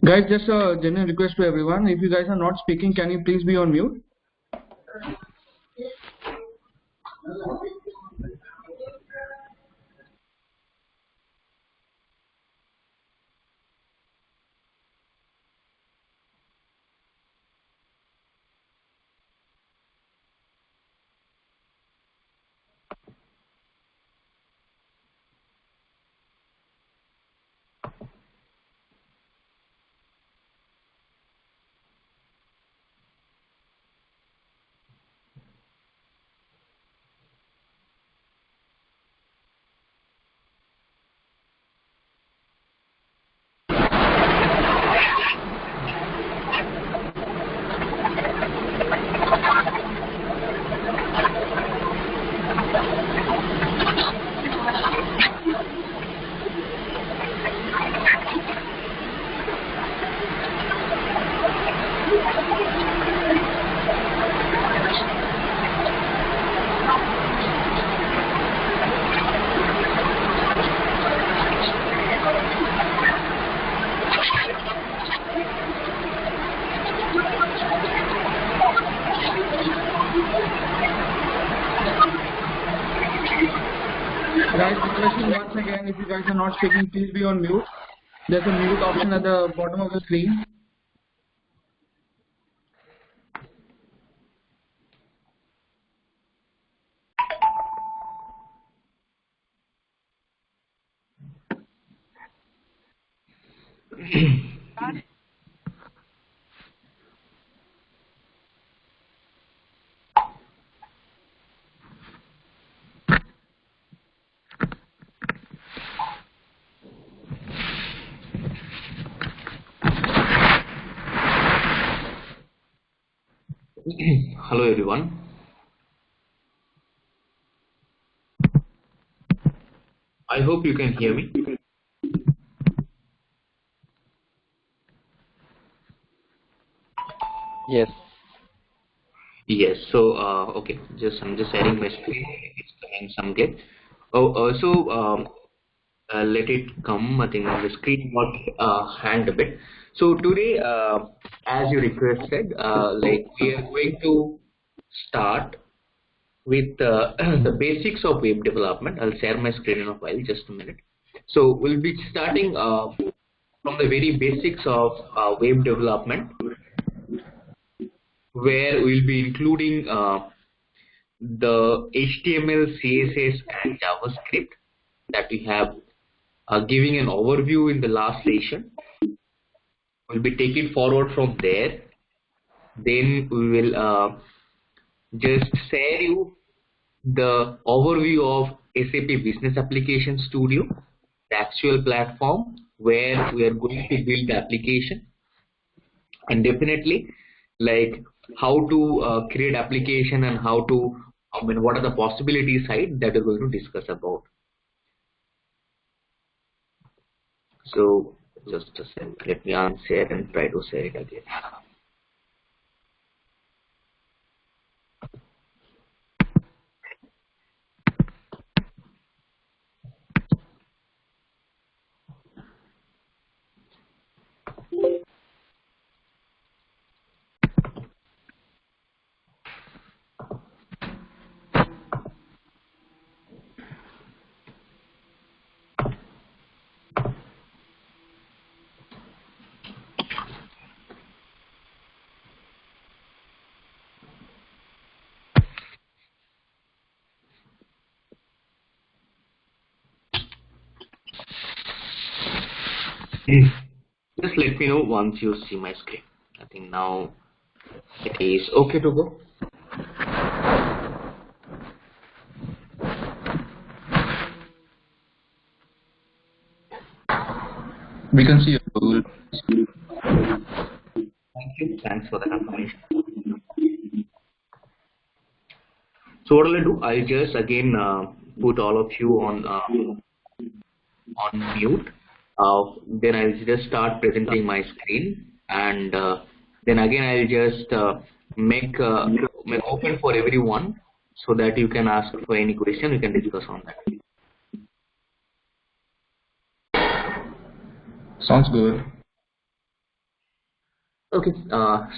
Guys, just a genuine request to everyone. If you guys are not speaking, can you please be on mute? Guys, requesting once again, if you guys are not speaking, please be on mute. There's a mute option at the bottom of the screen. Hello everyone. I hope you can hear me. Yes. Yes. So okay, I'm just sharing my screen. It's coming some glitch. Let it come. I think the screen got hanged a bit. So today, as you requested, like we are going to start with the basics of web development. I'll share my screen in a while, just a minute. So we'll be starting from the very basics of web development, where we'll be including the HTML, CSS and JavaScript that we have giving an overview in the last session. We'll be taking forward from there. Then we will just share you the overview of SAP Business Application Studio, the actual platform where we are going to build the application, and definitely like how to create application and how to, what are the possibilities side that we're going to discuss about. So just a second, let me unshare and try to share it again. Just let me know once you see my screen. I think now it is okay to go. We can see you. Thank you. Thanks for the confirmation. So what I'll do, I'll just again put all of you on mute. Then I'll just start presenting my screen, and then again I'll just make open for everyone so that you can ask for any question. We can discuss on that. Sounds good. Okay,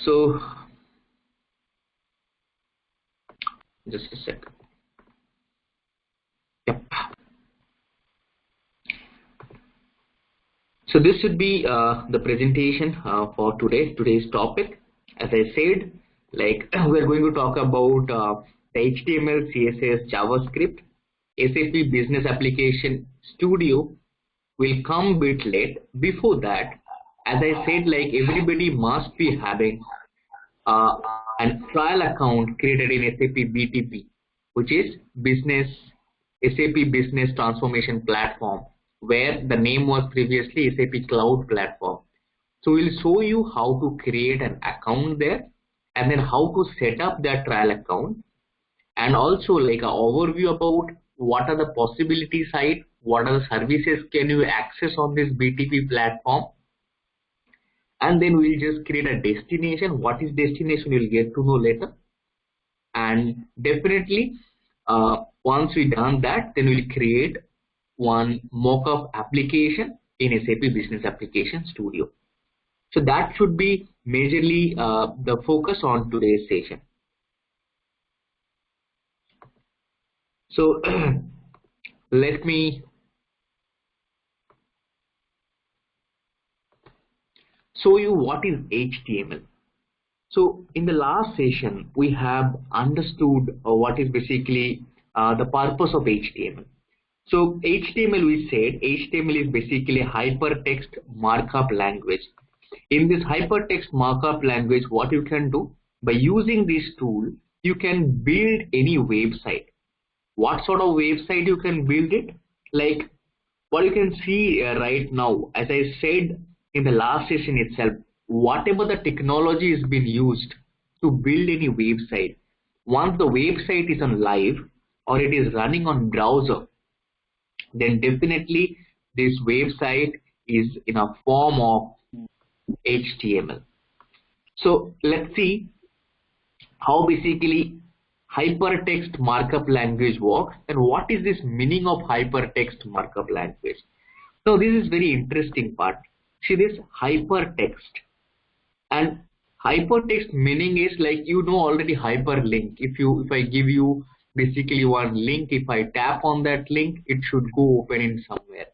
so just a sec. Yep. So this should be the presentation for today's topic. As I said, like we're going to talk about the HTML, CSS, JavaScript, SAP Business Application Studio will come bit late. Before that, as I said, like everybody must be having uh, an trial account created in SAP BTP, which is SAP Business Transformation Platform, where the name was previously SAP Cloud Platform. So we'll show you how to create an account there, and then how to set up that trial account, and also like an overview about what are the possibility side, what are the services can you access on this BTP platform, and then we'll just create a destination. What is destination you'll get to know later, and definitely once we done that, then we'll create one mock-up application in SAP Business Application Studio. So that should be majorly the focus on today's session. So let me show you what is HTML. So in the last session, we have understood what is basically the purpose of HTML. So HTML, we said HTML is basically a hypertext markup language. In this hypertext markup language, what you can do by using this tool, you can build any website. What sort of website you can build it? Like what you can see right now, as I said in the last session itself, whatever the technology is being used to build any website, once the website is on live or it is running on browser, then definitely this website is in a form of HTML. So let's see how basically hypertext markup language works, and what is this meaning of hypertext markup language. Now this is very interesting part. See this hypertext, and hypertext meaning is like, you know already, hyperlink. If I give you basically one link, if I tap on that link, it should go open in somewhere.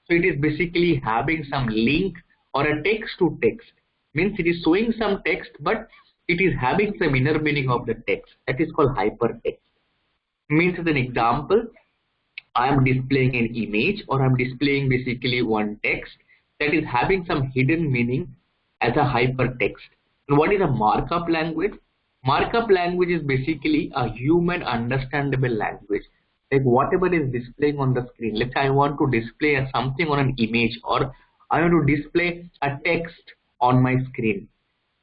So it is basically having some link or a text to text, means it is showing some text, but it is having some inner meaning of the text. That is called hypertext. Means, as an example, I am displaying an image, or I am displaying basically one text that is having some hidden meaning as a hypertext. And what is a markup language? Markup language is basically a human understandable language. Like whatever is displaying on the screen. Let's say I want to display something on an image, or I want to display a text on my screen.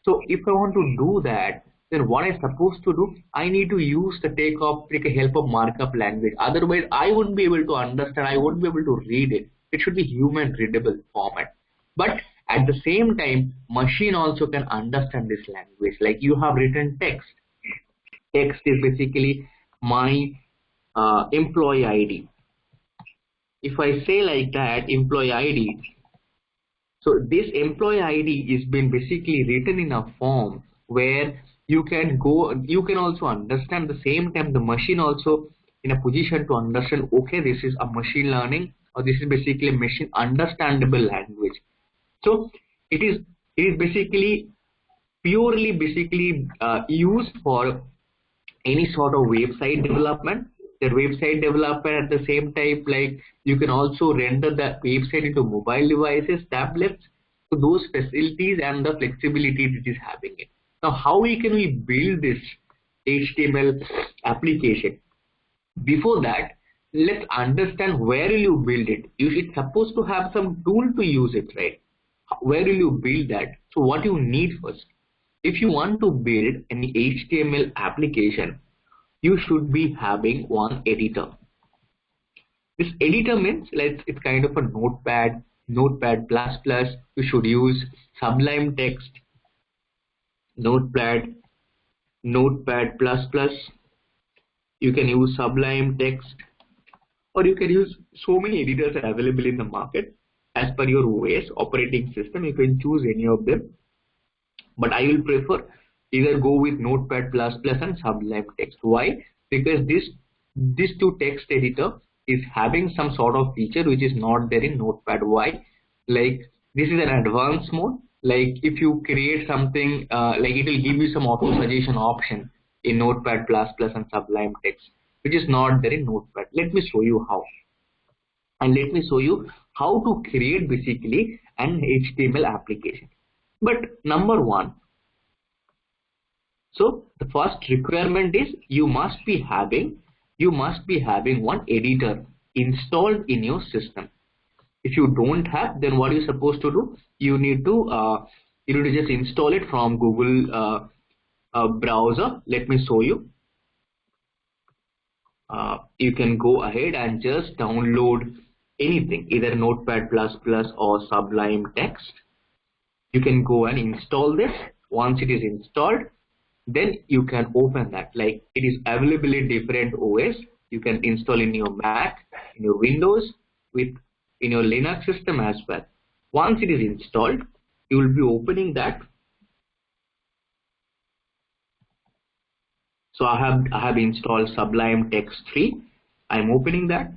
So if I want to do that, then what I'm supposed to do? I need to use the take a help of markup language. Otherwise, I wouldn't be able to understand. I won't be able to read it. It should be human readable format. But at the same time, machine also can understand this language. Like you have written text. Text is basically my employee ID. If I say like that, employee ID, so this employee ID is been basically written in a form where you can also understand. At the same time, the machine also in a position to understand, okay, this is a machine learning, or this is basically a machine understandable language. So it is basically purely used for any sort of website development. The website development, at the same time, like you can also render the website into mobile devices, tablets. So those facilities and the flexibility it is having it. Now how can we build this HTML application? Before that, let's understand where will you build it. It's supposed to have some tool to use it, right? Where will you build that? So what you need first, if you want to build an HTML application, you should be having one editor. This editor means, it's kind of a notepad plus. You should use Sublime Text, notepad plus. You can use Sublime Text, or you can use so many editors are available in the market. As per your OS operating system, you can choose any of them. but I will prefer either go with Notepad++ and Sublime Text. Why? Because this two text editor is having some sort of feature which is not there in Notepad. Why? Like this is an advanced mode. Like if you create something, like it will give you some auto suggestion option in Notepad++ and Sublime Text, which is not there in Notepad. Let me show you how. And let me show you how to create basically an HTML application. But number one, so the first requirement is you must be having one editor installed in your system. If you don't have, then what you're supposed to do, you need to just install it from Google browser. Let me show you. You can go ahead and just download anything, either Notepad++ or Sublime Text. You can go and install this. Once it is installed, then you can open that. Like it is available in different OS. You can install in your Mac, in your Windows, in your Linux system as well. Once it is installed, you will be opening that. So I have installed Sublime Text 3. I'm opening that.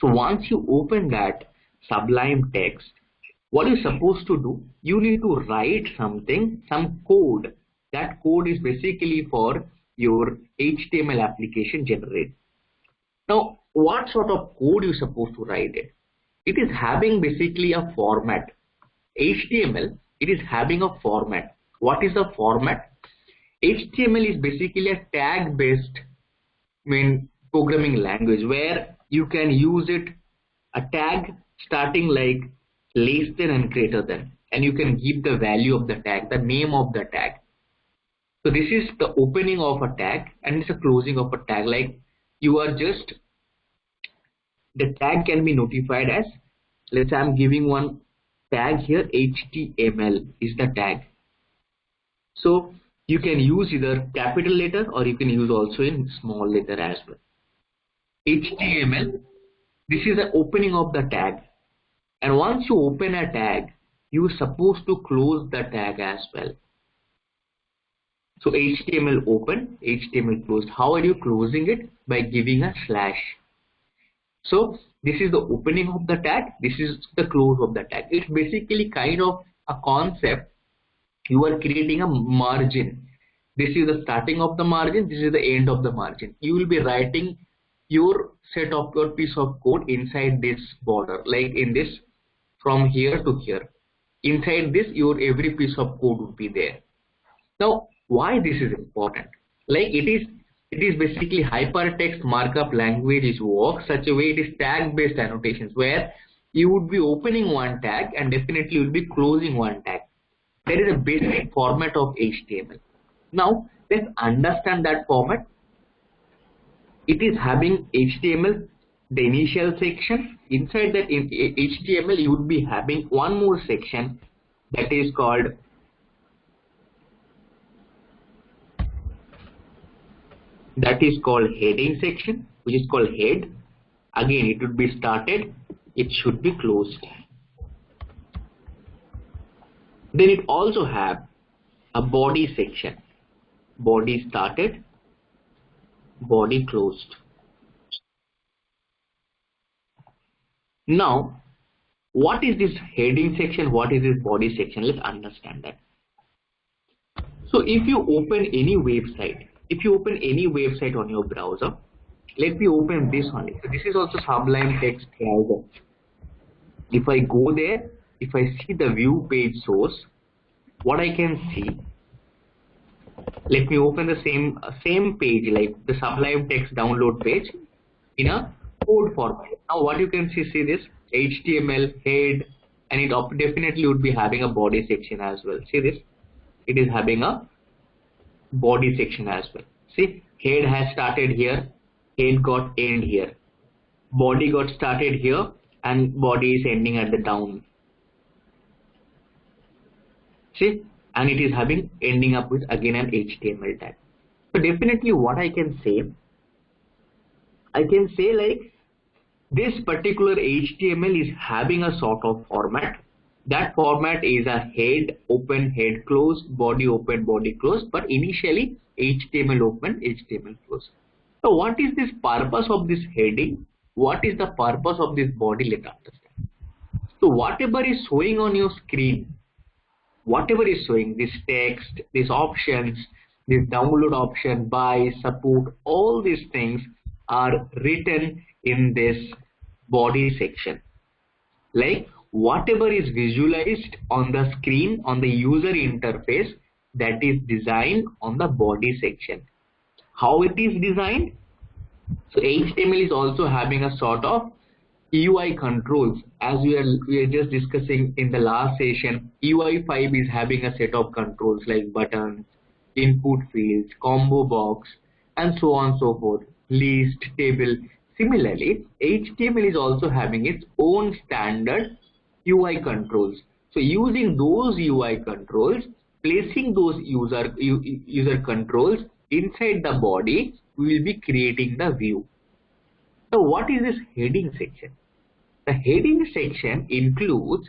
So once you open that Sublime Text, what you're supposed to do, you need to write something, some code. That code is basically for your HTML application generate. Now, what sort of code you're supposed to write it? It is having basically a format. HTML, it is having a format. What is the format? HTML is basically a tag-based programming language where you can use it, a tag starting like less than and greater than, and you can give the value of the tag, the name of the tag. So this is the opening of a tag and it's a closing of a tag. Like you are just, the tag can be notified as, let's say I'm giving one tag here, HTML is the tag. So you can use either capital letter or you can use also in small letter as well. HTML, this is the opening of the tag. And once you open a tag, you're supposed to close the tag as well. So HTML open, HTML closed. How are you closing it? By giving a slash. So this is the opening of the tag. This is the close of the tag. It's basically kind of a concept. You are creating a margin. This is the starting of the margin. This is the end of the margin. You will be writing your set of your piece of code inside this border, like in this, from here to here. Inside this, your every piece of code would be there. Now, why this is important? Like it is basically hypertext markup language is work such a way it is tag-based annotations where you would be opening one tag and definitely you will be closing one tag. That is a basic format of HTML. Now, let's understand that format. It is having HTML, the initial section. Inside that in HTML, you would be having one more section that is called heading section, which is called head. Again, it would be started, it should be closed. Then it also have a body section, body started, body closed. Now, what is this heading section? What is this body section? Let's understand that. So if you open any website, on your browser, let me open this one. So this is also Sublime Text browser. If I go there, if I see the view page source, what I can see, let me open the same page, like the Sublime Text download page in a code format. Now what you can see this HTML head, and it definitely would be having a body section as well. See this, it is having a body section as well. See, head has started here, head got end here, body got started here, and body is ending at the down. See, and it is having ending up with again an HTML tag. So definitely what I can say like this particular HTML is having a sort of format That format is a head open, head close, body open, body close, but initially HTML open, HTML close. So what is this purpose of this heading? What is the purpose of this body? Let's understand. So whatever is showing on your screen, whatever is showing, this text, these options, this download option, buy, support, all these things are written in this body section. Like whatever is visualized on the screen, on the user interface, that is designed on the body section. How it is designed? So HTML is also having a sort of UI controls, as we are just discussing in the last session. UI5 is having a set of controls like buttons, input fields, combo box, and so on and so forth, list, table. Similarly, HTML is also having its own standard UI controls. So using those UI controls, placing those user controls inside the body, we will be creating the view. So what is this heading section? The heading section includes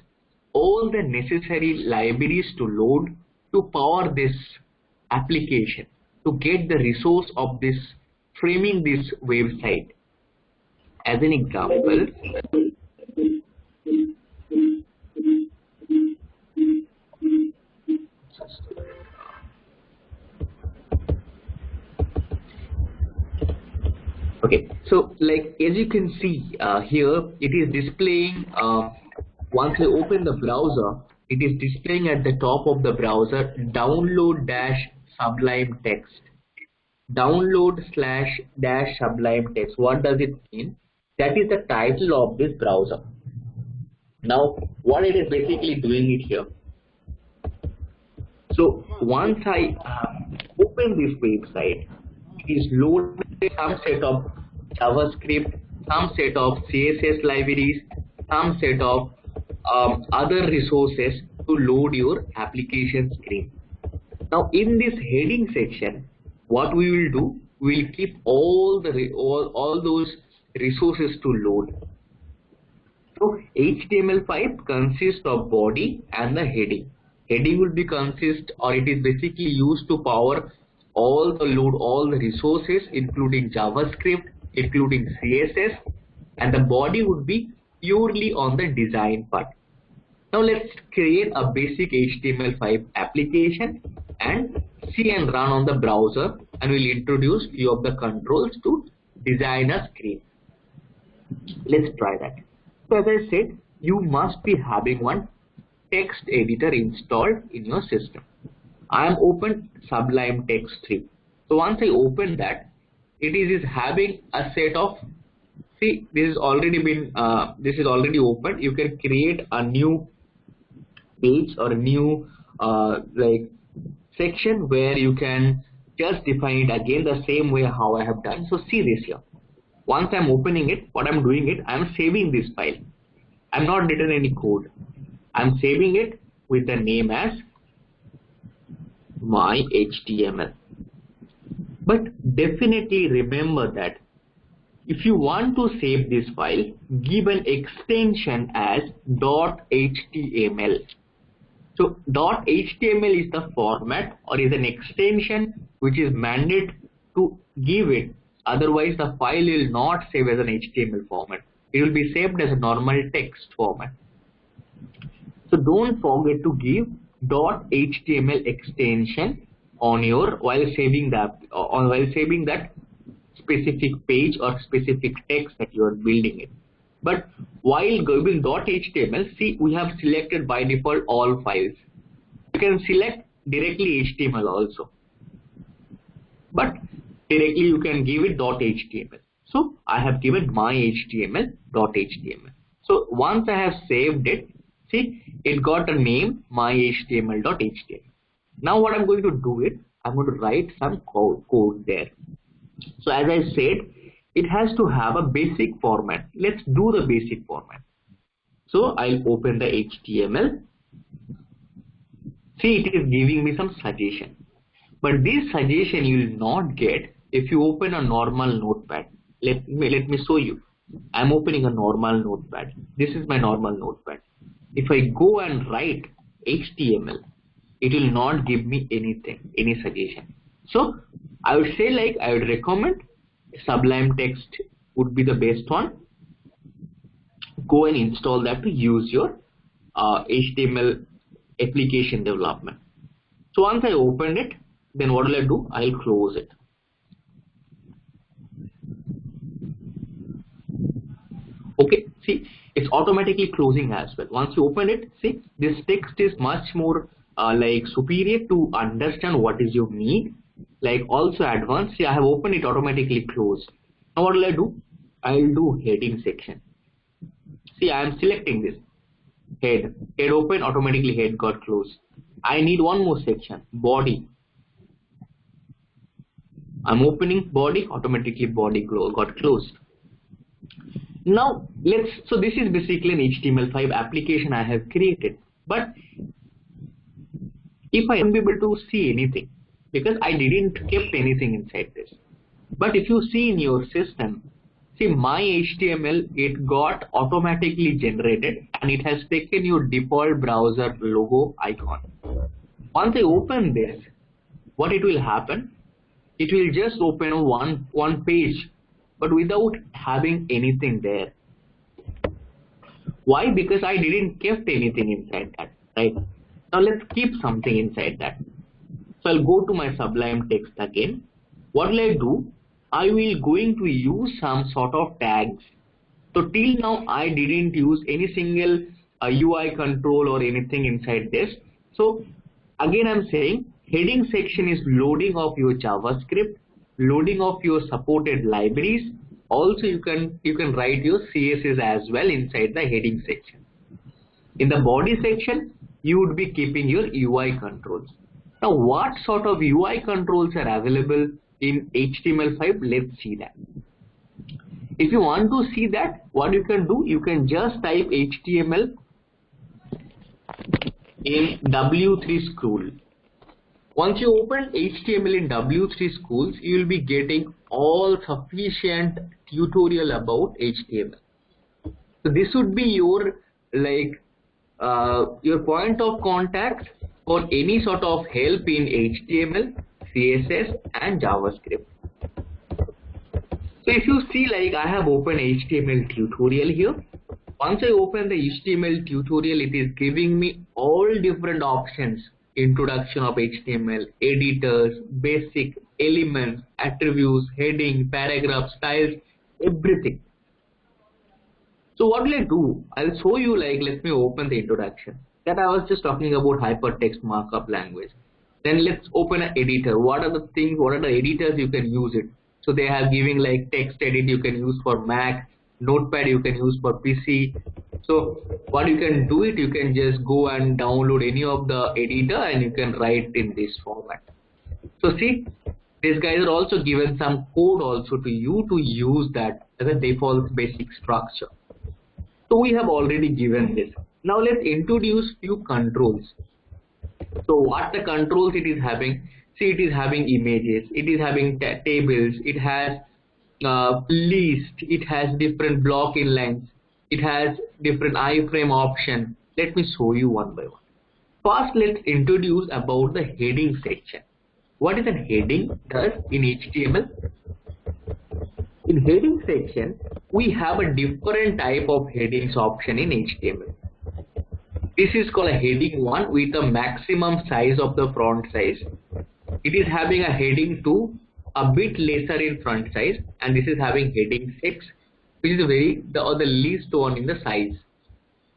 all the necessary libraries to load to power this application, to get the resource of this framing this website. As an example, okay, so like as you can see here, it is displaying, once I open the browser, it is displaying at the top of the browser download dash sublime text. Download slash dash sublime text. What does it mean? That is the title of this browser. Now what it is basically doing it here. So once I open this website, it is loading some set of JavaScript, some set of CSS libraries, some set of other resources to load your application screen. Now in this heading section, what we will do, we will keep all those resources to load. So HTML5 consists of body and the heading. Heading will be consist, or it is basically used to power all the resources, including JavaScript, including CSS, and the body would be purely on the design part. Now let's create a basic HTML5 application and see and run on the browser, and we'll introduce few of the controls to design a screen. Let's try that. So as I said, you must be having one text editor installed in your system. I am open Sublime Text 3. So once I open that, it is having a set of, see, this is already been this is already open. You can create a new page or a new like section where you can just define it again the same way how I have done. So see this here. Once I'm opening it, what I'm doing it, I'm saving this file. I'm not written any code. I'm saving it with the name as my HTML. But definitely remember that if you want to save this file, give an extension as .html. So .html is the format or is an extension which is mandated to give it. Otherwise, the file will not save as an HTML format. It will be saved as a normal text format. So don't forget to give .html extension on your while saving that specific page or specific text that you are building it. But while giving .html, see, we have selected by default all files. You can select directly HTML also, but directly you can give it .html. So I have given my HTML .html. So once I have saved it, see, it got a name my HTML.html. Now what I'm going to do it, I'm going to write some code there. So as I said, it has to have a basic format. Let's do the basic format. So I'll open the HTML. See, it is giving me some suggestion. But this suggestion you will not get if you open a normal notepad. Let me show you. I'm opening a normal notepad. This is my normal notepad. if I go and write HTML, it will not give me anything, any suggestion. So I would say, like, I would recommend Sublime Text would be the best one. Go and install that to use your HTML application development. So once I opened it, then what will I do? I'll close it. Okay, see, it's automatically closing as well. Once you open it, see, this text is much more like superior to understand what is your need, like also advanced. See, I have opened it, automatically closed. Now what will I do? I'll do heading section. See, I am selecting this head open, automatically head got closed. I need one more section, body. I'm opening body, automatically body got closed. Now so this is basically an HTML5 application I have created, but if I won't be able to see anything because I didn't kept anything inside this. But if you see in your system, see, my HTML, it got automatically generated and it has taken your default browser logo icon. Once I open this, what it will happen? It will just open one page, but without having anything there. Why? Because I didn't kept anything inside that, right? Now let's keep something inside that. So I'll go to my Sublime Text again. What will I do? I will going to use some sort of tags. So till now I didn't use any single UI control or anything inside this. So again I'm saying heading section is loading of your JavaScript, loading of your supported libraries. Also you can write your CSS as well inside the heading section. In the body section you would be keeping your UI controls. Now what sort of UI controls are available in HTML5? Let's see that. If you want to see that, what you can do, you can just type HTML in W3 School. Once you open HTML in W3 Schools, you will be getting all sufficient tutorial about HTML. So this would be your your point of contact for any sort of help in HTML, CSS and JavaScript. So if you see, like, I have opened HTML tutorial here. Once I open the HTML tutorial, it is giving me all different options: introduction of HTML, editors, basic, elements, attributes, heading, paragraph, styles, everything. So what will I do? I'll show you, like, let me open the introduction. That I was just talking about hypertext markup language. Then let's open an editor. What are the things, what are the editors you can use it? So they have giving like text edit you can use for Mac, Notepad you can use for PC. So what you can do it, you can just go and download any of the editor and you can write in this format. So see, these guys are also given some code also to you to use that as a default basic structure. So we have already given this. Now let's introduce few controls. So what the controls it is having? See, it is having images, it is having tables, it has list, it has different block inlines, it has different iframe option. Let me show you one by one. First, let's introduce about the heading section. What is a heading does in HTML? In heading section, we have a different type of headings option in HTML. This is called a heading 1 with a maximum size of the font size. It is having a heading 2, a bit lesser in font size, and this is having heading 6, which is the least one in the size.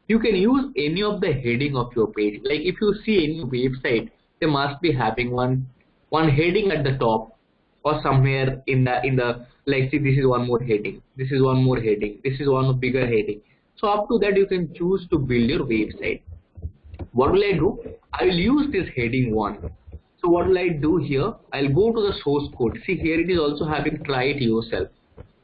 You can use any of the heading of your page. Like if you see any website, they must be having one heading at the top or somewhere in the like, see, this is one more heading, this is one more heading, this is one bigger heading. So up to that you can choose to build your website. What will I do? I will use this heading 1. So what will I do here? I'll go to the source code. See, here it is also having try it yourself.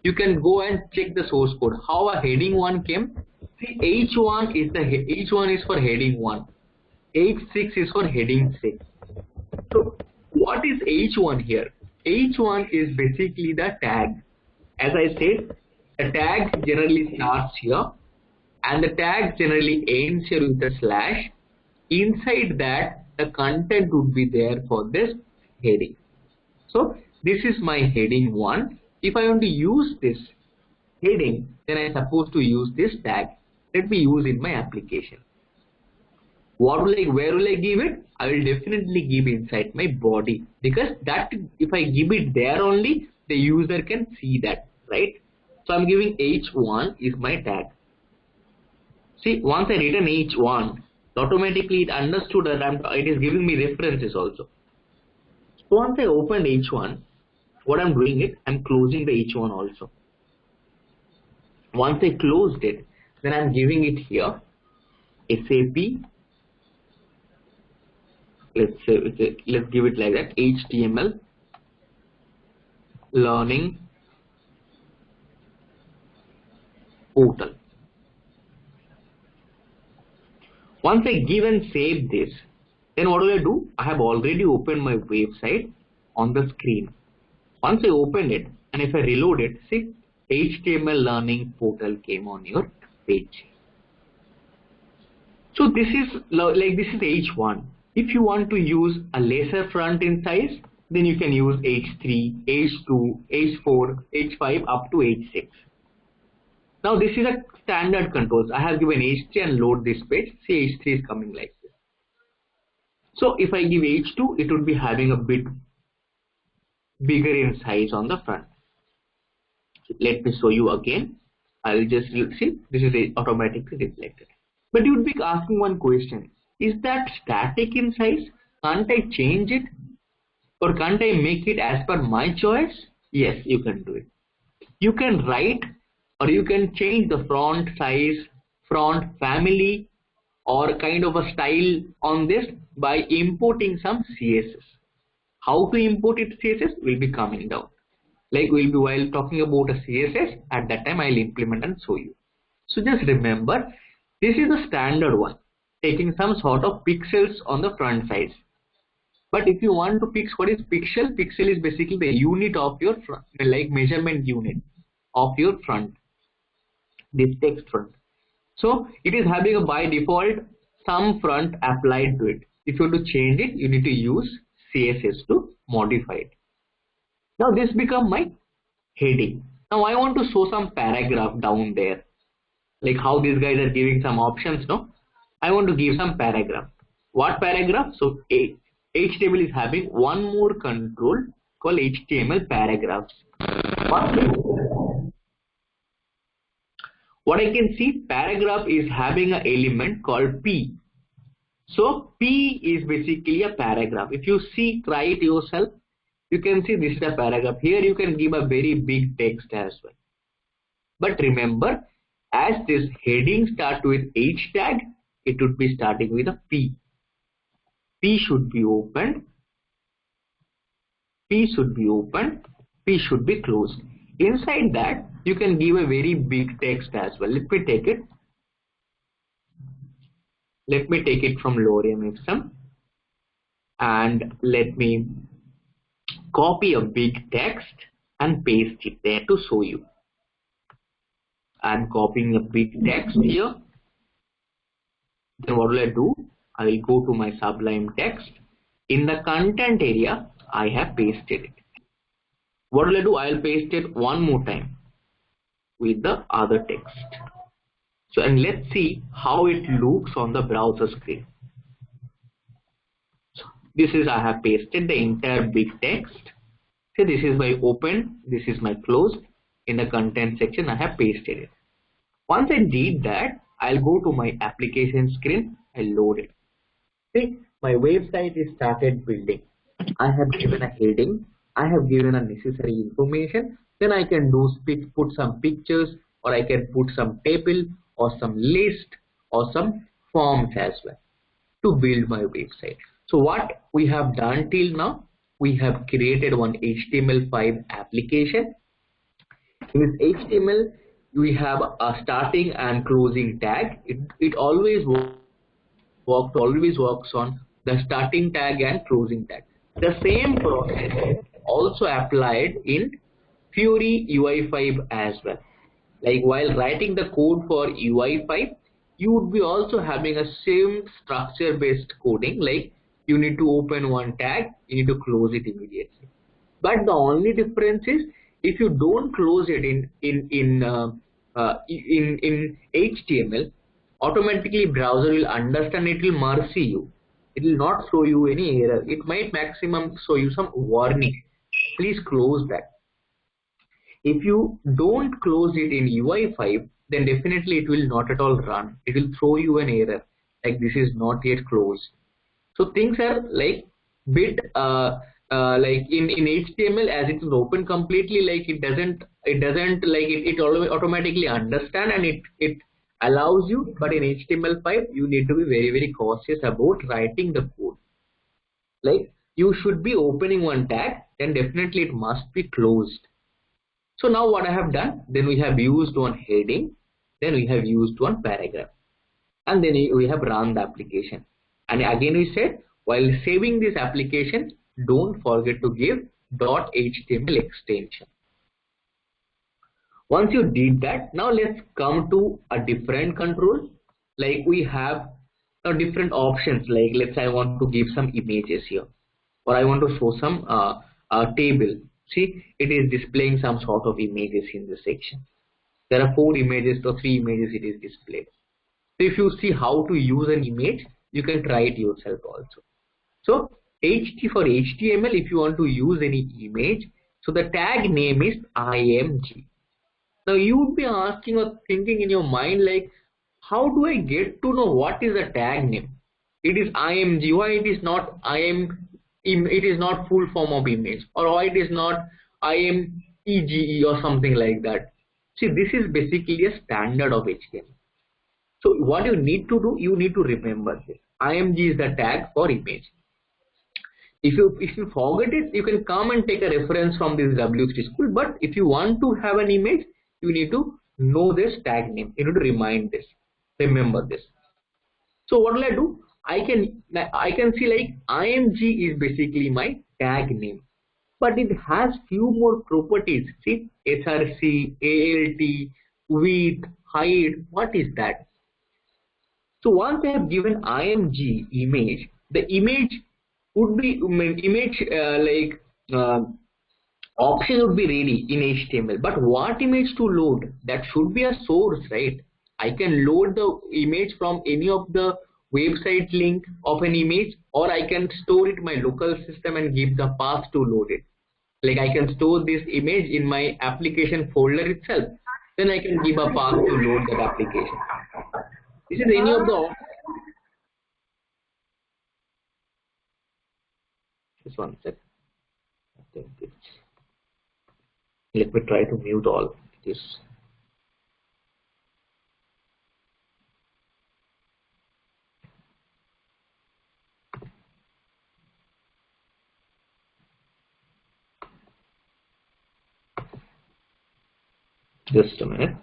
You can go and check the source code. How a heading 1 came? See, H1 is for heading 1. H6 is for heading 6. So what is H1 here? H1 is basically the tag. As I said, the tag generally starts here and the tag generally ends here with a slash. Inside that, the content would be there for this heading. So this is my heading 1. If I want to use this heading, then I'm supposed to use this tag. Let me use in my application. Where will I give it? I will definitely give inside my body, because that if I give it there only, the user can see that, right? So I'm giving h1 is my tag. See, once I written h1, automatically it understood that it is giving me references also. So once I open h1, what I'm doing is I'm closing the h1 also. Once I closed it, then I'm giving it here SAP. Let's give it like that, HTML learning portal. Once I give and save this, then what will I do? I have already opened my website on the screen. Once I open it, and if I reload it, see, HTML learning portal came on your page. So this is this is H1. If you want to use a lesser front in size, then you can use H3, H2, H4, H5 up to H6. Now this is a standard controls. I have given H3 and load this page. See, H3 is coming like this. So if I give H2, it would be having a bit bigger in size on the front. Let me show you again. I will just see, this is automatically reflected. But you would be asking one question. Is that static in size? Can't I change it? Or can't I make it as per my choice? Yes, you can do it. You can write, or you can change the font size, font family, or kind of a style on this by importing some CSS. How to import it CSS will be coming down. Like we'll be while talking about a CSS, at that time I'll implement and show you. So just remember, this is the standard one, taking some sort of pixels on the front size. But if you want to fix what is pixel, pixel is basically the unit of your front, like measurement unit of your front, this text front. So it is having a by default some front applied to it. If you want to change it, you need to use CSS to modify it. Now this become my heading. Now I want to show some paragraph down there, like how these guys are giving some options. No, I want to give some paragraph. What paragraph? So HTML is having one more control called HTML paragraphs. What I can see, paragraph is having an element called P. So P is basically a paragraph. If you see, try it yourself, you can see this is a paragraph. Here you can give a very big text as well. But remember, as this heading starts with H tag, it would be starting with a P. P should be opened. P should be opened. P should be closed. Inside that, you can give a very big text as well. Let me take it. Let me take it from Lorem Ipsum and let me copy a big text and paste it there to show you. I'm copying a big text here. Then what will I do? I will go to my Sublime text. In the content area, I have pasted it. What will I do? I will paste it one more time with the other text. So, and let's see how it looks on the browser screen. So, this is, I have pasted the entire big text. So this is my open, this is my closed. In the content section, I have pasted it. Once I did that, I'll go to my application screen, I'll load it. See, my website is started building. I have given a heading, I have given a necessary information, then I can do put some pictures, or I can put some table or some list or some forms as well to build my website. So what we have done till now, we have created one HTML5 application. In this HTML, we have a starting and closing tag. It always works on the starting tag and closing tag. The same process also applied in Fiori UI5 as well. Like while writing the code for UI5, you would be also having a same structure based coding, like you need to open one tag, you need to close it immediately. But the only difference is if you don't close it in HTML, automatically browser will understand, it will mercy you. It will not show you any error. It might maximum show you some warning. Please close that. If you don't close it in UI5, then definitely it will not at all run. It will throw you an error like this is not yet closed. So things are like bit like in HTML, as it is open completely, like it doesn't like it automatically understand and it allows you. But in HTML5 you need to be very cautious about writing the code. Like you should be opening one tag, then definitely it must be closed. So now what I have done, then we have used one heading, then we have used one paragraph, and then we have run the application. And again we said, while saving this application, don't forget to give .html extension. Once you did that, now let's come to a different control. Like we have different options, like let's say I want to give some images here, or I want to show some table. See, it is displaying some sort of images in this section. There are 4 images or 3 images it is displayed. So if you see how to use an image, you can try it yourself also. So for HTML, if you want to use any image, so the tag name is IMG. Now you would be asking or thinking in your mind, like, how do I get to know what is the tag name? It is IMG. Why it is not it is not full form of image, or why it is not IMEGE or something like that? See, this is basically a standard of HTML. So what you need to do, you need to remember this. IMG is the tag for image. If you forget it, you can come and take a reference from this W3 school. But if you want to have an image, you need to know this tag name. You need to remember this. So what will I do? I can see like IMG is basically my tag name, but it has few more properties. See, SRC, ALT, width, height. What is that? So once I have given IMG image, the image would be option would be ready in HTML. But what image to load? That should be a source, right? I can load the image from any of the website link of an image, or I can store it in my local system and give the path to load it. Like I can store this image in my application folder itself. Then I can give a path to load that application. This is any of the. Just one sec. Let me try to mute all this. Just a minute.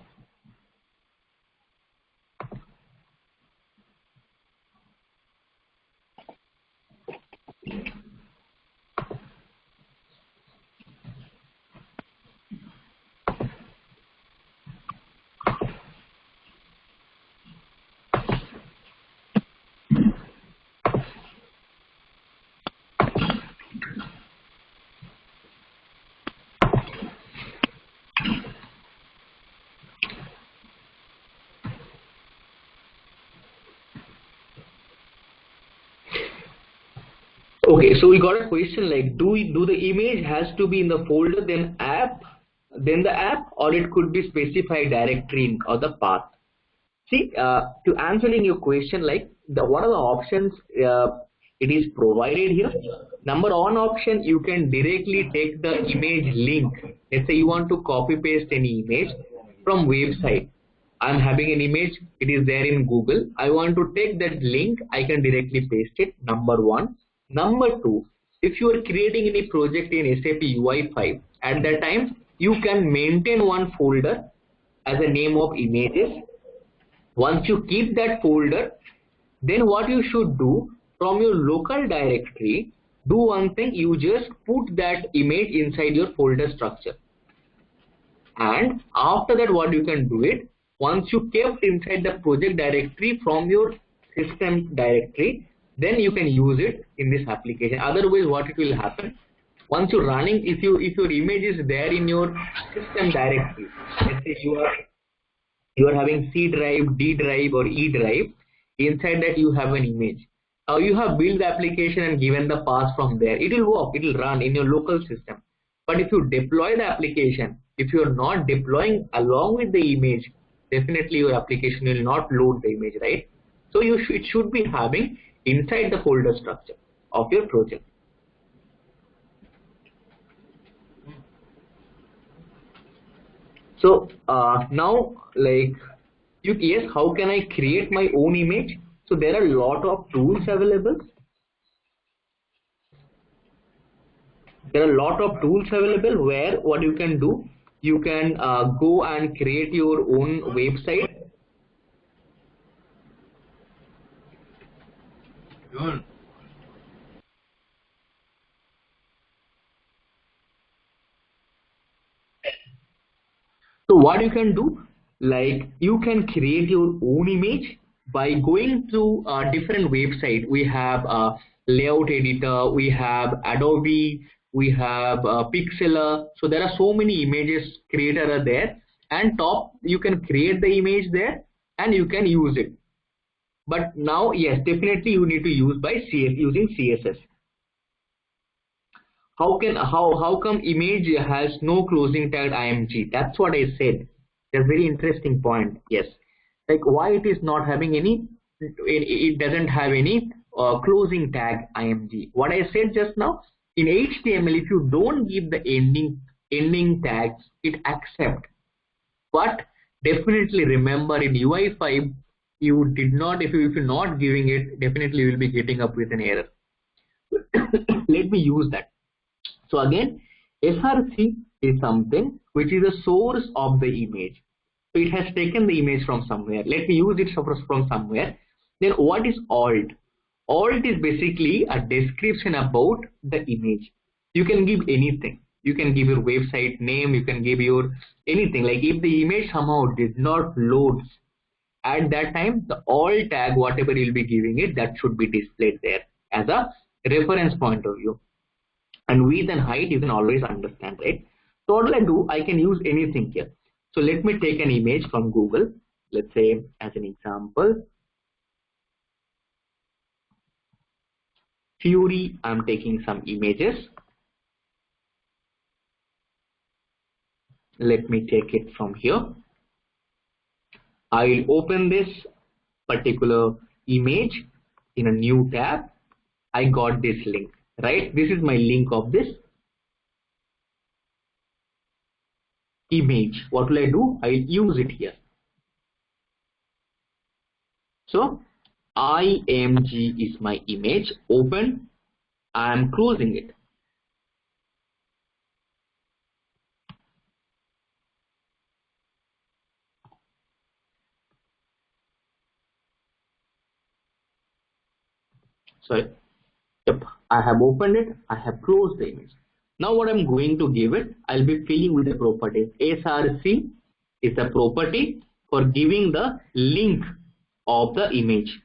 Okay, so we got a question like, do the image has to be in the folder, then the app, or it could be specified directory or the path? See, to answering your question, like one of the options it is provided here. Number 1 option, you can directly take the image link. Let's say you want to copy paste any image from website. I'm having an image, it is there in Google. I want to take that link, I can directly paste it. Number 1. Number 2, if you are creating any project in SAP UI5, at that time you can maintain one folder as a name of images. Once you keep that folder, then what you should do, from your local directory, do one thing, you just put that image inside your folder structure. And after that, what you can do it, once you kept inside the project directory from your system directory, then you can use it in this application. Otherwise, what it will happen, once you're running, if your image is there in your system directory, let's say you are having C drive, D drive, or E drive. Inside that you have an image. Now you have built the application and given the path from there. It will work. It will run in your local system. But if you deploy the application, if you are not deploying along with the image, definitely your application will not load the image, right? So it should be having inside the folder structure of your project. So now, like, yes, how can I create my own image? So there are a lot of tools available. There are a lot of tools available where what you can do, you can go and create your own website. Good. So what you can do, like you can create your own image by going to a different website. We have layout editor, we have Adobe, we have Pixela. So there are so many images creator are there, and top you can create the image there and you can use it. But now, yes, definitely you need to use by using CSS. How come image has no closing tag img? That's what I said. That's a very interesting point. Yes, like why it is not having any, it doesn't have any closing tag img. What I said just now, in HTML, if you don't give the ending tags, it accepts. But definitely remember, in UI5 you did not, if you're not giving it, definitely you will be getting up with an error. Let me use that. So again, SRC is something which is the source of the image. So it has taken the image from somewhere. Let me use it from somewhere. Then what is alt? Alt is basically a description about the image. You can give anything. You can give your website name. You can give your anything. Like if the image somehow did not load at that time, the alt tag, whatever you'll be giving it, that should be displayed there as a reference point of view. And width and height you can always understand, right? So what will I do? I can use anything here. So let me take an image from Google. Let's say as an example, Fiori. I'm taking some images. Let me take it from here. I will open this particular image in a new tab. I got this link, right? This is my link of this image. What will I do? I will use it here. So IMG is my image. Open. I am closing it. Sorry. Yep. I have opened it. I have closed the image. Now what I'm going to give it, I'll be filling with the properties. SRC is the property for giving the link of the image.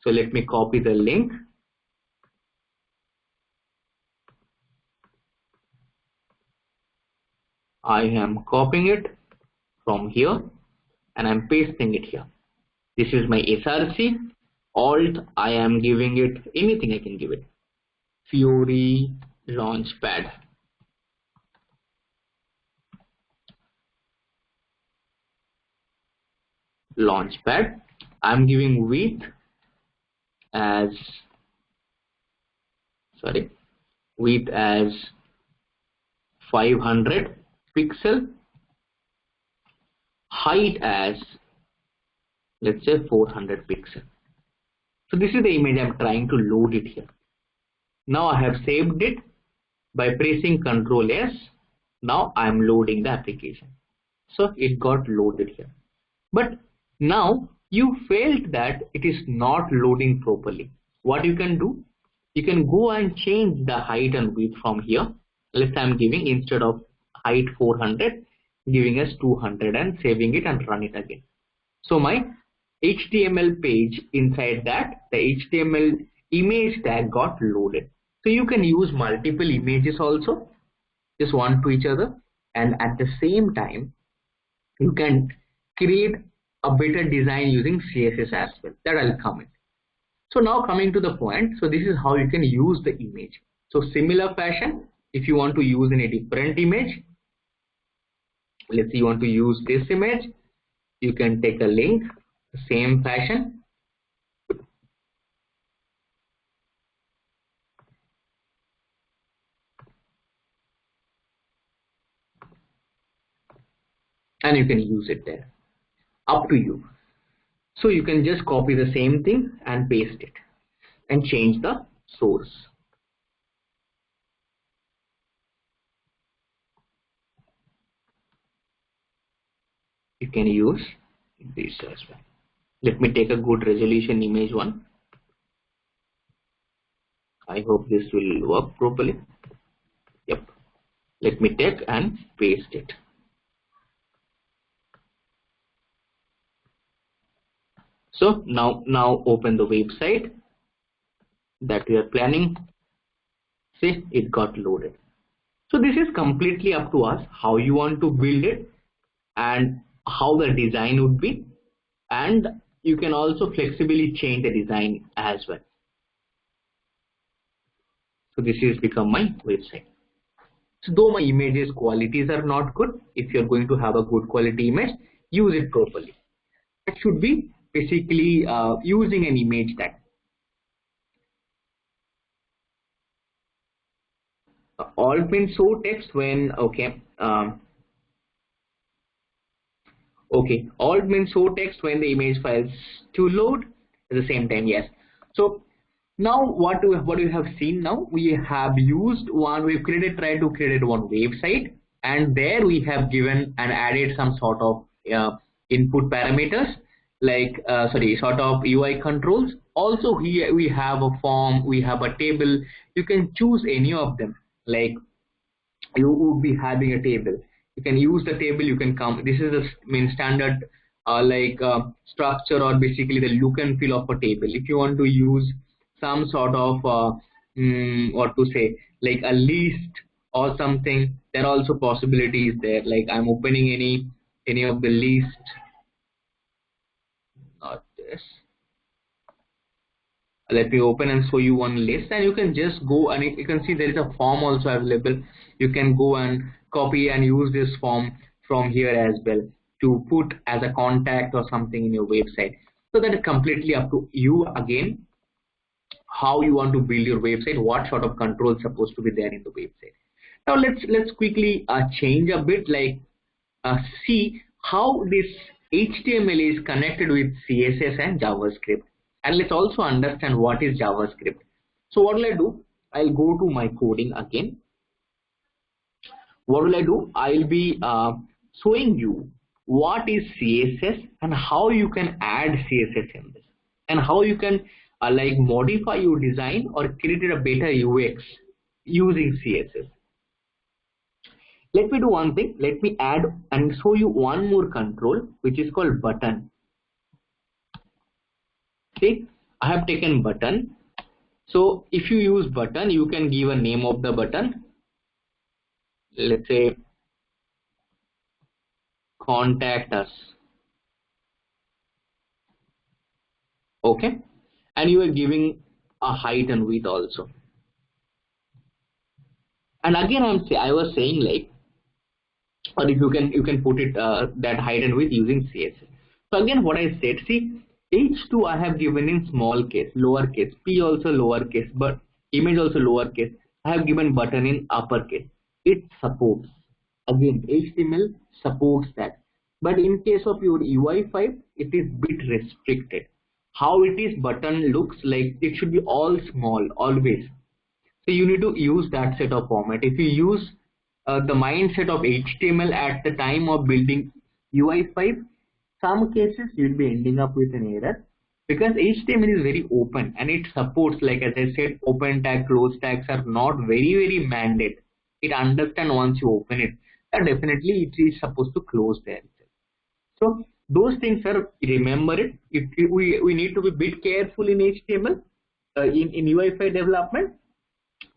So let me copy the link. I am copying it from here and I'm pasting it here. This is my SRC. Alt, I am giving it anything I can give it. Fiori Launchpad. Launchpad. I'm giving width as, width as 500 pixel, height as, let's say 400 pixel. So this is the image I'm trying to load it here. Now I have saved it by pressing Ctrl S. Now I am loading the application. So it got loaded here. But now you felt that it is not loading properly. What you can do? You can go and change the height and width from here. Let's say I'm giving, instead of height 400, giving us 200 and saving it and run it again. So my HTML page, inside that the HTML image tag got loaded. So you can use multiple images also, just one to each other, and at the same time you can create a better design using CSS as well. That I'll comment. So now coming to the point, so this is how you can use the image. So similar fashion, if you want to use in a different image, let's say you want to use this image, you can take a link, same fashion, and you can use it there, up to you. So you can just copy the same thing and paste it and change the source. You can use this as well. Let me take a good resolution image one. I hope this will work properly. Yep. Let me take and paste it. So now open the website that we are planning. See, it got loaded. So this is completely up to us how you want to build it and how the design would be, and you can also flexibly change the design as well. So this is become my website. So though my images qualities are not good, if you're going to have a good quality image, use it properly. It should be basically using an image tag. Alt means show text when okay, alt means show text when the image files to load at the same time. Yes. So now what you have seen, now we have used one, we've tried to create one website, and there we have given and added some sort of input parameters like sort of UI controls. Also here we have a form, we have a table. You can choose any of them. Like you would be having a table, you can use the table, you can come, this is the main standard structure or basically the look and feel of a table. If you want to use some sort of what to say, like a list or something, there are also possibilities there. Like I'm opening any of the list, not this. Let me open and show you one list, and you can just go and you can see there is a form also available. You can go and copy and use this form from here as well to put as a contact or something in your website. So that is completely up to you again, how you want to build your website, what sort of control is supposed to be there in the website. Now let's quickly change a bit, like see how this HTML is connected with CSS and JavaScript. And let's also understand what is JavaScript. So what will I do? I'll go to my coding again. What will I do? I'll be showing you what is CSS and how you can add CSS in this, and how you can like modify your design or create a better UX using CSS. Let me do one thing. Let me add and show you one more control, which is called button. See, I have taken button. So if you use button, you can give a name of the button. Let's say contact us. Okay, and you are giving a height and width also. And again, I was saying, like, or if you can put it that height and width using CSS. So again, what I said, see, H2 I have given in small case, lowercase, P also lowercase, but image also lowercase. I have given button in uppercase. It supports. Again, HTML supports that. But in case of your UI5, it is bit restricted. How it is button looks like, it should be all small always. So you need to use that set of format. If you use the mindset of HTML at the time of building UI5, some cases you'll be ending up with an error, because HTML is very open and it supports, like as I said, open tag, close tags are not very mandate. It understands once you open it. definitely it is supposed to close there. So those things are, remember it. We need to be a bit careful in HTML, in UI5 development.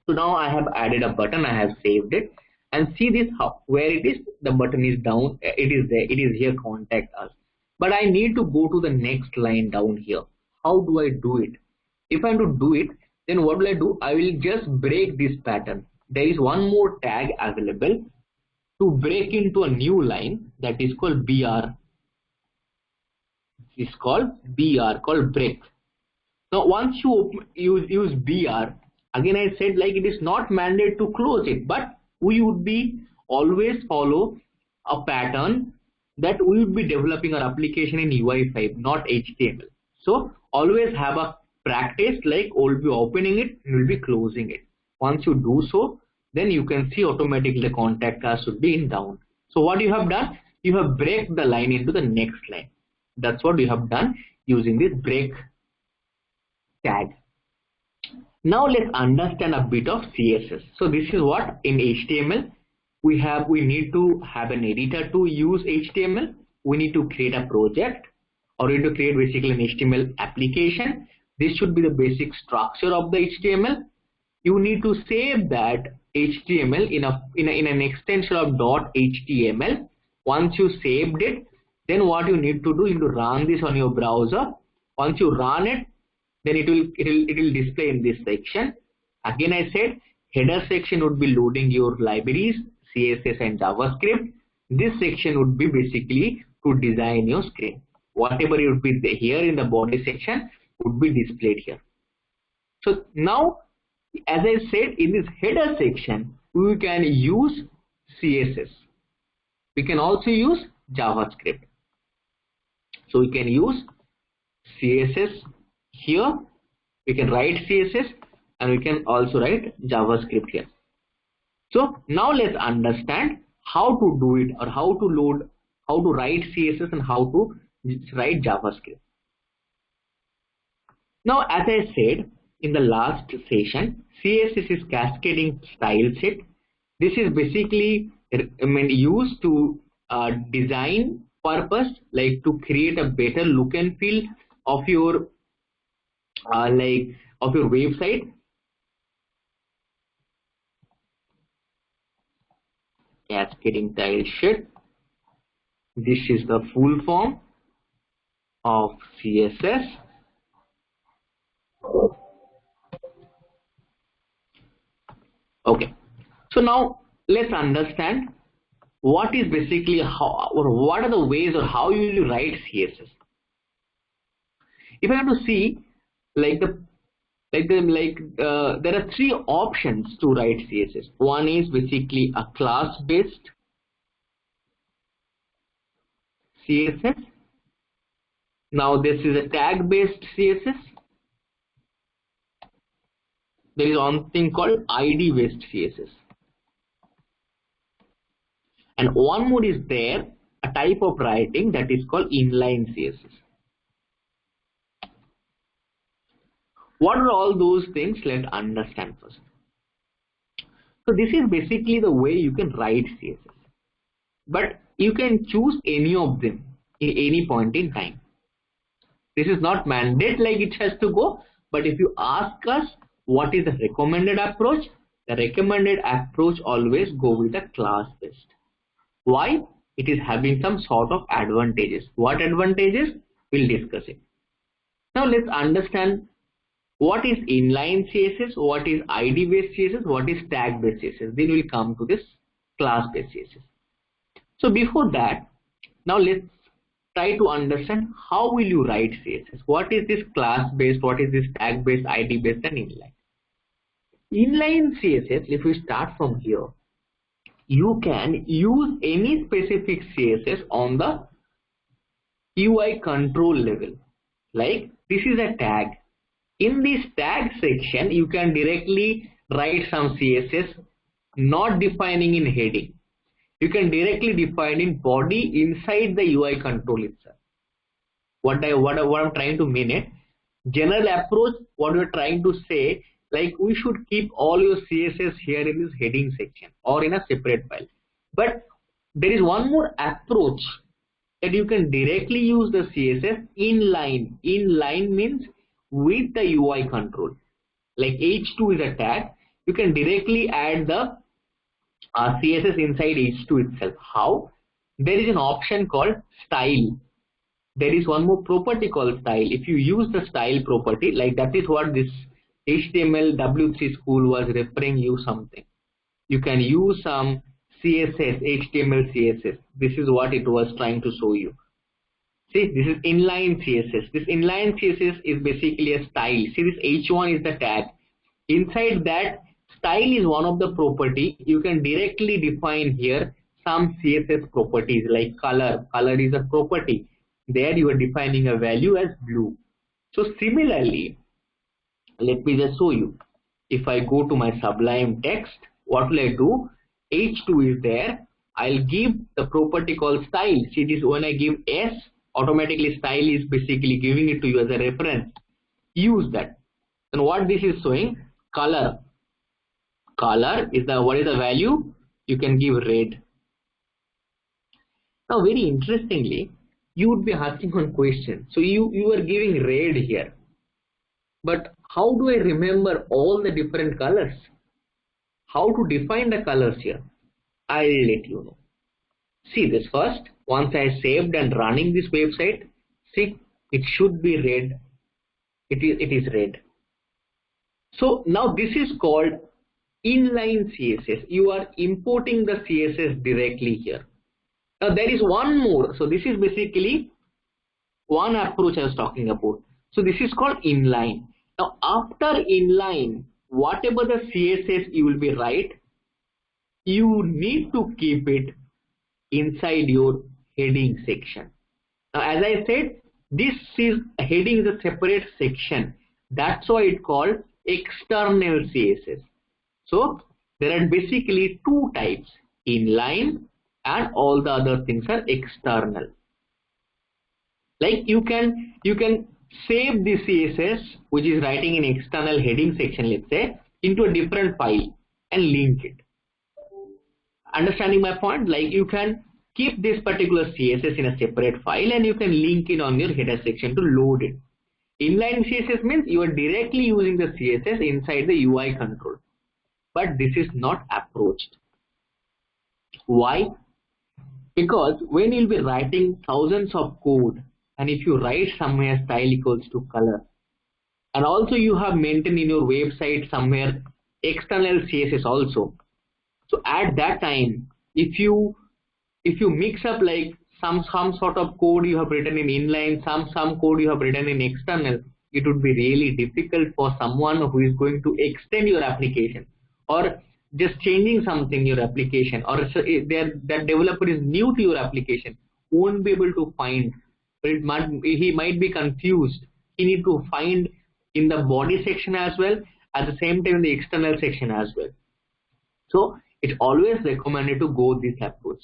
So now I have added a button, I have saved it, and see this, how where it is, the button is down, it is there, it is here, contact us. But I need to go to the next line down here. How do I do it? If I am to do it, then what will I do? I will just break this pattern. There is one more tag available to break into a new line, that is called BR. It's called BR, called break. Now once you use BR, again I said, like, it is not mandated to close it, but we would be always follow a pattern that we would be developing our application in UI5, not HTML. So always have a practice, like we'll be opening it and we'll be closing it. Once you do so, then you can see automatically the contact us should be in down. So what you have done, you have break the line into the next line. That's what you have done using this break tag. Now let's understand a bit of CSS. So this is what in HTML we need to have an editor to use HTML. We need to create a project, or we need to create basically an HTML application. This should be the basic structure of the HTML. You need to save that HTML in an extension of .html. Once you saved it, then what you need to do, you need to run this on your browser. Once you run it, then it will display in this section. Again I said, header section would be loading your libraries, CSS and JavaScript. This section would be basically to design your screen. Whatever would be here in the body section would be displayed here. So now, as I said, in this header section, we can use CSS. We can also use JavaScript. So we can use CSS here. We can write CSS and we can also write JavaScript here. So now let's understand how to do it, or how to load, how to write CSS and how to write JavaScript. Now, as I said in the last session, CSS is cascading style set. This is basically used to design purpose, like to create a better look and feel of your website. Cascading style sheet. This is the full form of CSS. Okay, so now let's understand what is basically how, or what are the ways or how you will write CSS. If I have to see, there are three options to write CSS. One is basically a class-based CSS. Now this is a tag-based CSS. There is one thing called ID-based CSS. And one more is there, a type of writing that is called inline CSS. What are all those things? Let's understand first. So this is basically the way you can write CSS. But you can choose any of them in any point in time. This is not mandate like it has to go, but if you ask us what is the recommended approach, the recommended approach always go with a class based. Why? It is having some sort of advantages. What advantages? We'll discuss it. Now let's understand what is inline CSS, what is ID based CSS, what is tag based CSS. Then we'll come to this class based CSS. So before that, now let's try to understand how will you write CSS. What is this class based, what is this tag based, ID based and inline. Inline CSS, if we start from here, you can use any specific CSS on the UI control level. Like this is a tag. In this tag section, you can directly write some CSS, not defining in heading. You can directly define in body inside the UI control itself. What I'm trying to mean it, general approach, what we're trying to say, like we should keep all your CSS here in this heading section or in a separate file. But there is one more approach that you can directly use the CSS inline. Inline means with the UI control. Like H2 is a tag, you can directly add the CSS inside H2 itself. How? There is an option called style. There is one more property called style. If you use the style property, like that is what this HTML W3 school was referring you something. You can use some CSS, HTML CSS. This is what it was trying to show you. See, this is inline CSS. This inline CSS is basically a style. See, this H1 is the tag. Inside that, style is one of the property. You can directly define here some CSS properties like color. Color is a property. There you are defining a value as blue. So similarly, let me just show you. If I go to my Sublime text, what will I do? H2 is there. I'll give the property called style. See, this when I give S, automatically style is basically giving it to you as a reference. Use that. And what this is showing? Color. Color is the, what is the value? You can give red. Now very interestingly, you would be asking one question. So you are giving red here. But how do I remember all the different colors? How to define the colors here? I'll let you know. See this first. Once I saved and running this website, see, it should be red. It is red. So now this is called inline CSS. You are importing the CSS directly here. Now there is one more. So this is basically one approach I was talking about. So this is called inline. Now after inline, whatever the CSS you will be write, you need to keep it inside your heading section. Now as I said, this is heading is a separate section. That's why it's called external CSS. So there are basically two types, inline and all the other things are external. Like you can save the CSS which is writing in external heading section, let's say, into a different file and link it. Understanding my point? Like you can keep this particular CSS in a separate file and you can link it on your header section to load it. Inline CSS means you are directly using the CSS inside the UI control. But this is not approached. Why? Because when you'll be writing thousands of code, and if you write somewhere style equals to color, and also you have maintained in your website somewhere external CSS also. So at that time, if you mix up like some sort of code you have written in inline, some code you have written in external, it would be really difficult for someone who is going to extend your application or just changing something in your application, or that developer is new to your application, won't be able to find. He might be confused. He need to find in the body section as well, at the same time in the external section as well. So it's always recommended to go this approach.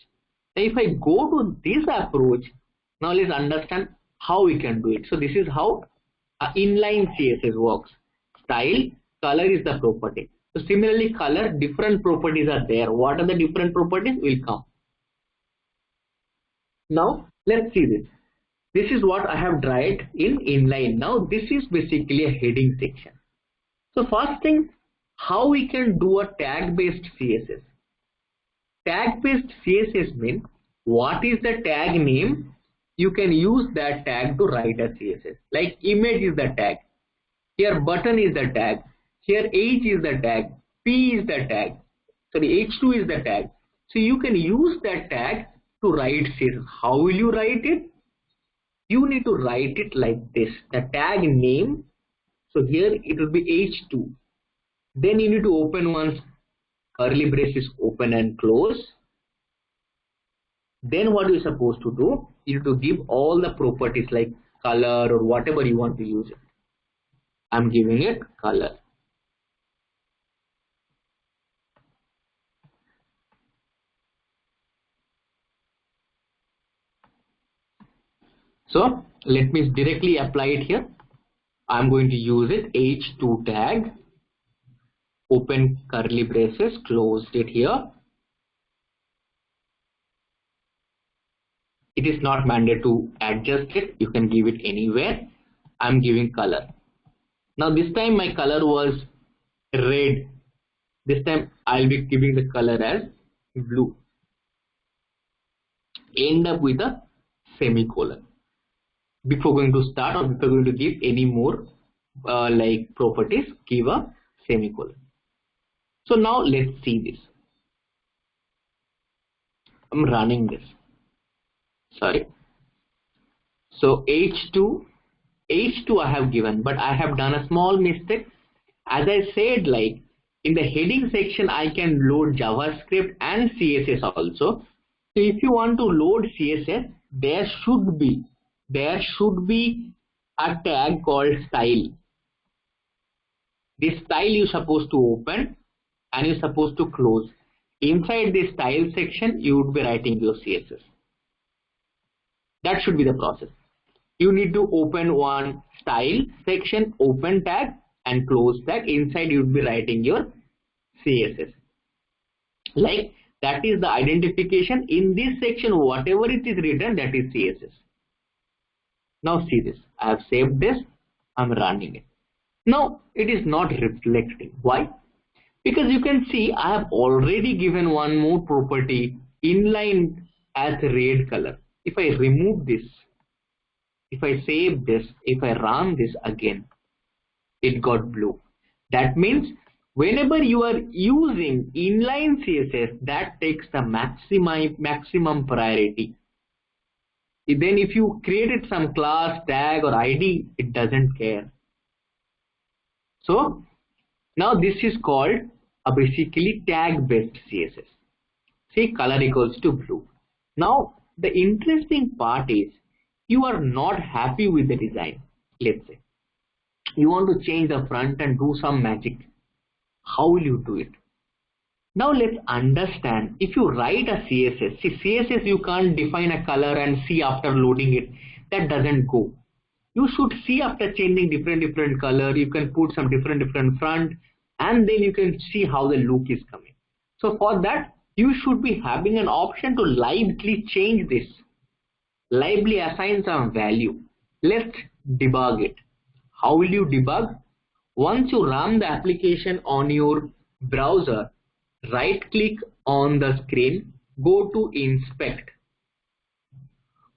Now if I go to this approach, now let's understand how we can do it. So this is how inline CSS works. Style, color is the property. So similarly, color, different properties are there. What are the different properties? Will come. Now let's see this. This is what I have tried in inline. Now this is basically a heading section. So first thing, how we can do a tag based CSS. Tag based CSS means what is the tag name? You can use that tag to write a CSS. Like image is the tag. Here button is the tag. Here H is the tag. P is the tag. Sorry, H2 is the tag. So you can use that tag to write CSS. How will you write it? You need to write it like this. The tag name. So here it will be H2. Then you need to open once curly braces, open and close. Then what you're supposed to do, you need to give all the properties like color or whatever you want to use it. I'm giving it color. So let me directly apply it here. I'm going to use it H2 tag, open curly braces, closed it here. It is not mandated to adjust it. You can give it anywhere. I'm giving color. Now this time my color was red. This time I'll be giving the color as blue. End up with a semicolon. Before going to start or before going to give any more like properties, give a semicolon. So now let's see this. I'm running this. Sorry. So H2 I have given, but I have done a small mistake. As I said, like in the heading section, I can load JavaScript and CSS also. So if you want to load CSS, there should be a tag called style. This style you're supposed to open and you're supposed to close. Inside the style section, you would be writing your CSS. That should be the process. You need to open one style section, open tag and close tag. Inside you would be writing your CSS. Like that is the identification. In this section, whatever it is written, that is CSS. Now see this. I have saved this. I'm running it. Now it is not reflecting. Why? Because you can see I have already given one more property, inline as red color. If I remove this, if I save this, if I run this again, it got blue. That means whenever you are using inline CSS, that takes the maximum priority. Then if you created some class, tag or ID, it doesn't care. So now this is called a basically tag based CSS. See, color equals to blue. Now the interesting part is you are not happy with the design. Let's say you want to change the front and do some magic. How will you do it? Now let's understand. If you write a CSS, see CSS you can't define a color and see after loading it. That doesn't go. You should see after changing different color. You can put some different front and then you can see how the look is coming. So for that you should be having an option to lively change this. Lively assign some value. Let's debug it. How will you debug? Once you run the application on your browser, right click on the screen, go to inspect.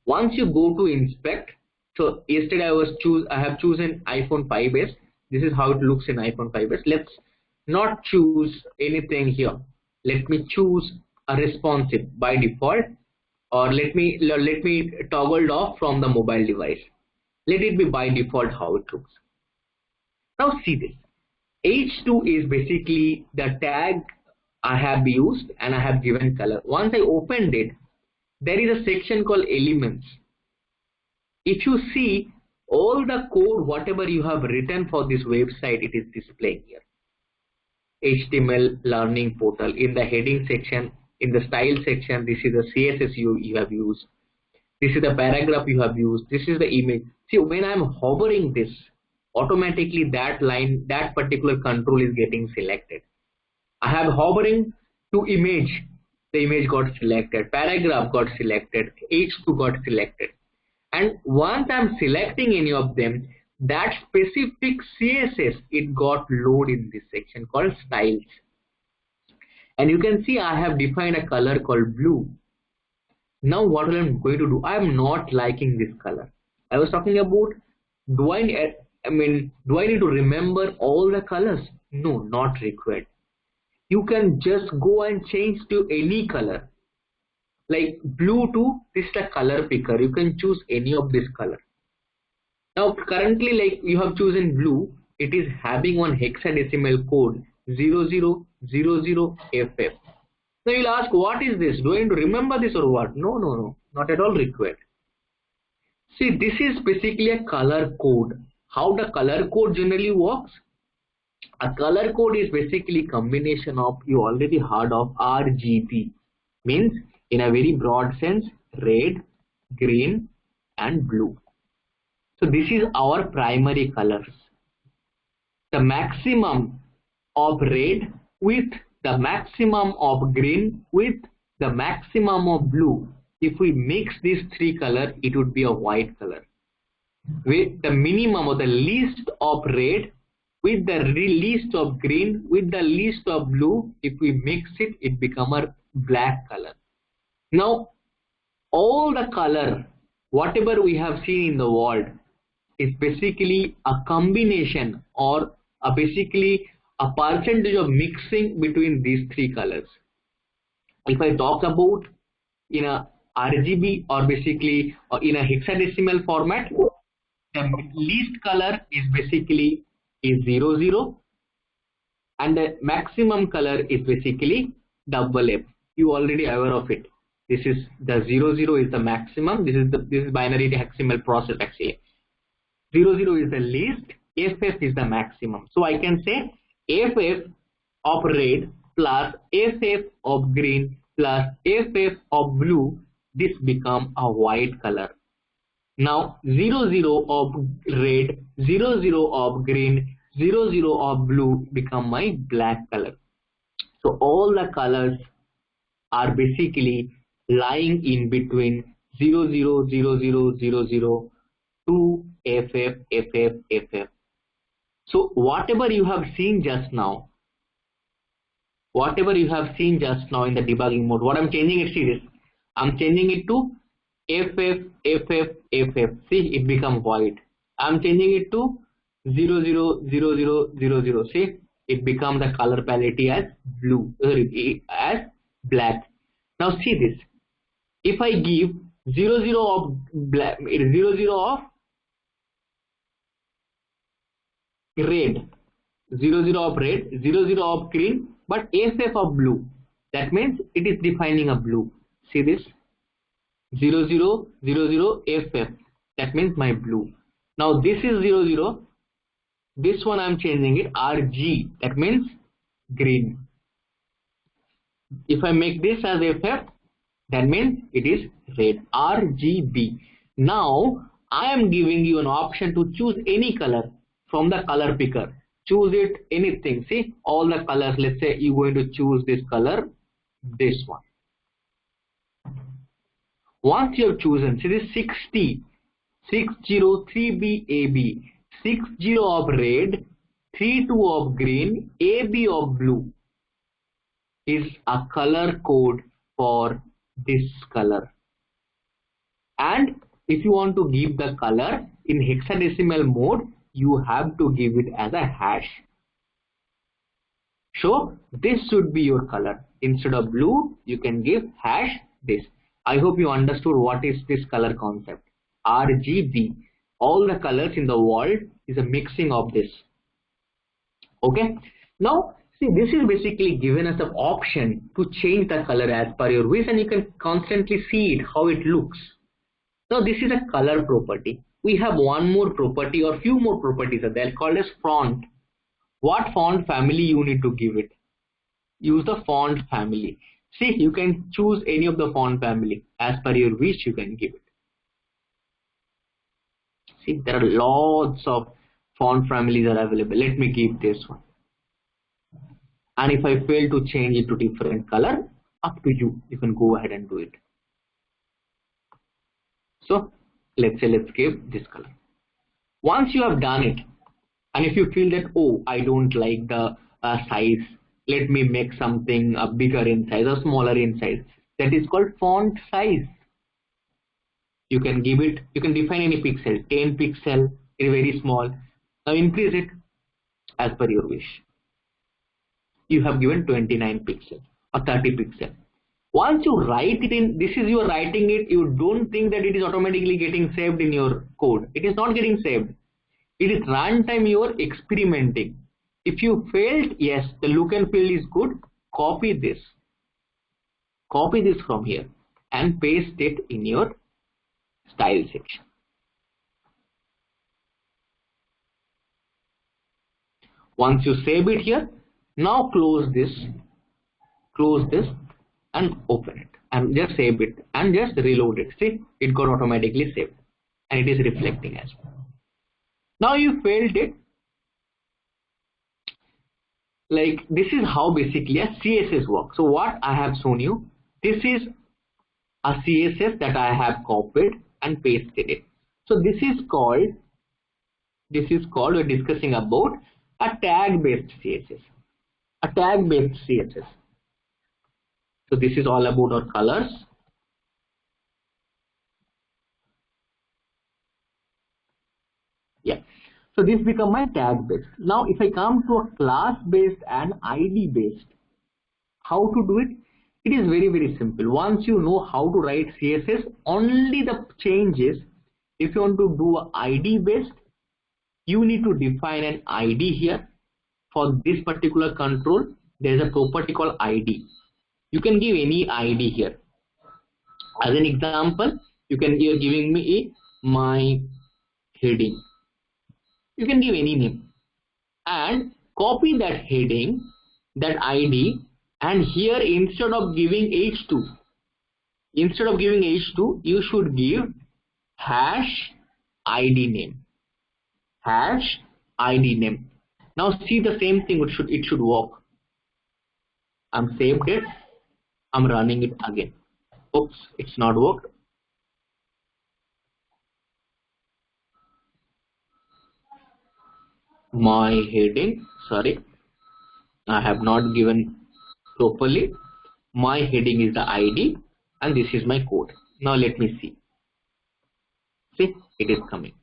Once you go to inspect, so yesterday I have chosen iPhone 5s. This is how it looks in iPhone 5s. Let's not choose anything here. Let me choose a responsive by default, or let me toggle off from the mobile device. Let it be by default how it looks. Now see this. H2 is basically the tag I have used and I have given color. Once I opened it, there is a section called elements. If you see all the code, whatever you have written for this website, it is displaying here. HTML learning portal. In the heading section, in the style section, this is the CSS you have used. This is the paragraph you have used. This is the image. See, when I am hovering this, automatically that line, that particular control is getting selected. I have hovering to image. The image got selected. Paragraph got selected. H2 got selected. And once I'm selecting any of them, that specific CSS, it got loaded in this section called styles. And you can see I have defined a color called blue. Now what I'm going to do, I am not liking this color. I was talking about, do I need to remember all the colors? No, not required. You can just go and change to any color. Like blue to this is the color picker. You can choose any of this color. Now currently, like you have chosen blue, it is having one hexadecimal code 0000FF. Now you'll ask, what is this? Do I need to remember this or what? No, not at all required. See, this is basically a color code. How the color code generally works? A color code is basically combination of, you already heard of RGB, means in a very broad sense, red, green and blue. So this is our primary colors. The maximum of red with the maximum of green with the maximum of blue if we mix these three colors, it would be a white color. With the minimum or the least of red, with the least of green, with the least of blue, if we mix it, it becomes a black color. Now, all the color, whatever we have seen in the world, is basically a combination or basically a percentage of mixing between these three colors. If I talk about in a RGB or basically in a hexadecimal format, the least color is basically 00 and the maximum color is basically double F. You already aware of it. This is the 00 is the maximum. This is binary hexadecimal process actually. 00 is the least, FF is the maximum. So I can say FF of red plus FF of green plus FF of blue, this become a white color. Now 00 of red, 00 of green, 00 of blue become my black color. So all the colors are basically lying in between 00, 00, 00 to FF, FF, FF. So whatever you have seen just now, in the debugging mode, what I'm changing it, see this, I'm changing it to FF, FF, FF. See, it becomes white. I'm changing it to 00, 00, 00. See, it becomes the color palette as blue, as black. Now see this. If I give 00 of black, 00 of red, 00 of red, 00 of green, but FF of blue, that means it is defining a blue. See this, 00, 00, FF, that means my blue. Now this is 00, this one I am changing it RG, that means green. If I make this as FF, that means it is red, RGB. Now I am giving you an option to choose any color from the color picker. Choose it, anything. See, all the colors. Let's say you're going to choose this color, this one. Once you have chosen, see this 60, 603B AB, 60 of red, 32 of green, AB of blue is a color code for this color. And if you want to give the color in hexadecimal mode, you have to give it as a hash. So this should be your color. Instead of blue, you can give hash this. I hope you understood what is this color concept. RGB. All the colors in the world is a mixing of this. Okay. Now see, this is basically given us an option to change the color as per your wish, and you can constantly see it, how it looks. Now this is a color property. We have one more property or few more properties are there called as font. What font family you need to give it? Use the font family. See, you can choose any of the font family as per your wish. You can give it. See, there are lots of font families are available. Let me give this one. And if I fail to change it to different color, up to you. You can go ahead and do it. So let's say let's give this color. Once you have done it, and if you feel that, oh, I don't like the size, let me make something bigger in size or smaller in size. That is called font size. You can give it, you can define any pixel, 10 pixel, is very small. Now increase it as per your wish. You have given 29 pixel or 30 pixel. Once you write it in, this is you are writing it, you don't think that it is automatically getting saved in your code. It is not getting saved. It is runtime you are experimenting. If you failed, yes, the look and feel is good, copy this. Copy this from here and paste it in your style section. Once you save it here, now close this and open it and just save it and just reload it. See, it got automatically saved and it is reflecting as well. Now you failed it. Like this is how basically a CSS works. So what I have shown you, this is a CSS that I have copied and pasted it. So this is called we're discussing about a tag based CSS. A tag based CSS. So this is all about our colors. Yeah. So this become my tag based. Now if I come to a class based and ID based, how to do it? It is very, very simple. Once you know how to write CSS, only the changes, if you want to do a ID based, you need to define an ID here. For this particular control, there is a property called ID. You can give any ID here. As an example, you're giving me my heading. You can give any name and copy that heading, that ID, and here instead of giving h2, you should give hash ID name. Hash ID name. Now see the same thing, it should work. I'm saved it. I'm running it again. Oops, it's not worked. My heading, sorry, I have not given properly. My heading is the ID and this is my code. Now let me see. See, it is coming.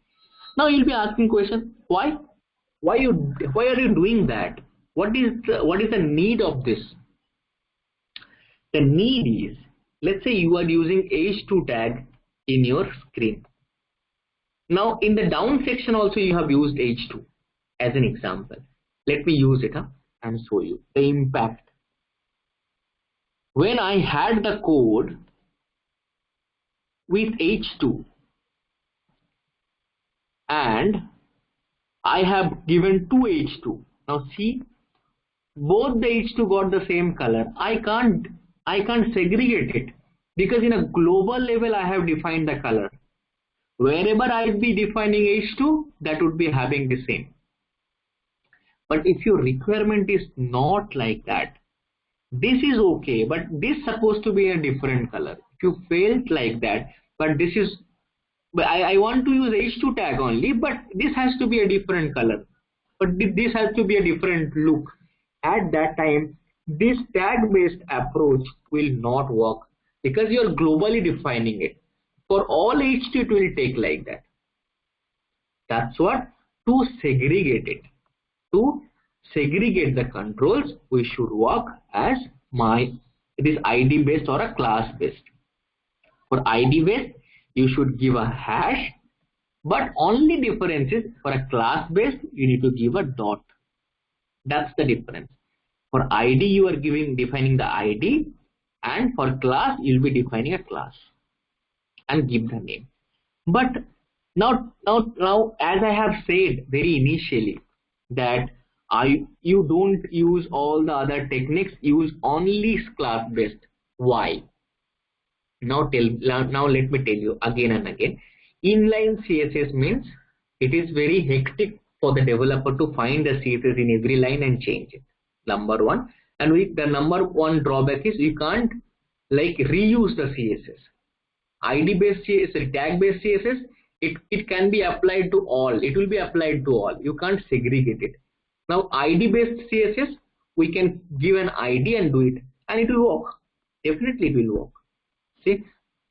Now you'll be asking question, why are you doing that? What is the need of this? The need is, let's say you are using h2 tag in your screen. Now in the down section also you have used h2 as an example. Let me use it and show you the impact. When I had the code with h2 and I have given two h2. Now see, both the h2 got the same color. I can't segregate it because in a global level I have defined the color. Wherever I'll be defining h2, that would be having the same. But if your requirement is not like that, this is okay, but this is supposed to be a different color. If you felt like that, but this is, I want to use h2 tag only, but this has to be a different color. But this has to be a different look. At that time, this tag based approach will not work because you are globally defining it. For all h2 it will take like that. That's what, to segregate it. To segregate the controls, we should work as this ID based or a class based. For ID based, you should give a hash, but only difference is for a class based, you need to give a dot. That's the difference. For ID, you are defining the ID, and for class, you'll be defining a class and give the name. But now, as I have said very initially, that you don't use all the other techniques, use only class based. Why? Now let me tell you again and again. Inline CSS means it is very hectic for the developer to find the CSS in every line and change it. Number one. And the number one drawback is you can't reuse the CSS. ID based CSS, tag based CSS, it can be applied to all. It will be applied to all. You can't segregate it. Now ID based CSS, we can give an ID and do it, and it will work. Definitely it will work. See,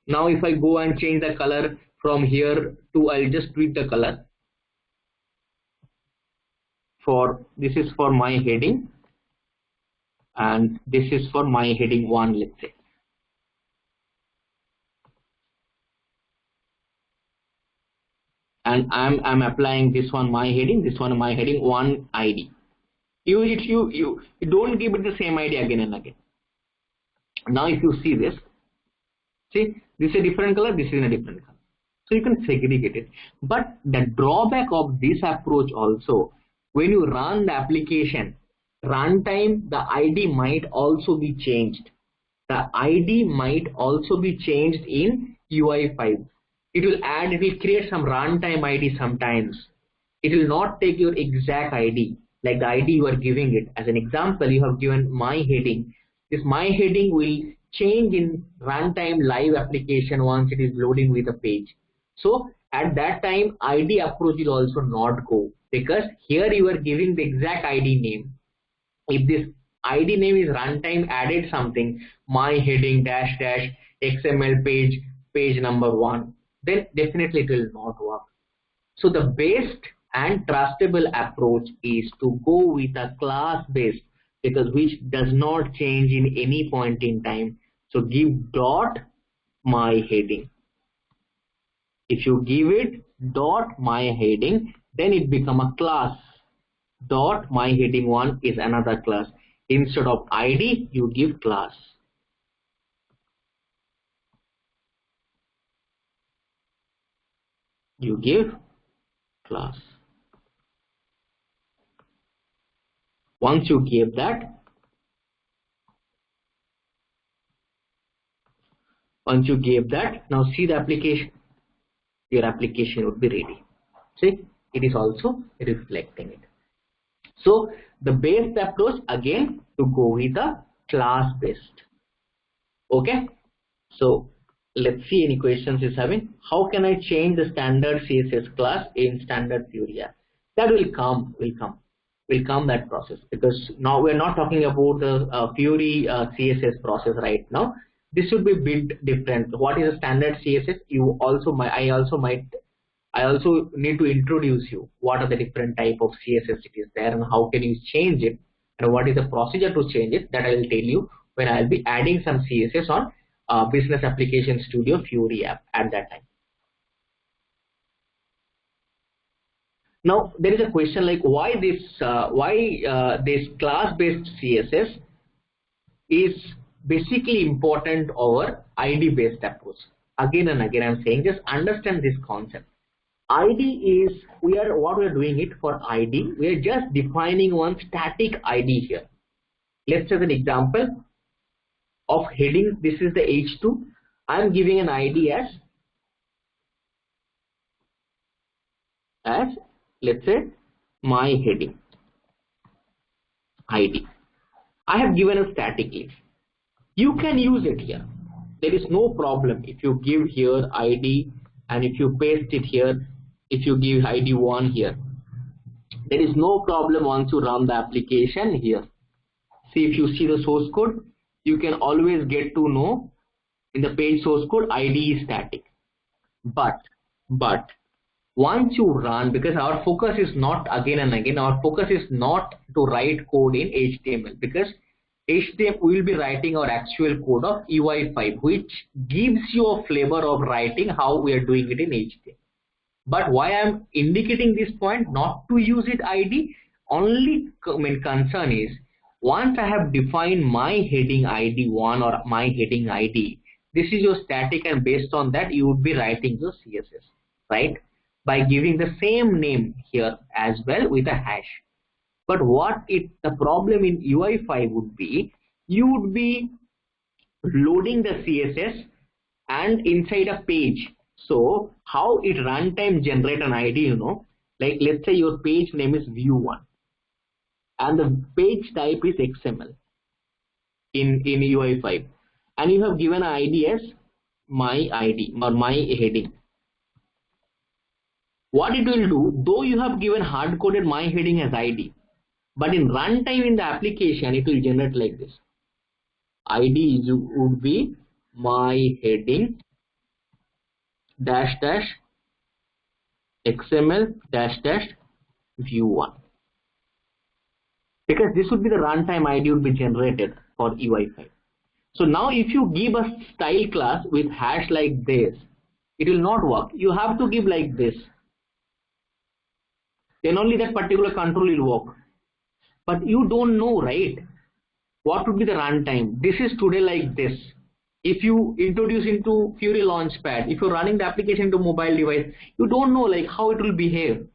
now if I go and change the color from here to, I'll just tweak the color. This is for my heading, and this is for my heading 1, let's say. And I'm applying this one my heading, this one my heading 1 ID. You don't give it the same ID again and again. Now if you see this, see, this is a different color, this is in a different color. So you can segregate it. But the drawback of this approach also, when you run the application, runtime, the ID might also be changed. The ID might also be changed in UI5. It will create some runtime ID sometimes. It will not take your exact ID, like the ID you are giving it. As an example, you have given my heading. This my heading will change in runtime live application once it is loading with a page. So at that time, ID approach will also not go, because here you are giving the exact ID name. If this ID name is runtime added something, my heading dash dash XML page number 1, then definitely it will not work. So the best and trustable approach is to go with a class based, because which does not change in any point in time. So give dot my heading. If you give it dot my heading, then it become a class. Dot my heading 1 is another class. Instead of ID, you give class. You give class. Once you give that, now see the application. Your application would be ready. See, it is also reflecting it. So the best approach again to go with the class based. Okay. So let's see any questions is having. How can I change the standard CSS class in standard Fiori app? That will come that process, because now we're not talking about the Fiori CSS process right now. This should be a bit different. What is a standard CSS? I also need to introduce you what are the different type of CSS it is there and how can you change it and what is the procedure to change it. That I will tell you when I will be adding some CSS on Business Application Studio Fiori app at that time. Now there is a question like why this class-based CSS is basically important over ID-based approach. Again and again I'm saying, just understand this concept. ID is what we are doing it for ID. We are just defining one static ID here. Let's take an example of heading. This is the H2. I am giving an ID as let's say my heading ID. I have given a static list. You can use it here. There is no problem if you give here ID and if you paste it here. If you give ID 1 here, there is no problem once you run the application here. See, if you see the source code, you can always get to know in the page source code ID is static. But once you run, because our focus is not again and again, our focus is not to write code in HTML, because HTML we will be writing our actual code of UI5, which gives you a flavor of writing how we are doing it in HTML. But why I am indicating this point not to use it ID, only concern is once I have defined my heading ID 1 or my heading ID, this is your static, and based on that you would be writing your CSS, right? By giving the same name here as well with a hash. But the problem in UI5 would be, you would be loading the CSS and inside a page. So how it runtime generate an ID, like let's say your page name is view1 and the page type is XML in UI5, and you have given an ID as my ID or my heading. What it will do, though you have given hard coded my heading as ID, but in runtime in the application it will generate like this. ID would be my heading dash dash XML dash dash view1, because this would be the runtime ID would be generated for UI5. So now if you give a style class with hash like this, it will not work. You have to give like this, then only that particular control will work. But you don't know, right, what would be the runtime. This is today like this. If you introduce into Fiori Launchpad, if you're running the application to mobile device, you don't know like how it will behave.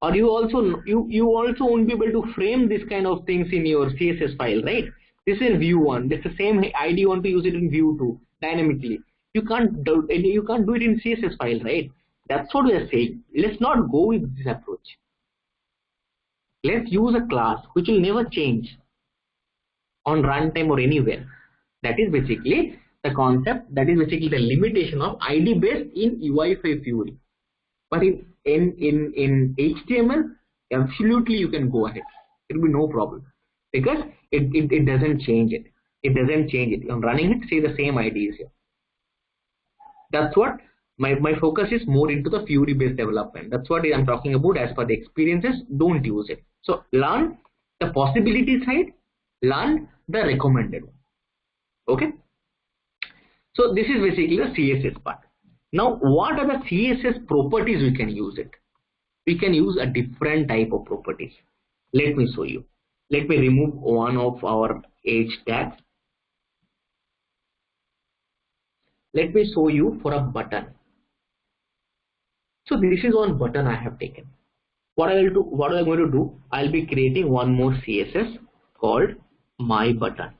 Or you also won't be able to frame this kind of things in your CSS file, right? This is view1. This is the same ID. You want to use it in view2 dynamically. You can't do it in CSS file, right? That's what we are saying. Let's not go with this approach. Let's use a class which will never change on runtime or anywhere. That is basically the concept. That is basically the limitation of ID based in UI5 Fiori. But in HTML, absolutely you can go ahead. It will be no problem because it doesn't change it. It doesn't change it. I'm running it, see the same IDs here. That's what my focus is more into the Fiori based development. That's what I'm talking about. As per the experiences, don't use it. So learn the possibility side, learn the recommended one. Okay. So this is basically the CSS part. Now, what are the CSS properties we can use it? We can use a different type of properties. Let me show you. Let me remove one of our age tags. Let me show you for a button. So this is one button I have taken. What I will do, what I'm going to do, I'll be creating one more CSS called my button.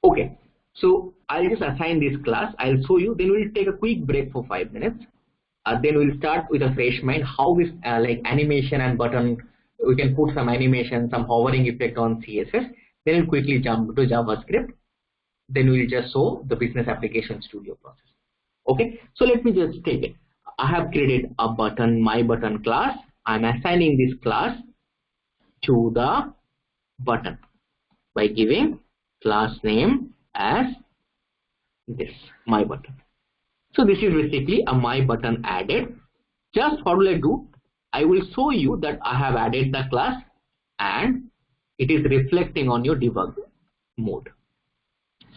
Okay, so I'll just assign this class. I'll show you. Then we'll take a quick break for 5 minutes. Then we'll start with a fresh mind. How this like animation and button, we can put some animation, some hovering effect on CSS. Then we'll quickly jump to JavaScript. Then we'll just show the business application studio process. Okay, so let me just take it. I have created a button, my button class. I'm assigning this class to the button by giving class name as this, my button. So this is basically a my button added. Just what will I do? I will show you that I have added the class and it is reflecting on your debug mode.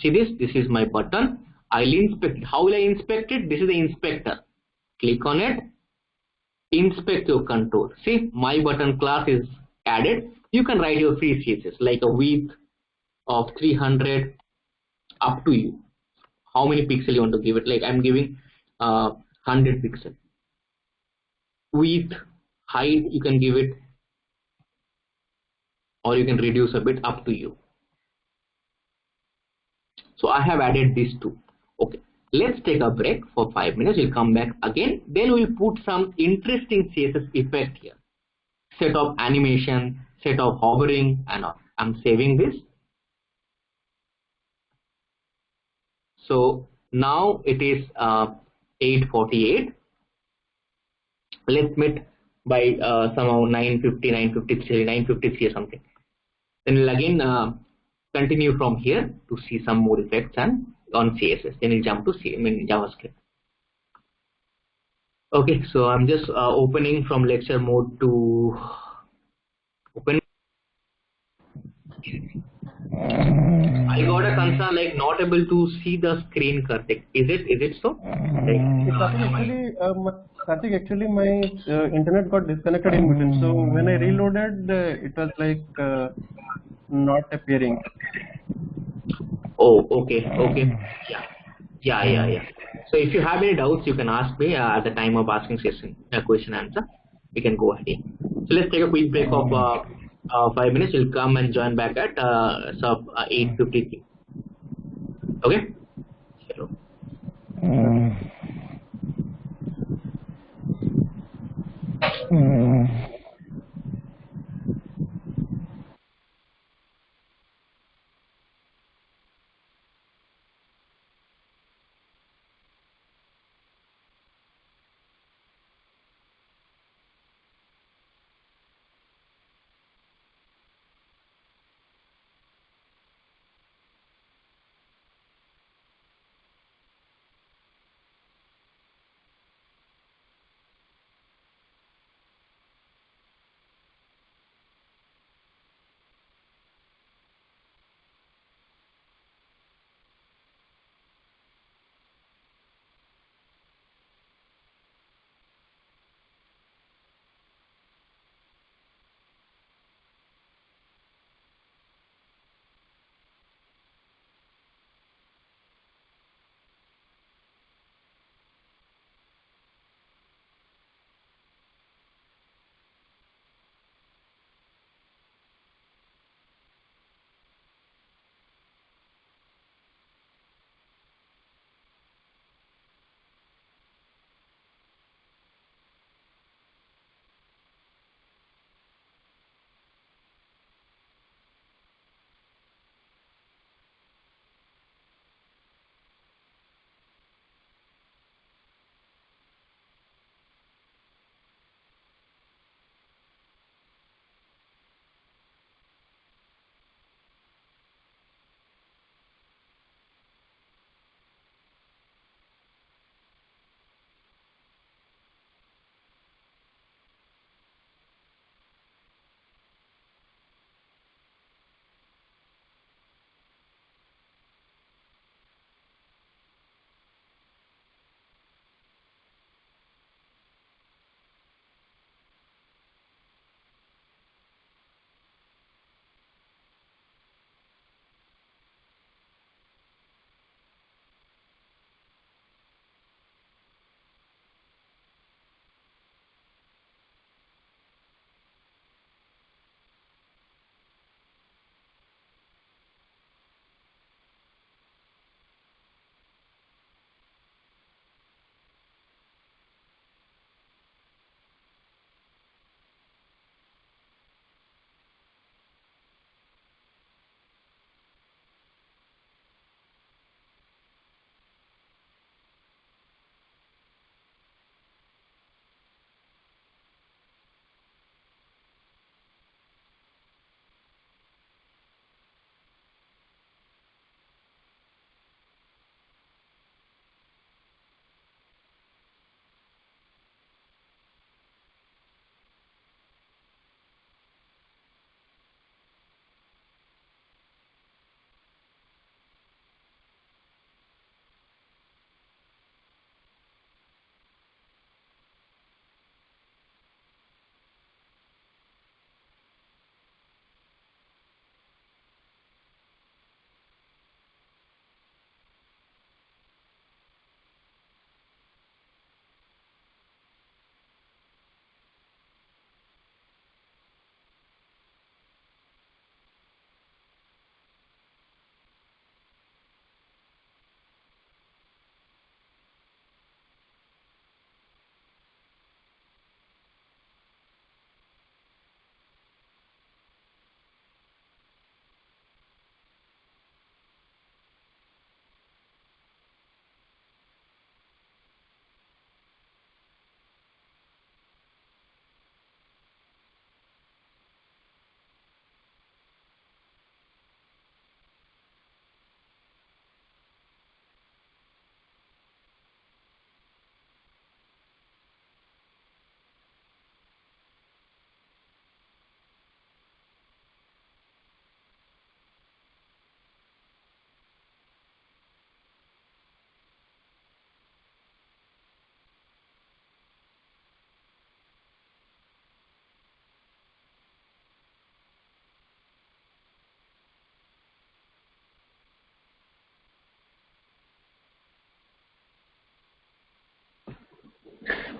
See this? This is my button. I'll inspect it. How will I inspect it? This is the inspector. Click on it. Inspect your control. See, my button class is added. You can write your free CSS like a width of 300, up to you. How many pixels you want to give it? Like I'm giving 100 pixels. Width, height, you can give it, or you can reduce a bit, up to you. So I have added these two. Okay, let's take a break for 5 minutes. We'll come back again. Then we'll put some interesting CSS effect here. Set of animation, set of hovering, and all. I'm saving this. So now it is 8:48. Let's meet by somehow 9:50, 9:53, 9:53 or something. Then we'll again continue from here to see some more effects and on CSS. Then we'll jump to JavaScript. Okay, so I'm just opening from lecture mode to open. I got a concern like not able to see the screen correct. Is it so? Karthik, actually my internet got disconnected in between. So when I reloaded, it was like not appearing. Oh, okay. Yeah. So if you have any doubts, you can ask me at the time of asking question answer. We can go ahead. So let's take a quick break of 5 minutes. We'll come and join back at 8:53. Okay. Hello.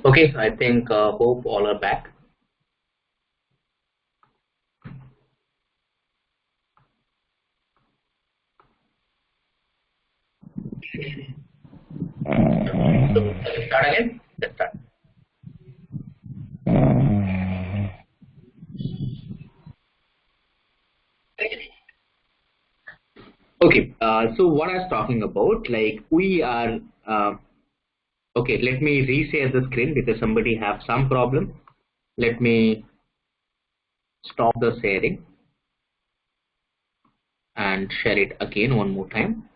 Okay, I think hope all are back. So let's start again. Let's start. Okay, so what I was talking about, like we are, okay, let me reshare the screen because somebody have some problem. Let me stop the sharing and share it again one more time.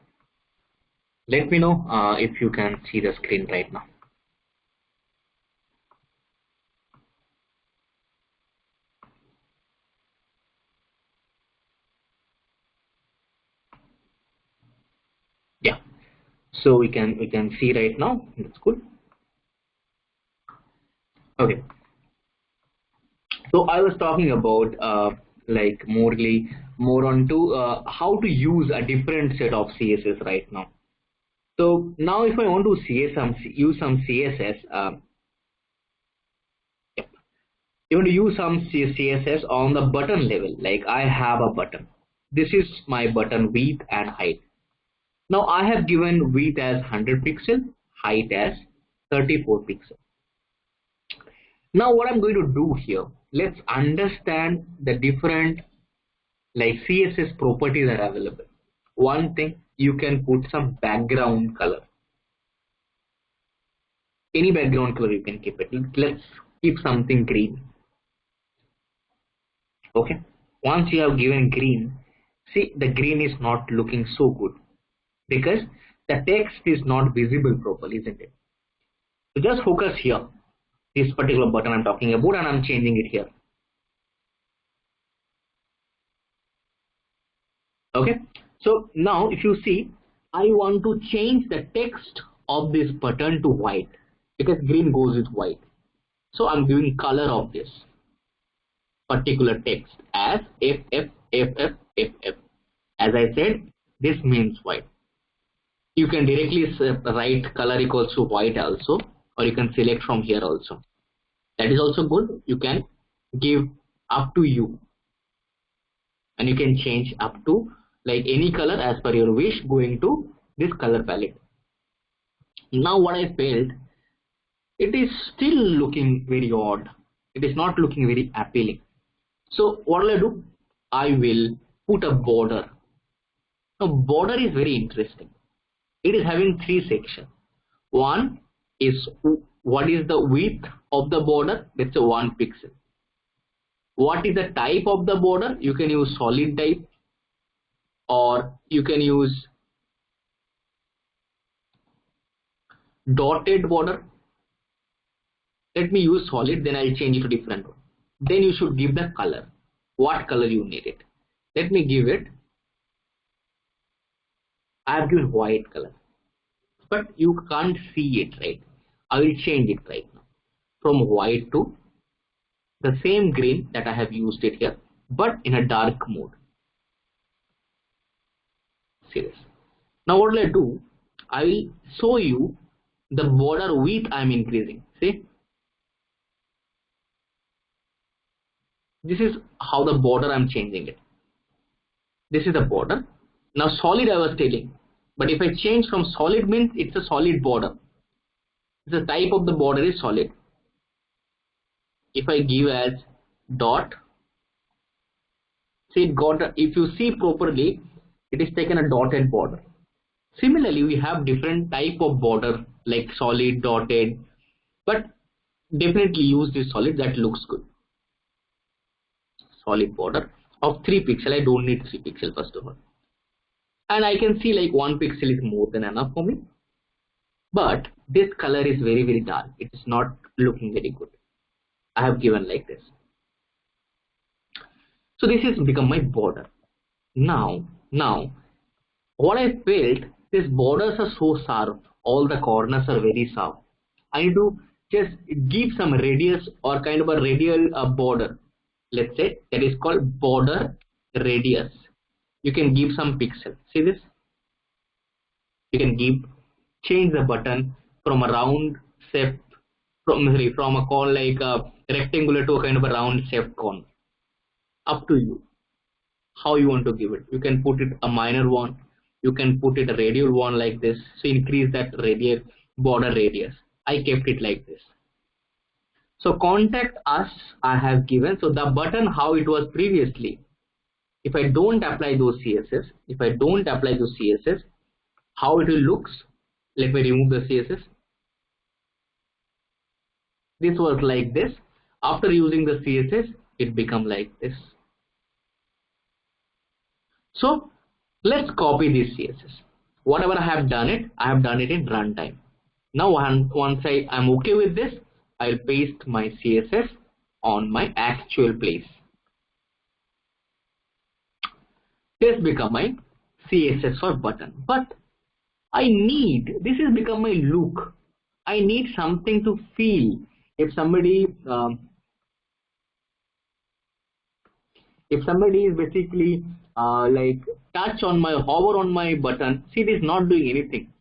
Let me know if you can see the screen right now. Yeah, so we can see right now. That's good. Okay, so I was talking about like more on to how to use a different set of CSS right now. So now if I want to use some CSS, yep, you want to use some CSS on the button level. Like I have a button. This is my button width and height. Now I have given width as 100 pixel, height as 34 pixel. Now what I'm going to do here, let's understand the different like CSS properties are available. One thing, you can put some background color. Any background color you can keep it. Let's keep something green. Okay. Once you have given green, see the green is not looking so good because the text is not visible properly, isn't it? So just focus here. This particular button I'm talking about and I'm changing it here. Okay. So now if you see, I want to change the text of this button to white because green goes with white. So I'm giving color of this particular text as FFFFFF. As I said, this means white. You can directly write color equals to white also, or you can select from here also. That is also good. You can give up to you, and you can change up to like any color as per your wish going to this color palette. Now what I felt, it is still looking very odd. It is not looking very appealing. So what will I do? I will put a border. Now border is very interesting. It is having three sections. One is what is the width of the border? Let's say 1 pixel. What is the type of the border? You can use solid type or you can use dotted border. Let me use solid, then I'll change it to different one. Then you should give the color. What color you need it? Let me give it. I have given white color, but you can't see it, right? I will change it right now from white to the same green that I have used it here, but in a dark mode. See this. Now what will I do? I will show you the border width I am increasing. See, this is how the border I am changing it. This is the border. Now solid I was telling, but if I change from solid means it's a solid border. The type of the border is solid. If I give as dot, see it got, if you see properly, it is taken a dotted border. Similarly, we have different type of border like solid, dotted, but definitely use this solid, that looks good. Solid border of 3 pixel. I don't need 3 pixel first of all. And I can see like 1 pixel is more than enough for me. But this color is very, very dark. It is not looking very good. I have given like this. So this has become my border. Now, what I felt, these borders are so sharp. All the corners are very sharp. I need to just give some radius or kind of a radial border. Let's say that is called border radius. You can give some pixel. See this? You can change the button from a round shape from a cone like a rectangular to a kind of a round shaped cone. Up to you how you want to give it. You can put it a minor one, you can put it a radial one like this, so increase that radius border radius. I kept it like this. So contact us I have given. So the button how it was previously, if I don't apply those CSS, how it will looks. Let me remove the CSS. This was like this. After using the CSS, it become like this. So let's copy this CSS. Whatever I have done it in runtime. Now once I'm okay with this, I'll paste my CSS on my actual place. This become my CSS for button. But this has become my look. I need something to feel. If somebody is basically like hover on my button, see, this is not doing anything.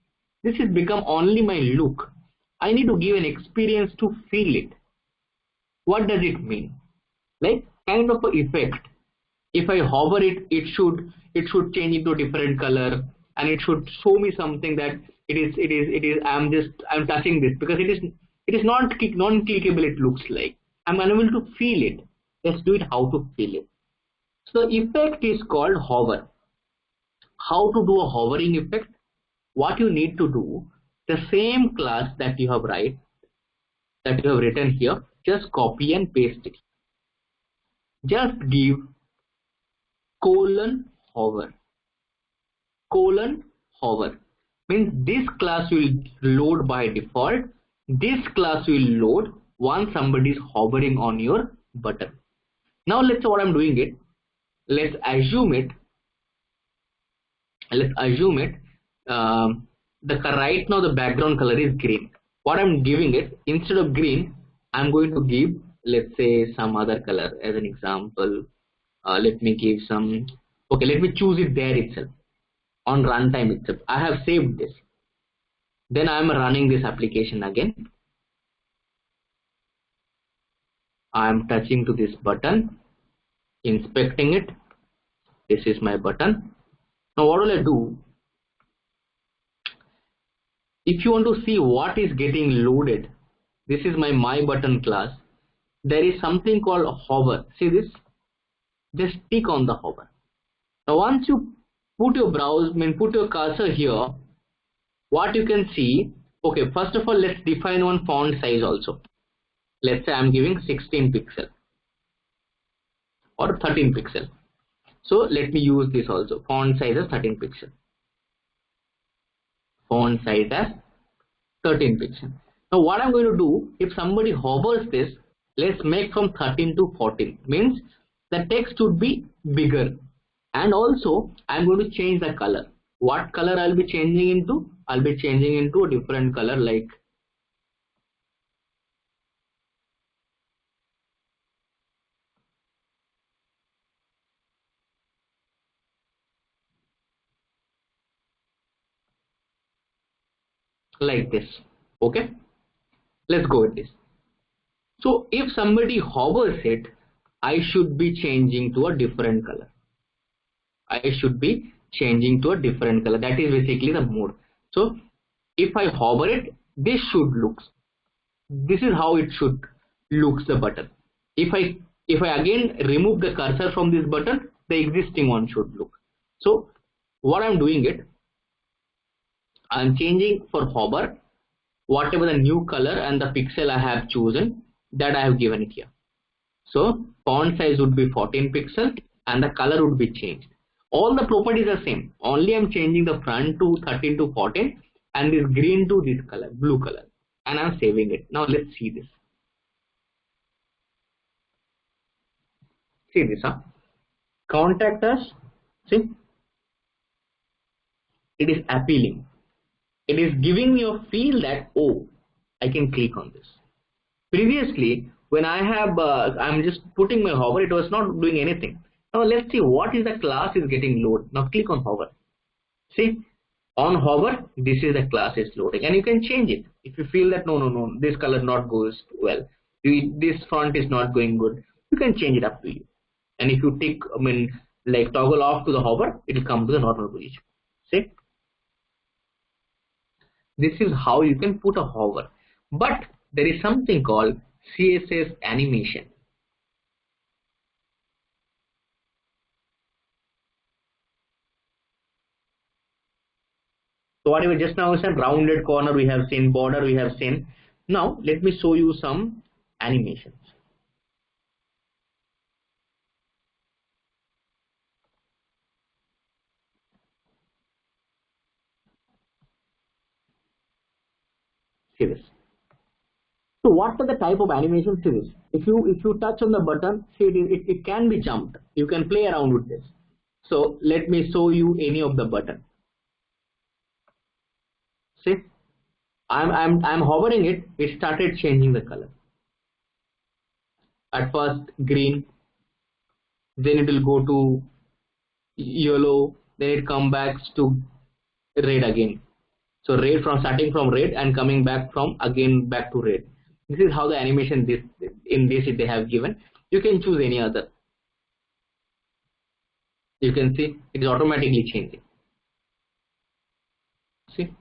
This has become only my look. I need to give an experience to feel it. What does it mean? Like kind of an effect. If I hover it, it should change into a different color, and it should show me something that I'm touching this, because it is non-clickable. It looks like I'm unable to feel it. Let's do it how to feel it. So the effect is called hover. How to do a hovering effect? What you need to do, the same class that you have written here, just copy and paste it. Just give :hover. :hover means this class will load by default. This class will load once somebody is hovering on your button. Now let's say what I'm doing it. Let's assume it. Right now the background color is green. What I'm giving it, instead of green, I'm going to give, let's say, some other color as an example. Let me give some. Okay, let me choose it there itself on runtime itself. I have saved this. Then I am running this application again. I am touching to this button, inspecting it. This is my button. Now what will I do? If you want to see what is getting loaded, this is my button class. There is something called hover. See this? Just click on the hover. Now once you put your cursor here, what you can see, okay, first of all, let's define one font size also. Let's say I'm giving 16 pixel or 13 pixel. So let me use this also. Font size as 13 pixel. Font size as 13 pixel. Now what I'm going to do, if somebody hovers this, let's make from 13 to 14. Means the text should be bigger. And also I'm going to change the color. What color I'll be changing into? I'll be changing into a different color like this. Okay, let's go with this. So if somebody hovers it, I should be changing to a different color. That is basically the mode. So if I hover it, this is how it should looks the button. If I again remove the cursor from this button, the existing one should look. So what I'm doing it, I'm changing for hover, whatever the new color and the pixel I have chosen, that I have given it here. So font size would be 14 pixel and the color would be changed. All the properties are same. Only I'm changing the front to 13 to 14 and this green to this color, blue color, and I'm saving it. Now let's see this. See this, huh? Contact us. See, it is appealing. It is giving me a feel that, oh, I can click on this. Previously, when I have, I'm just putting my hover, it was not doing anything. Now let's see what is the class is getting loaded. Now click on hover. See, On hover, this is the class is loading, and you can change it. If you feel that no, this color not goes well, this font is not going good, you can change it up to you. And if you tick, like toggle off to the hover, it will come to the normal position. See, this is how you can put a hover. But there is something called CSS animation. So whatever just now is a rounded corner, we have seen border, we have seen. Now let me show you some animations. See this. So what are the type of animations? See this. If you touch on the button, see it can be jumped. You can play around with this. So let me show you any of the button. See, I'm hovering it. It started changing the color. At first green, then it will go to yellow, then it comes back to red again. So red from starting from red and coming back from again back to red. This is how the animation in this they have given. You can choose any other. You can see it is automatically changing. See.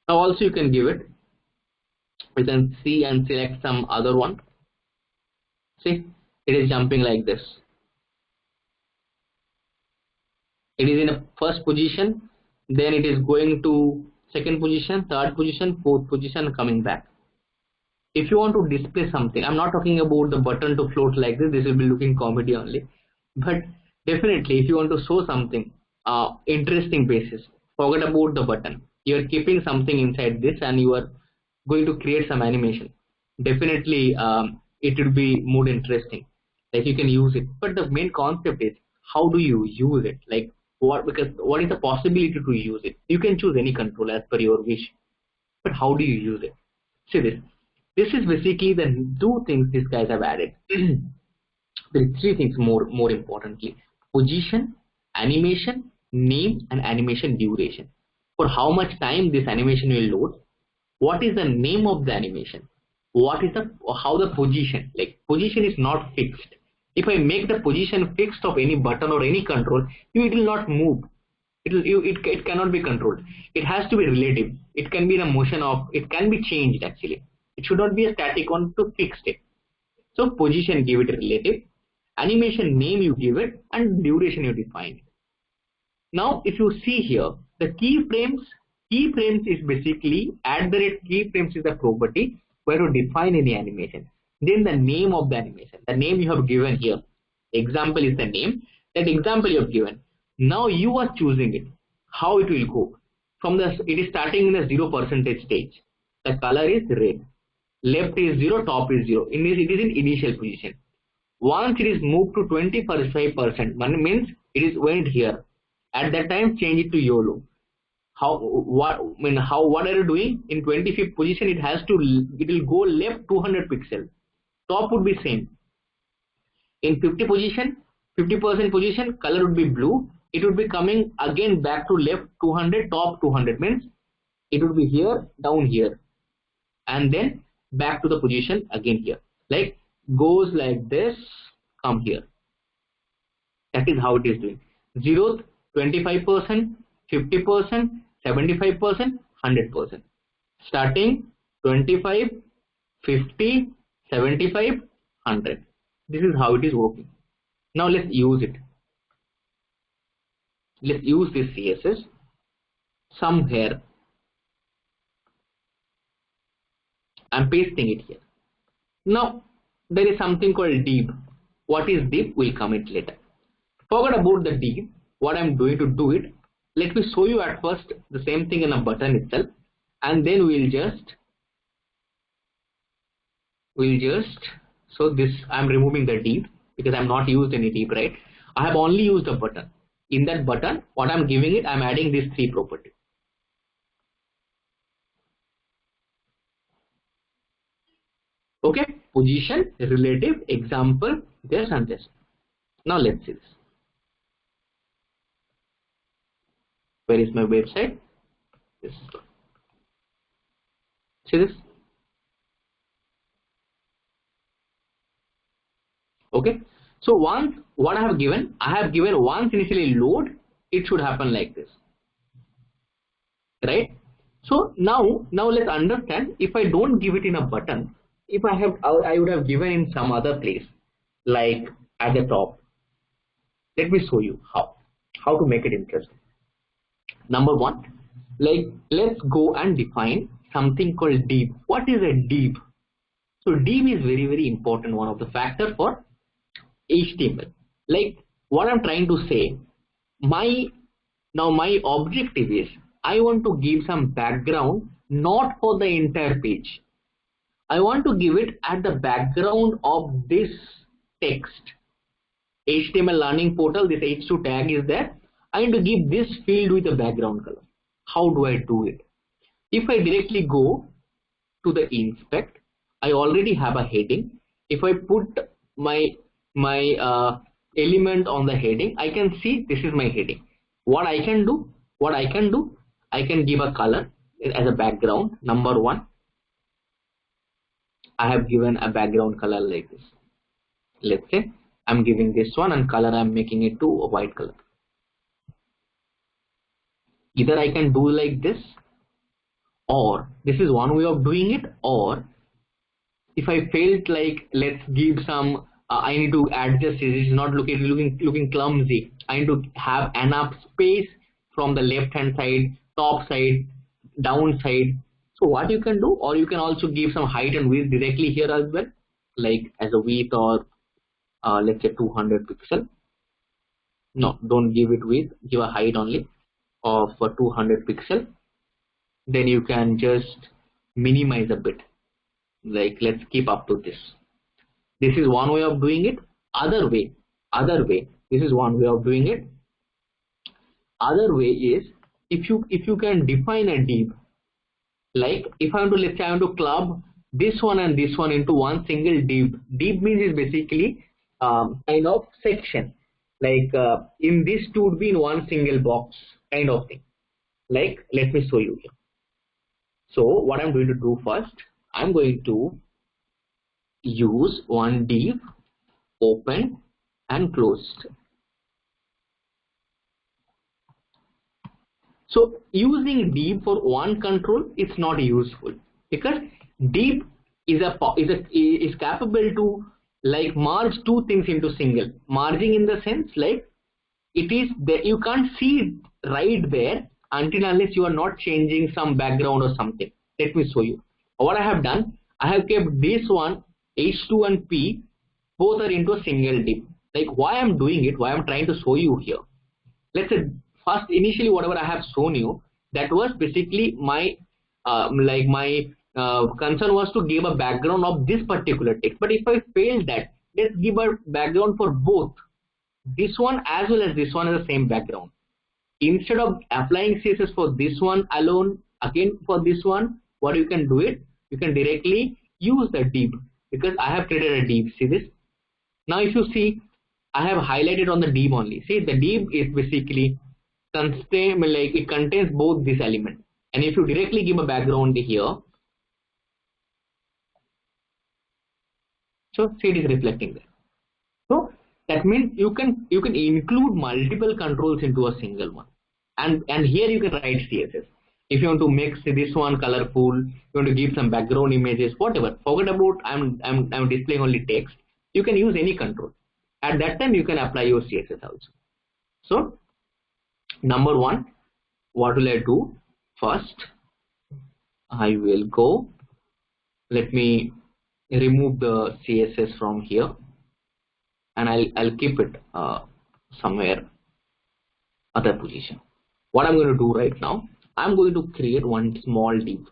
Now also you can give it. You can see and select some other one. See, it is jumping like this. It is in a first position, then it is going to second position, third position, fourth position, coming back. If you want to display something, I'm not talking about the button to float like this. This will be looking comedy only. But definitely, if you want to show something interesting basis, forget about the button. You are keeping something inside this, and you are going to create some animation. Definitely, it will be more interesting. Like you can use it. But the main concept is how do you use it? Like what? Because what is the possibility to use it? You can choose any control as per your wish. But how do you use it? See this. This is basically the two things these guys have added. There are three things more importantly: position, animation, name, and animation duration. For how much time this animation will load? What is the name of the animation? What is how the position? Like position is not fixed. If I make the position fixed of any button or any control, it will not move. It cannot be controlled. It has to be relative. It can be the motion of. It can be changed actually. It should not be a static one to fix it. So position, give it a relative. Animation name you give it, and duration you define it. Now if you see here, the keyframes is basically @keyframes is the property where to define any animation. Then the name of the animation, the name you have given here. Example is the name. That example you have given. Now you are choosing it. How it will go? It is starting in the 0% stage. The color is red. Left is 0, top is 0. In this, it is in initial position. Once it is moved to 25%, means it is went here. At that time, change it to YOLO. What are you doing? In 25th position, it will go left 200 pixels. Top would be same. In 50% position, color would be blue. It would be coming again back to left 200, top 200, means it would be here, down here, and then back to the position again here. Like goes like this, come here. That is how it is doing. 0th, 25%, 50%, 75%, 100%. Starting 25, 50, 75, 100. This is how it is working. Now let's use it. Let's use this CSS somewhere. I'm pasting it here. Now there is something called div. What is div? We'll comment later. Forget about the div. What I'm going to do it. Let me show you at first the same thing in a button itself, and then we'll just so this I'm removing the div because I'm not used any div, right? I have only used a button. In that button, what I'm giving it, I'm adding these three properties. Okay, position, relative, example, this and this. Now let's see this. Where is my website? This. See this? Okay. So once what I have given once initially load, it should happen like this, right? So now let's understand, if I don't give it in a button, if I would have given in some other place, like at the top. Let me show you how to make it interesting. Number one, like let's go and define something called div. What is a div? So div is very, very important, one of the factors for HTML. Like what I'm trying to say, my objective is I want to give some background, not for the entire page. I want to give it at the background of this text. HTML learning portal, this H2 tag is there. I need to give this field with a background color. How do I do it? If I directly go to the inspect, I already have a heading. If I put my element on the heading, I can see this is my heading. What I can do, I can give a color as a background. Number one, I have given a background color like this. Let's say I'm giving this one, and color I'm making it to a white color. Either I can do like this, or this is one way of doing it, or if I felt like let's give some I need to adjust it, it's not looking clumsy. I need to have enough space from the left hand side, top side, down side. So what you can do, or you can also give some height and width directly here as well, like as a width or let's say 200 pixel. No, don't give it width, give a height only of 200 pixel. Then you can just minimize a bit, like let's keep up to this. This is one way of doing it. Other way, this is one way of doing it. Other way is if you can define a div, like if I want to, let's say I want to club this one and this one into one single div. Div means is basically kind of section, like in this two would be in one single box kind of thing. Like let me show you here. So what I'm going to do first, I'm going to use one div, open and closed. So using div for one control, it's not useful, because div is capable to like merge two things into single. Merging in the sense like it is that you can't see it right there until unless you are not changing some background or something. Let me show you. What I have done, I have kept this one H2 and P both are into a single div. Like why I'm doing it, why I'm trying to show you here. Let's say first initially whatever I have shown you, that was basically my concern was to give a background of this particular text. But if I failed that, let's give a background for both this one as well as this one as the same background. Instead of applying CSS for this one alone, again for this one, what you can do it, you can directly use the div, because I have created a div. See this? Now if you see, I have highlighted on the div only. See, the div is basically it contains both this element. And if you directly give a background here, so see, it is reflecting there. So that means you can include multiple controls into a single one. And here you can write CSS. If you want to make this one colorful, you want to give some background images, whatever. Forget about I'm displaying only text. You can use any control. At that time you can apply your CSS also. So number one, what will I do? First, I will go. Let me remove the CSS from here, and I'll keep it somewhere other position. What I'm going to do right now, I'm going to create one small div.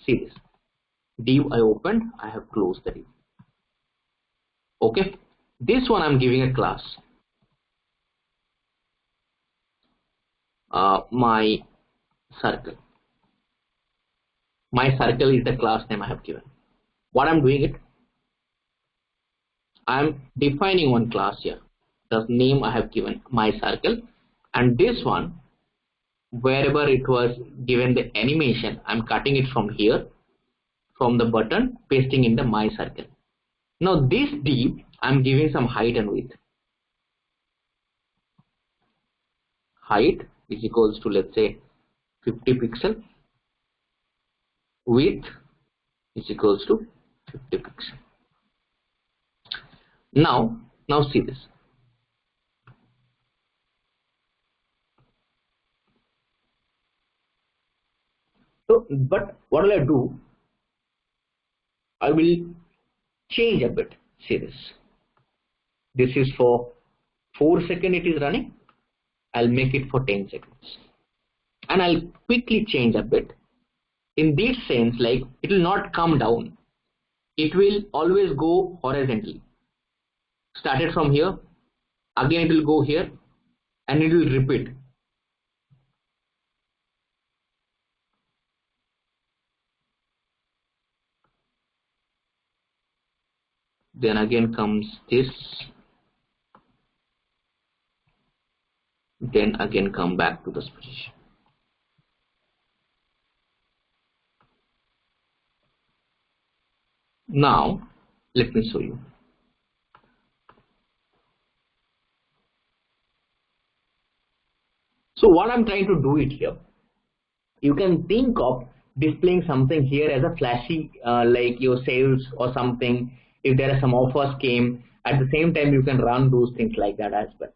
See this div I opened, I have closed the div. Okay, this one I'm giving a class. My circle. My circle is the class name I have given. What I'm doing it, I'm defining one class here. The name I have given, my circle, and this one wherever it was given the animation, I'm cutting it from here, from the button, pasting in the my circle. Now this div, I'm giving some height and width. Height is equals to, let's say, 50 pixel. Width is equals to 50 pixel. Now see this. So, but what will I do? I will change a bit. See this. This is for 4 seconds it is running. I'll make it for 10 seconds. And I'll quickly change a bit. In this sense, like, it will not come down. It will always go horizontally. Started from here, again it will go here, and it will repeat. Then again comes this. Then again come back to this position. Now let me show you. So what I'm trying to do it here, you can think of displaying something here as a flashy, like your sales or something. If there are some offers came, at the same time you can run those things like that as well.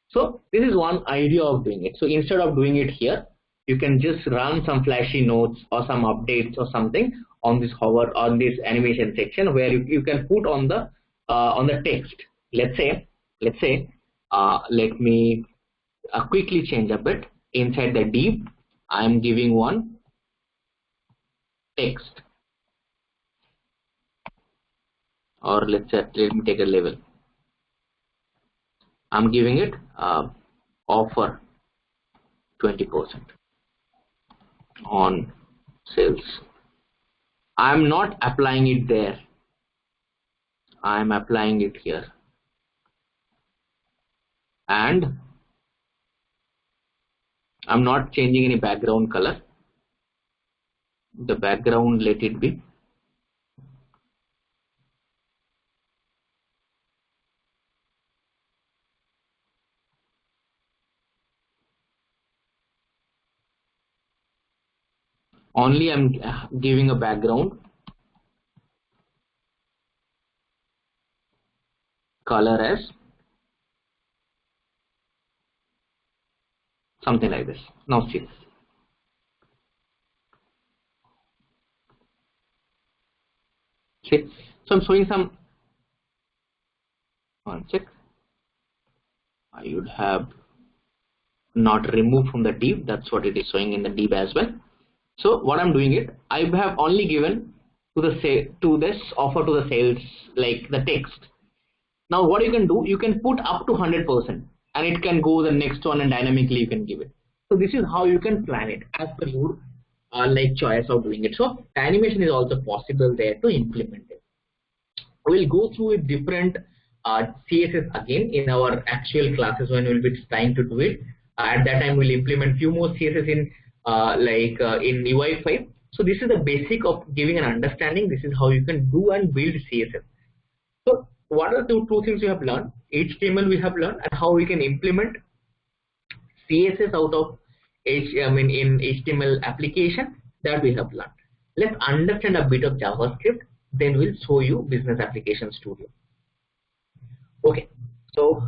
So this is one idea of doing it. So instead of doing it here, you can just run some flashy notes or some updates or something on this hover, on this animation section, where you can put on the text. Let's say let me quickly change a bit. Inside the div, I am giving one text, or let me take a level. I'm giving it offer 20% on sales. I'm not applying it there. I'm applying it here. And I'm not changing any background color. The background, let it be only. I'm giving a background color as something like this. Now see this. See, so I'm showing some. One check. I would have not removed from the div. That's what it is showing in the div as well. So what I'm doing it, I have only given to this offer to the sales, like the text. Now what you can do, you can put up to 100%, and it can go the next one, and dynamically you can give it. So this is how you can plan it as per your like choice of doing it. So animation is also possible there to implement it. We'll go through with different CSS again in our actual classes when we'll be trying to do it. At that time we'll implement few more CSS in in UI5. So this is the basic of giving an understanding. This is how you can do and build CSS. So what are the two things we have learned? HTML we have learned, and how we can implement CSS out of in HTML application, that we have learned. Let's understand a bit of JavaScript, then we'll show you Business Application Studio. Okay, so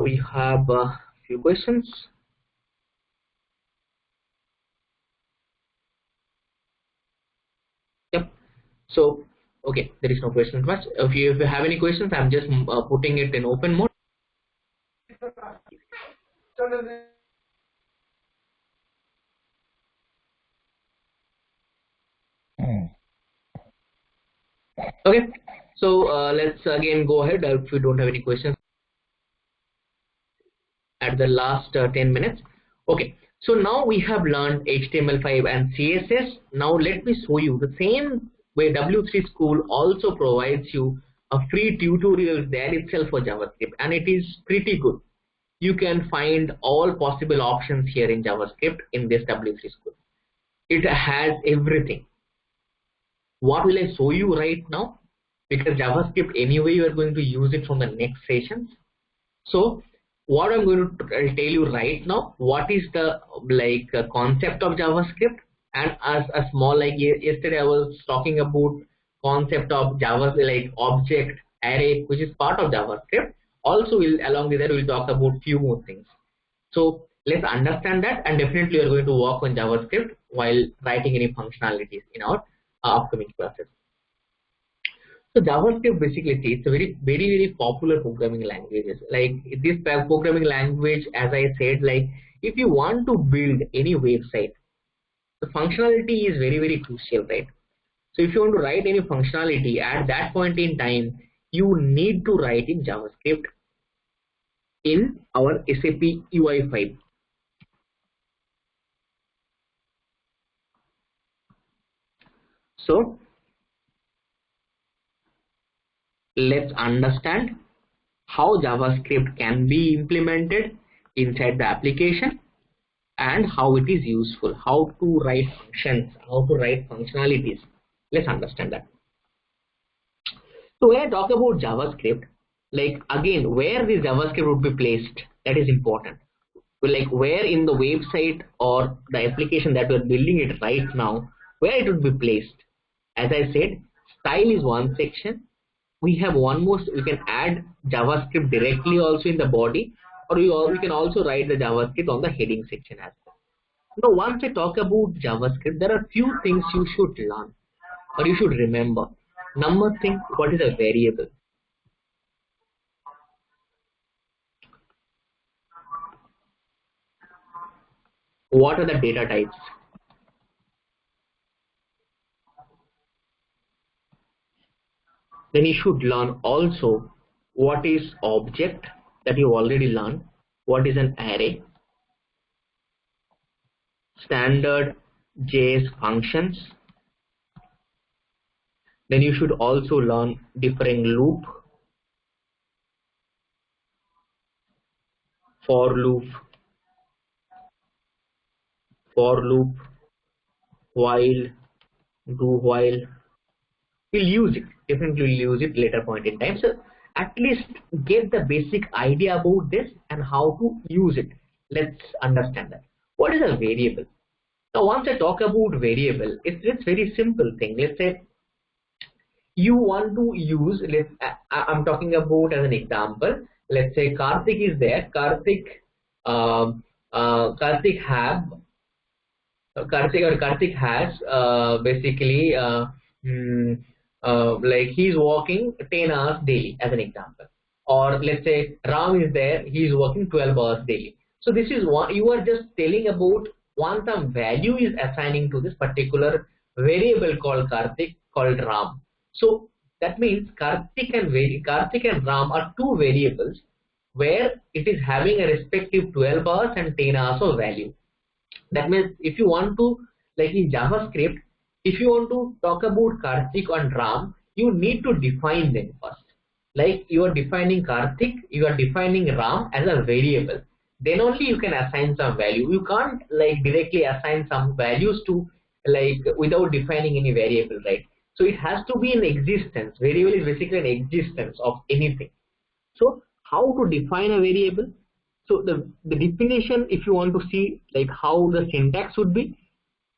we have a few questions. Yep. So okay, there is no questions much. If you have any questions, I'm just putting it in open mode. Okay, so let's again go ahead if you don't have any questions at the last 10 minutes. Okay, so now we have learned HTML5 and CSS. Now let me show you the same way W3 School also provides you a free tutorial there itself for JavaScript, and it is pretty good. you can find all possible options here in JavaScript in this W3 school. It has everything. What will I show you right now? Because JavaScript anyway you are going to use it from the next sessions. So what I'm going to tell you right now, what is the concept of JavaScript, and as a small yesterday I was talking about concept of Java object array, which is part of JavaScript. Also along with that we'll talk about few more things. So let's understand that, and definitely you're going to work on JavaScript while writing any functionalities in our upcoming classes. So JavaScript basically it's a very popular programming languages. Like this programming language, as I said, like if you want to build any website, the functionality is very crucial, right? So if you want to write any functionality at that point in time, you need to write in JavaScript in our SAP UI file. So let's understand how JavaScript can be implemented inside the application and how it is useful, how to write functions, how to write functionalities. Let's understand that. So when I talk about JavaScript, like again, where this JavaScript would be placed, that is important. Like where in the website or the application that we're building it right now, where it would be placed. As I said, style is one section. We have one more, we can add JavaScript directly also in the body, or we can also write the JavaScript on the heading section as well. Now once I talk about JavaScript, there are few things you should learn or you should remember. Number thing, what is a variable? What are the data types? Then you should learn also what is object, that you already learned, what is an array, standard JS functions. Then you should also learn differing loop, for loop, while, do while. We'll use it, definitely we'll use it later point in time. So at least get the basic idea about this and how to use it. Let's understand that. What is a variable? Now once I talk about variable, it's very simple thing. Let's say you want to use, I'm talking about as an example, let's say Karthik is there. Karthik has basically like he's working 10 hours daily as an example, or let's say Ram is there, he's working 12 hours daily. So this is what you are just telling about, once some value is assigning to this particular variable called Karthik, called Ram. So that means Karthik and Ram are two variables where it is having a respective 12 hours and 10 hours of value. That means if you want to, like in JavaScript, if you want to talk about Karthik and Ram, you need to define them first. Like you are defining Karthik, you are defining Ram as a variable. Then only you can assign some value. You can't like directly assign some values to like without defining any variable, right? So it has to be in existence. Variable is basically an existence of anything. So how to define a variable? So the definition, if you want to see like how the syntax would be,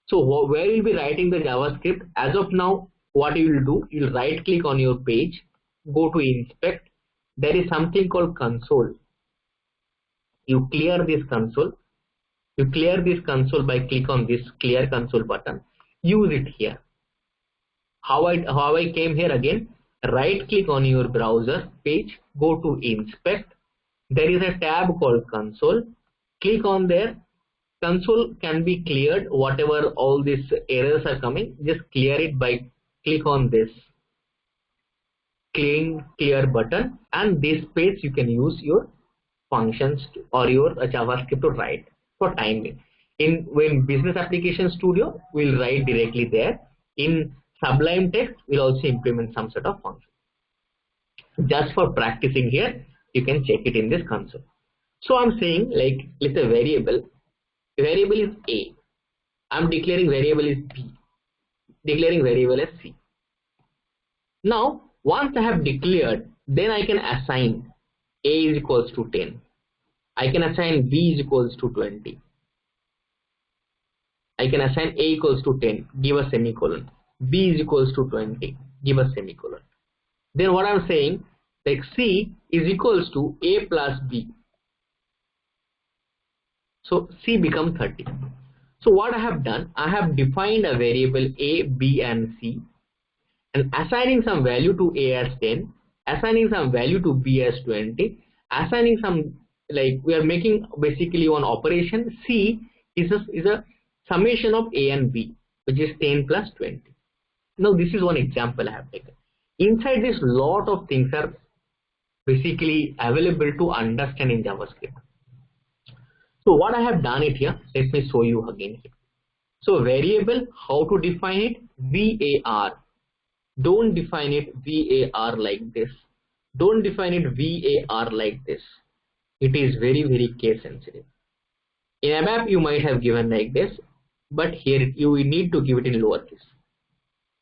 so where you'll be writing the JavaScript, as of now, what you will do, you'll right click on your page, go to inspect, there is something called console. You clear this console. You clear this console by click on this clear console button. Use it here. How I came here again, right click on your browser page, go to inspect. There is a tab called console. Click on there. Console can be cleared, whatever all these errors are coming, just clear it by click on this clear button, and this page you can use your functions or your JavaScript to write for time being. When Business Application Studio, we'll write directly there. In Sublime Text, we'll also implement some sort of function. Just for practicing here, you can check it in this console. So I'm saying, like, let's say variable is A. I'm declaring variable is B, declaring variable as C. Now, once I have declared, then I can assign A is equals to 10. I can assign B is equals to 20. I can assign A equals to 10, give a semicolon. B is equals to 20, give a semicolon. Then what I'm saying, like C is equals to A plus B. So C becomes 30. So what I have done, I have defined a variable A, B and C and assigning some value to A as 10, assigning some value to B as 20, assigning some, like we are making basically one operation. C is a summation of A and B, which is 10 plus 20. Now this is one example I have taken. Inside this, lot of things are basically available to understand in JavaScript. So what I have done it here, let me show you again. So variable, how to define it? var. Don't define it var like this. Don't define it var like this. It is very, very case sensitive. In ABAP you might have given like this, but here you need to give it in lowercase.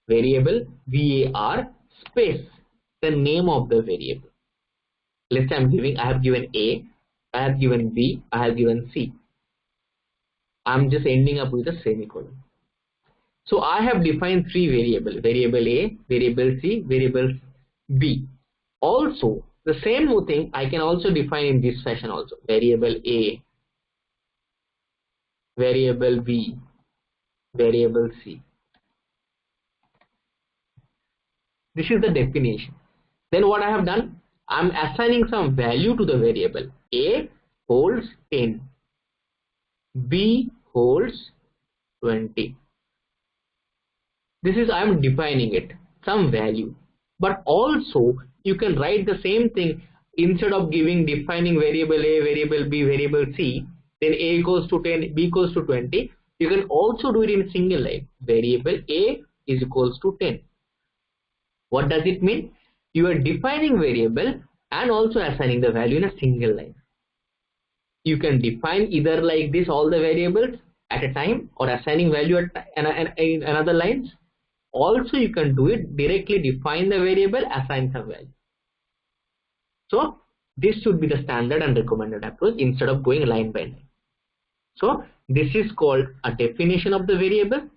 Variable var space the name of the variable. Let's say I have given A, I have given B, I have given C. I'm just ending up with a semicolon. So I have defined three variables, variable A, variable C, variable B. Also, the same thing I can also define in this fashion also. Variable A, variable B, variable C. This is the definition. Then what I have done, I'm assigning some value to the variable. A holds 10, B holds 20. This is, I am defining it, some value. But also you can write the same thing. Instead of defining variable A, variable B, variable C, then A equals to 10, B equals to 20. You can also do it in a single line. Variable A is equals to 10. What does it mean? You are defining variable and also assigning the value in a single line. You can define either like this all the variables at a time or assigning value at in another lines. Also you can do it directly, define the variable, assign some value. So this should be the standard and recommended approach instead of going line by line. So this is called a definition of the variable.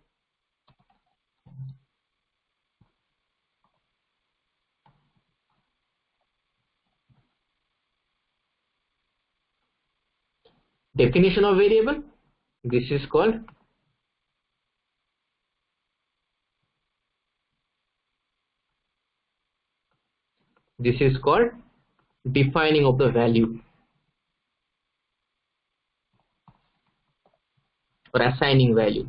Definition of variable. This is called defining of the value or assigning value.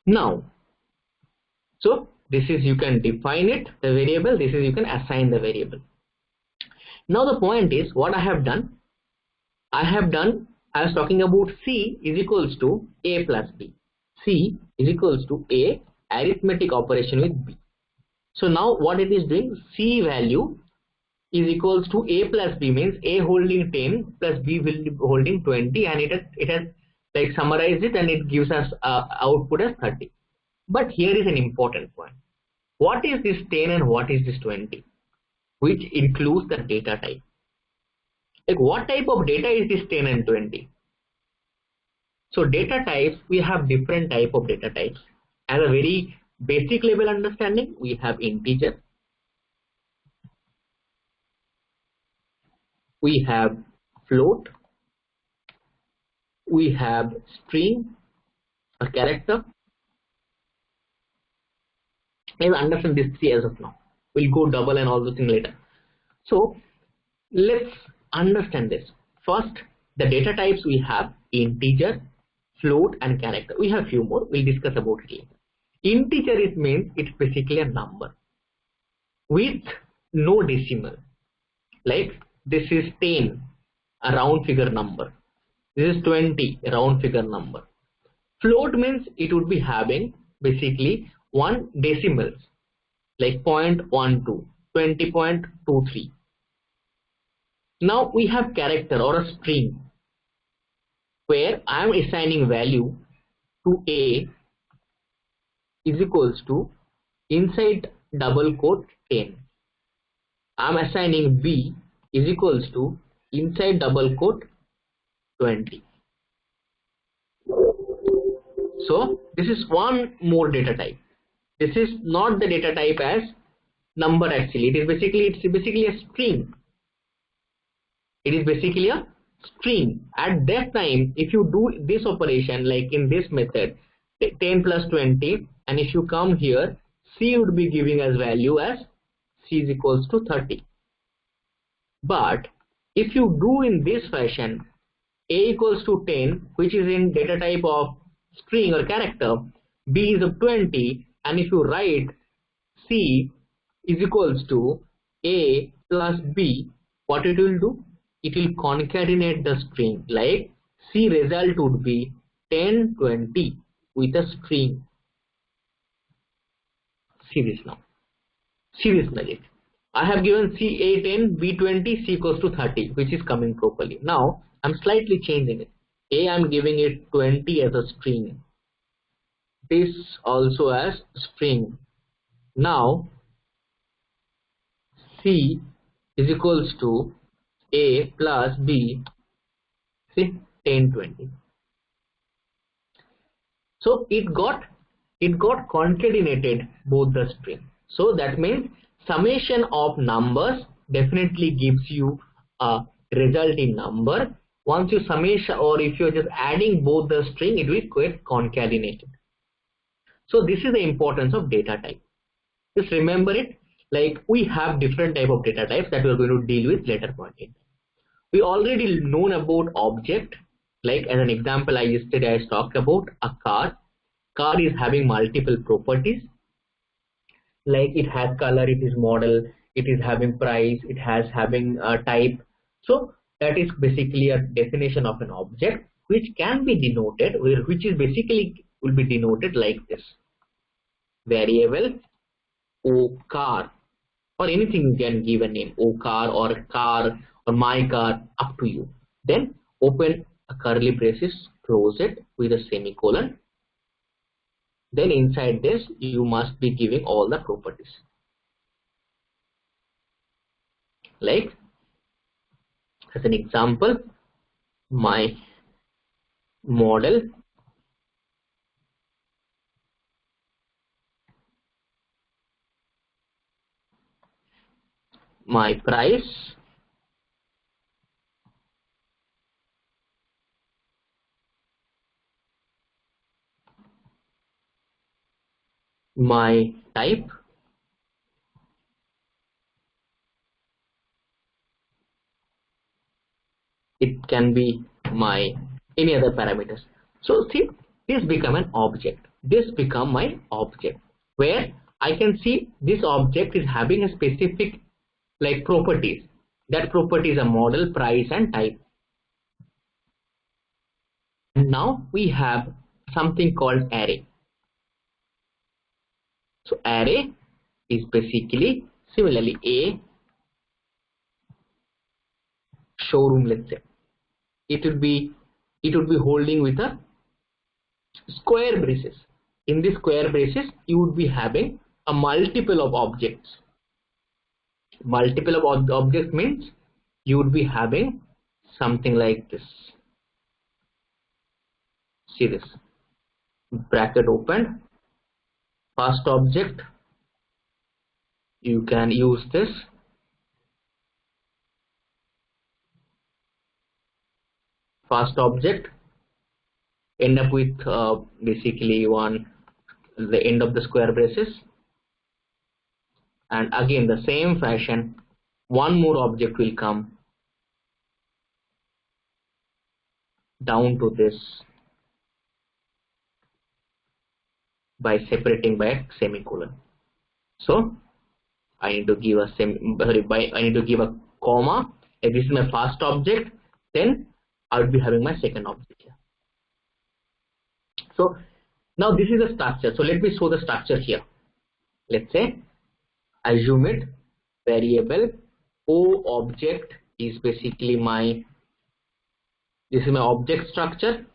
Now, so this is, you can define it, the variable. This is, you can assign the variable. Now the point is, what I have done, I was talking about C is equals to A plus B. C is equals to A, arithmetic operation with B. So now what it is doing, C value is equals to A plus B, means A holding 10 plus B will be holding 20, and it has like summarized it and it gives us output as 30. But here is an important point. What is this 10 and what is this 20? Which includes the data type. Like what type of data is this 10 and 20? So data types, we have different type of data types. As a very basic level understanding, we have integer, we have float, we have string, a character. Let's understand this three as of now. We'll go double and all those things later. So let's understand this. First, the data types we have integer, float and character. We have few more. We'll discuss about it later. Integer, it means it's basically a number with no decimal. Like this is 10, a round figure number. This is 20, a round figure number. Float means it would be having basically one decimals, like 0.12. 20.23. Now we have character or a string where I am assigning value to A is equals to inside double quote 10. I am assigning B is equals to inside double quote 20. So this is one more data type. This is not the data type as number actually. It's basically a string. It is basically a string. At that time, if you do this operation like in this method, 10 plus 20, and if you come here, C would be giving as value as C is equals to 30. But if you do in this fashion, A equals to 10, which is in data type of string or character, B is of 20, and if you write C is equals to A plus B, what it will do? It will concatenate the string, like C result would be 10, 20 with a string. See this now. See this magic. I have given C A 10, B 20, C equals to 30, which is coming properly. Now I'm slightly changing it. A I'm giving it 20 as a string. This also as string. Now C is equals to A plus B, see 10, 20. So it got concatenated both the string. So that means summation of numbers definitely gives you a resulting number. Once you summation, or if you're just adding both the string, it will get concatenated. So this is the importance of data type. Just remember it, like we have different type of data types that we are going to deal with later point in time. We already known about object, like as an example yesterday I talked about a car. Car is having multiple properties, like it has color, it is model, it is having price, it has having type. So that is basically a definition of an object which can be denoted, which is basically will be denoted like this: variable O car, or anything you can give a name, O car or my car, up to you. Then open a curly braces, close it with a semicolon. Then inside this you must be giving all the properties, like as an example, my model, my price, my type, it can be my any other parameters. So see, this become an object. This become my object, where I can see this object is having a specific like properties. That property is a model, price, and type. And now we have something called array. So array is basically similarly a showroom, let's say. It would be holding with a square braces. In this square braces, you would be having a multiple of objects. Multiple of objects means you would be having something like this. See this, bracket opened, first object, you can use this, first object, end up with basically the end of the square braces, and again the same fashion one more object will come down to this by separating by a semicolon. So I need to give a I need to give a comma. If this is my first object, then I would be having my second object here. So now this is the structure. So let me show the structure here. Let's say assume it variable. O object is basically this is my object structure,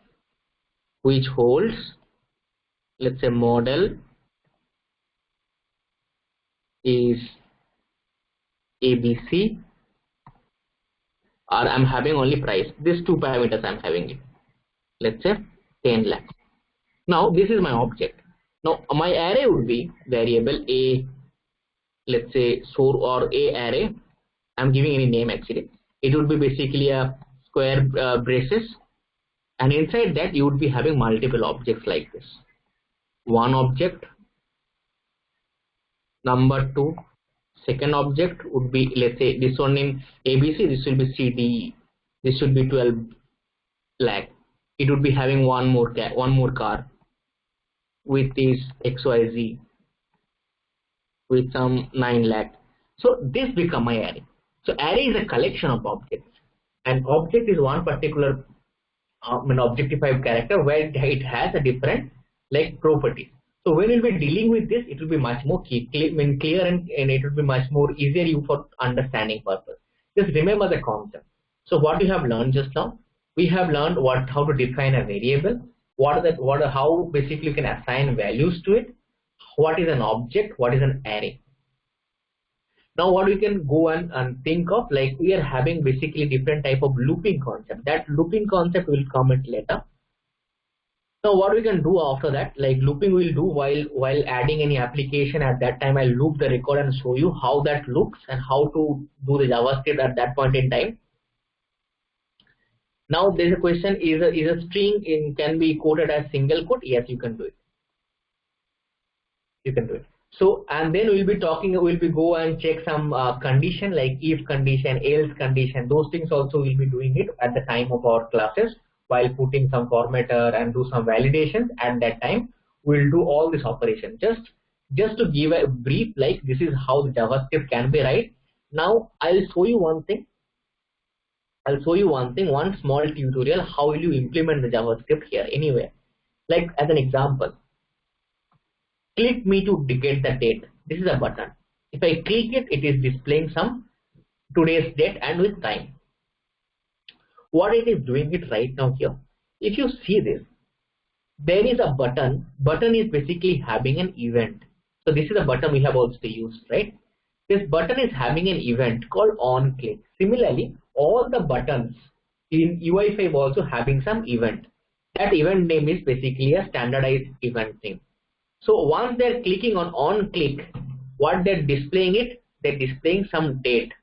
which holds, let's say, model is ABC, or I'm having only price. These two parameters I'm having it. Let's say 10 lakhs. Now this is my object. Now my array would be variable A, let's say source or A array. I'm giving any name actually. It would be basically a square braces, and inside that you would be having multiple objects like this. One object, number 2, second object would be, let's say, this one in ABC, this will be CDE, this should be 12 lakh. It would be having one more car with this XYZ with some 9 lakh. So this become my array. So array is a collection of objects, and object is one particular an objectified character where it has a different like properties. So when we'll be dealing with this, it will be much more clear and it will be much more easier you for understanding purpose. Just remember the concept. So what we have learned just now, we have learned how to define a variable, how basically you can assign values to it, what is an object, what is an array. Now what we can go and think of, like we are having basically different type of looping concept. That looping concept will comment later. Now what we can do after that, like looping we'll do while adding any application. At that time I'll loop the record and show you how that looks and how to do the JavaScript at that point in time. Now there's a question, is a string can be quoted as single quote? Yes, you can do it. You can do it. So, and then we'll be go and check some condition like if condition, else condition, those things also we'll be doing it at the time of our classes while putting some formatter and do some validations. At that time, we'll do all this operation. Just to give a brief, like this is how the JavaScript can be write. Now, I'll show you one thing. One small tutorial, how will you implement the JavaScript here anywhere. Like as an example, click me to get the date. This is a button. If I click it, it is displaying some today's date and with time. What it is doing it right now here. If you see this, there is a button. Button is basically having an event. So this is a button we have also used, right? This button is having an event called onClick. Similarly, all the buttons in UI5 also having some event. That event name is basically a standardized event name. So once they're clicking on click, what they're displaying it, they're displaying some date.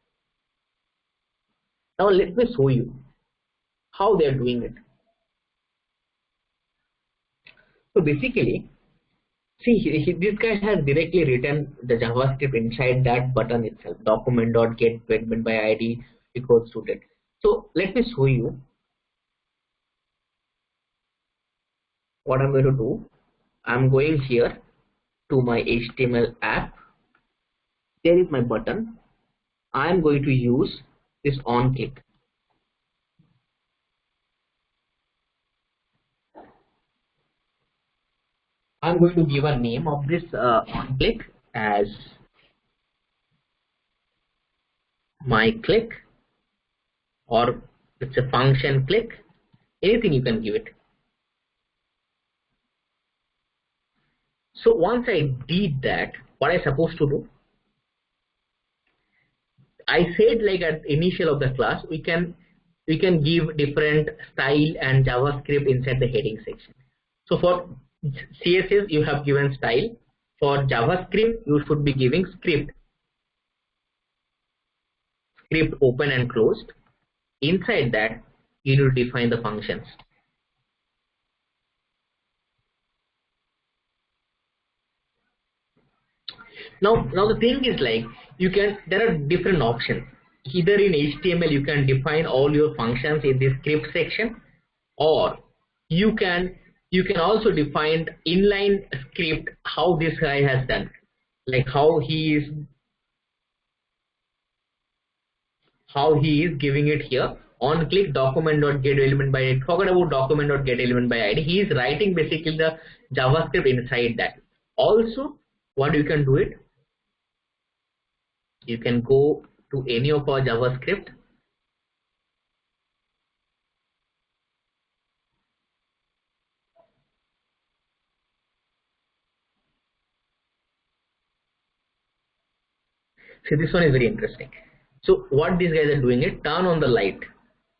Now let me show you how they're doing it. So basically, see, this guy has directly written the JavaScript inside that button itself. Document.get element by ID equals to date. So let me show you what I'm going to do. I'm going here to my HTML app. There is my button. I'm going to use this onClick. I'm going to give a name of this onClick as my click, or it's a function click. Anything you can give it. So once I did that, what I supposed to do? I said like at initial of the class, we can give different style and JavaScript inside the heading section. So for CSS you have given style. For JavaScript you should be giving script open and closed. Inside that you need to define the functions. Now the thing is like there are different options. Either in HTML you can define all your functions in this script section, or you can also define inline script how this guy has done, like how he is giving it here. On click document.get element by ID. Forget about document.get element by ID. He is writing basically the JavaScript inside that. Also, what you can do it, You can go to any of our JavaScript. See, this one is very interesting. So what these guys are doing is turn on the light.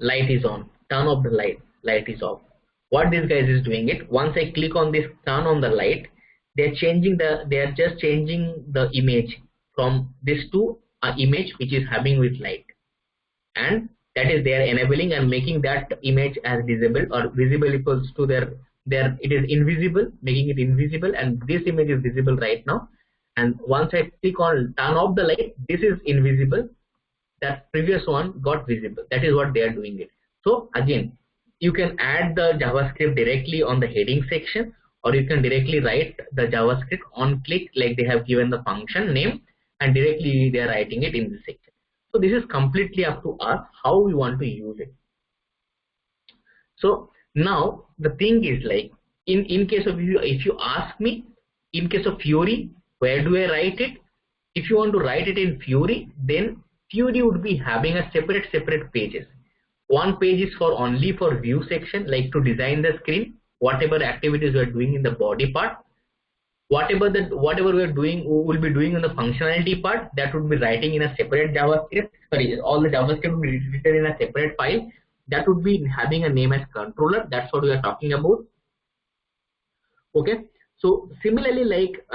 Light is on. Turn off the light. Light is off. What these guys is doing it. Once I click on this turn on the light, they are just changing the image from this to an image which is having with light, and that is they are enabling and making that image as visible, or visible equals to their it is invisible, making it invisible, and this image is visible right now. And once I click on turn off the light, this is invisible, that previous one got visible. That is what they are doing it. So again, you can add the JavaScript directly on the heading section, or you can directly write the JavaScript on click, like they have given the function name, and directly they are writing it in this section. So this is completely up to us how we want to use it. So now the thing is, like in case of you, if you ask me, in case of Fiori, where do I write it? If you want to write it in Fiori, then Fiori would be having a separate pages. One page is for only for view section, like to design the screen, whatever activities we are doing in the body part, whatever we are doing, we will be doing in the functionality part, that would be writing in a separate JavaScript. Sorry, all the JavaScript would be written in a separate file. That would be having a name as controller. That's what we are talking about. Okay. So similarly, like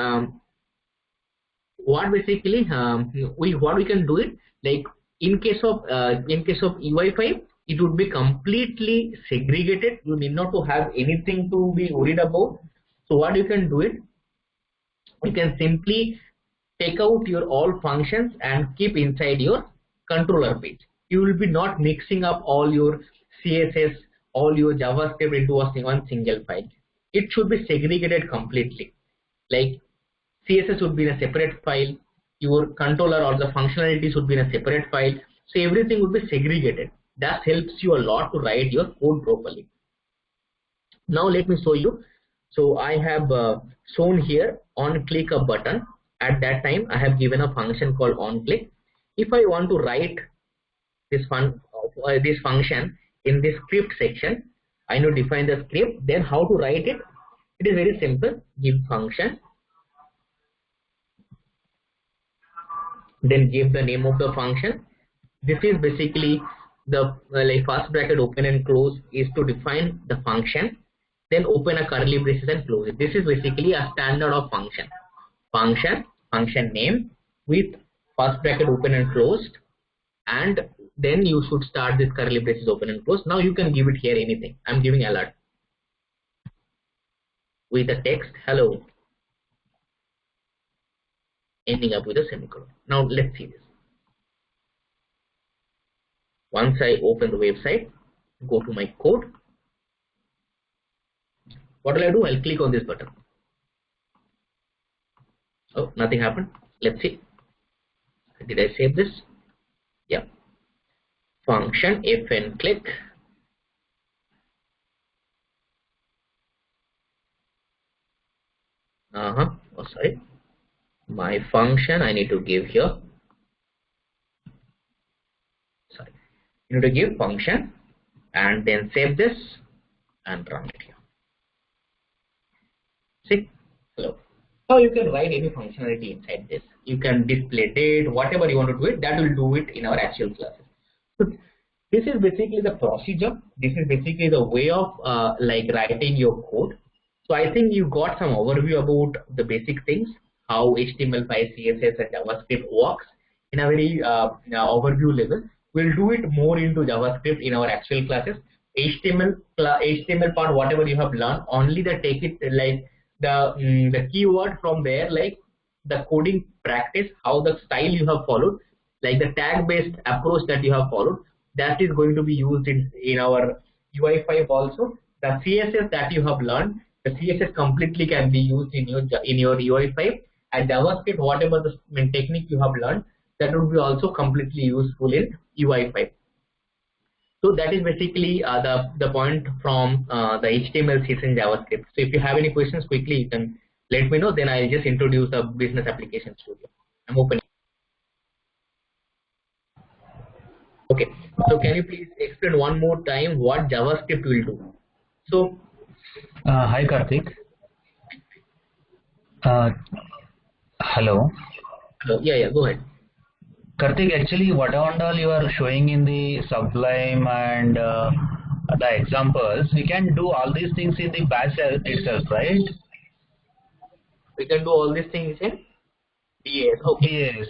what basically what we can do it, like in case of UI5, it would be completely segregated. You need not to have anything to be worried about. So what you can do it, you can simply take out your all functions and keep inside your controller page. You will be not mixing up all your CSS, all your JavaScript into one single file. It should be segregated completely. Like CSS would be in a separate file, your controller or the functionalities would be in a separate file. So everything would be segregated. That helps you a lot to write your code properly. Now let me show you. So I have shown here on click a button. At that time I have given a function called on click. If I want to write this function in this script section, I know define the script. Then how to write it? It is very simple. Give function, then give the name of the function. This is basically the like first bracket open and close is to define the function, then open a curly braces and close it. This is basically a standard of function. Function name with first bracket open and closed, and then you should start this curly braces open and close. Now you can give it here anything. I'm giving alert with a text hello, ending up with a semicolon. Now let's see this. Once I open the website, go to my code. What will I do? I'll click on this button. Oh, nothing happened. Let's see. Did I save this? Yeah. Function fn click. Oh, sorry. My function I need to give here. Sorry. You need to give function and then save this and run it here. See? Hello. Now you can write any functionality inside this. You can display date, whatever you want to do it, that will do it in our actual classes. So this is basically the procedure. This is basically the way of like writing your code. So I think you got some overview about the basic things, how HTML5, CSS and JavaScript works in a very overview level. We'll do it more into JavaScript in our actual classes. HTML part, whatever you have learned, only the take it like the keyword from there, like the coding practice, how the style you have followed, like the tag based approach that you have followed, that is going to be used in our UI5 also. The CSS that you have learned, the CSS completely can be used in your UI5, and JavaScript, whatever the technique you have learned, that would be also completely useful in UI5. So that is basically the point from the HTML, CSS and JavaScript. So if you have any questions, quickly you can let me know. Then I'll just introduce the business application studio. I'm open. So can you please explain one more time what JavaScript will do? So Hi Karthik. Uh, Hello. yeah, go ahead. Karthik, actually what all you are showing in the Sublime and the examples, we can do all these things in the batch itself, right? We can do all these things in BAS. Okay. Yes.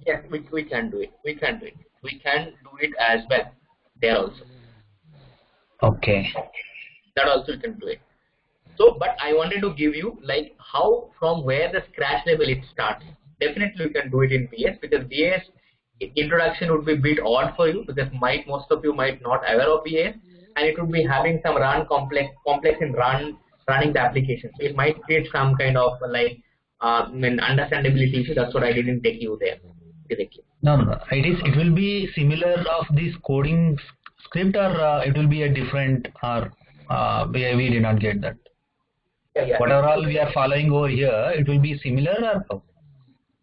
Yes, we can do it. We can do it. We can do it as well. There also. Okay. That also we can do it. So, but I wanted to give you like how from where the scratch level it starts. Definitely we can do it in BS because BS introduction would be a bit odd for you because most of you might not aware of BS and it would be having some run complex in running the application. So it might create some kind of like understandability issue. That's what I didn't take you there directly. No. It will be similar of this coding script, or it will be a different, or we did not get that. Yeah. Whatever all we are following over here, it will be similar, or how?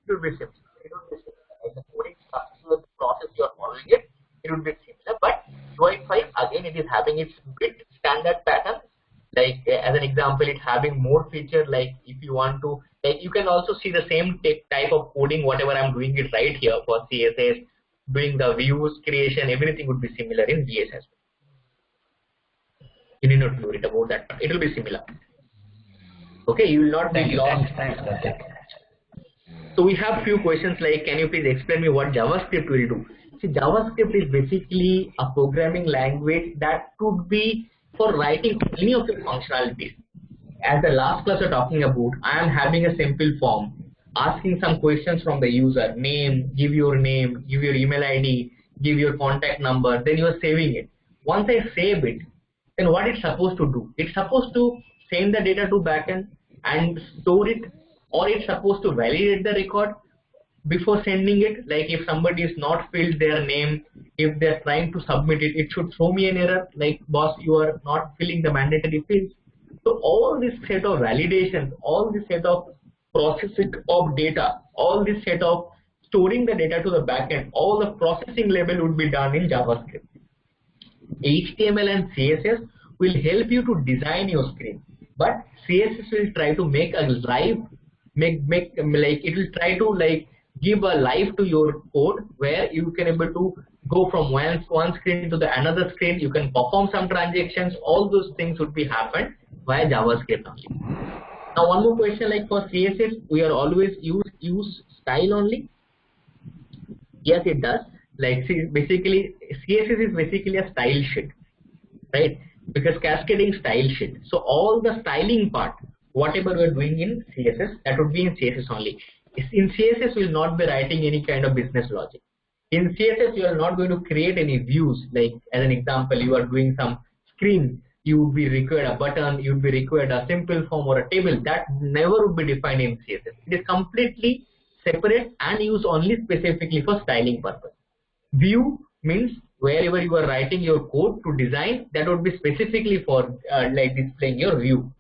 It would be similar. It would be similar. Like the coding structure, the process you are following it would be similar. But UI5 again, it is having its bit standard pattern. Like as an example, it's having more features. Like if you want to, like you can also see the same type of coding. Whatever I'm doing it right here for CSS, doing the views creation, everything would be similar in BS as well. You need not worry about that. It will be similar. Okay, you will not be lost. Thanks, Karthik. So we have few questions like, can you please explain me what JavaScript will do? See, JavaScript is basically a programming language that could be for writing any of the functionalities. As the last class we're talking about, I am having a simple form, asking some questions from the user, name, give your email ID, give your contact number, then you are saving it. Once I save it, then what it's supposed to do? It's supposed to send the data to backend and store it, or it's supposed to validate the record before sending it. Like if somebody is not filled their name, if they're trying to submit it, it should throw me an error like, boss, you are not filling the mandatory fields. So all this set of validations, all this set of processing of data, all this set of storing the data to the backend, all the processing level would be done in JavaScript. HTML and CSS will help you to design your screen, but CSS will try to make a live, it will try to like give a life to your code where you can able to go from one screen to the another screen. You can perform some transactions. All those things would be happen via JavaScript only. Now one more question, like for CSS, we are always use style only. Yes, it does. Like see, basically CSS is basically a style sheet, right? Because cascading style sheet. So all the styling part, whatever we are doing in CSS, that would be in CSS only. In CSS, we will not be writing any kind of business logic. In CSS, you are not going to create any views. Like as an example, you are doing some screen, you would be required a button, you would be required a simple form or a table. That never would be defined in CSS. It is completely separate and used only specifically for styling purpose. View means wherever you are writing your code to design, that would be specifically for like displaying your view,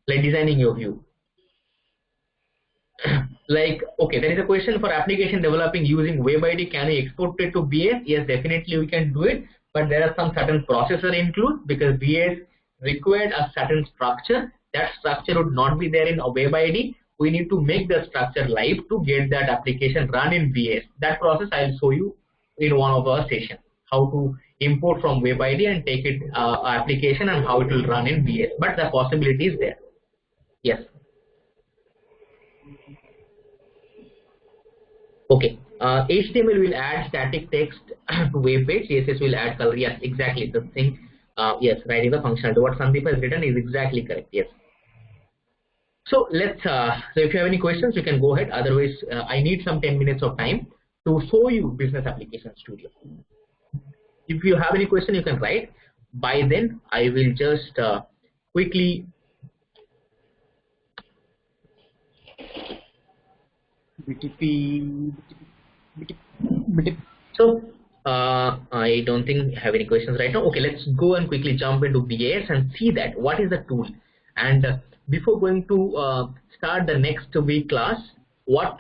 like designing your view. Like, okay, there is a question for application developing using web ID. Can we export it to BS? Yes, definitely we can do it, but there are some certain processor include because BS required a certain structure. That structure would not be there in a web ID. We need to make the structure live to get that application run in BS. That process I'll show you in one of our sessions, how to import from web ID and take it application and how it will run in BS. But the possibility is there. Yes. Okay. HTML will add static text to web page. CSS will add color. Yes, exactly the thing. Yes, writing the functionality. What Sandeep has written is exactly correct. Yes. So let's. So if you have any questions, you can go ahead. Otherwise, I need some 10 minutes of time to show you Business Application Studio. If you have any question, you can write. By then, I will just quickly. So I don't think I have any questions right now. Okay, let's go and quickly jump into BAS and see that what is the tool. And before going to start the next week class, what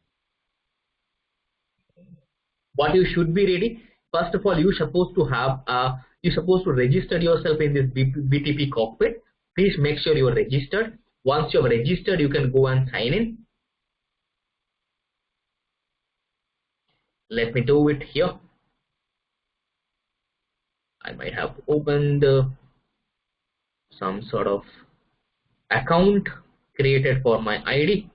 you should be ready. first of all, you're supposed to register yourself in this BTP cockpit. Please make sure you are registered. Once you are registered, you can go and sign in. Let me do it here. I might have opened some sort of account created for my ID.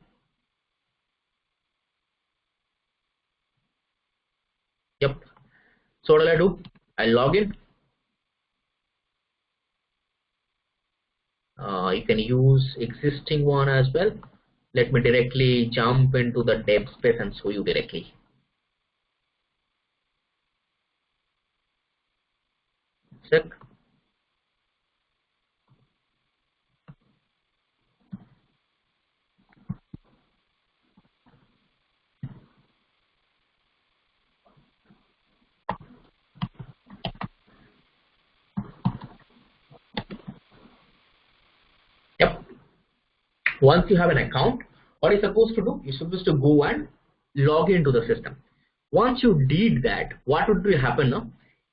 Yep. So what will I do? I log in. You can use existing one as well. Let me directly jump into the dev space and show you directly. Check. Yep. Once you have an account, what you're supposed to do? You're supposed to go and log into the system. Once you did that, what would happen now?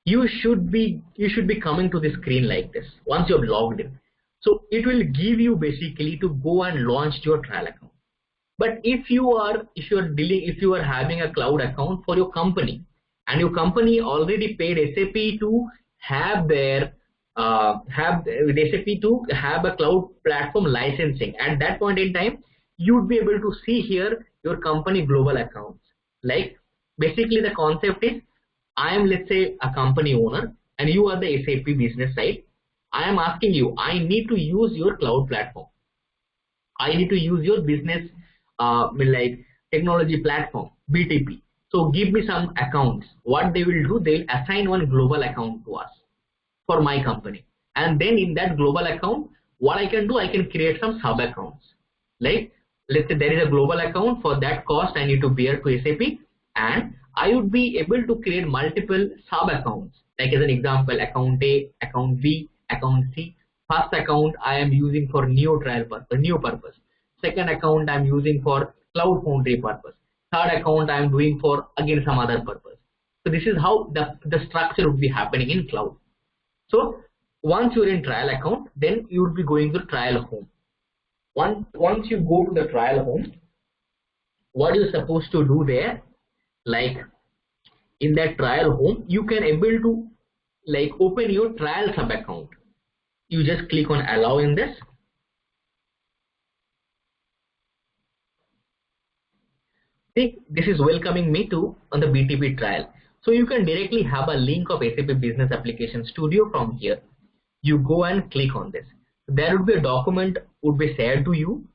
You should be coming to the screen like this once you have logged in. So it will give you basically to go and launch your trial account. But if you are having a cloud account for your company and your company already paid SAP to have their SAP to have a cloud platform licensing, at that point in time you would be able to see here your company global accounts. Like basically the concept is, I am, let's say, a company owner and you are the SAP business side. I am asking you, I need to use your cloud platform. I need to use your business like technology platform, BTP. So give me some accounts. What they will do, they'll assign one global account to us for my company. And then in that global account, what I can do, I can create some sub accounts. Like let's say there is a global account, for that cost I need to bear to SAP, and I would be able to create multiple sub accounts. Like as an example, account A, account B, account C. First account I am using for new purpose. Second account I am using for Cloud Foundry purpose. Third account I am doing for again some other purpose. So this is how the structure would be happening in cloud. So once you're in trial account, then you would be going to trial home. Once you go to the trial home, what you're supposed to do there, like in that trial home, you can able to like open your trial sub account. You just click on allow in this. See, this is welcoming me to on the BTP trial. So you can directly have a link of SAP Business Application Studio from here. You go and click on this. There would be a document would be shared to you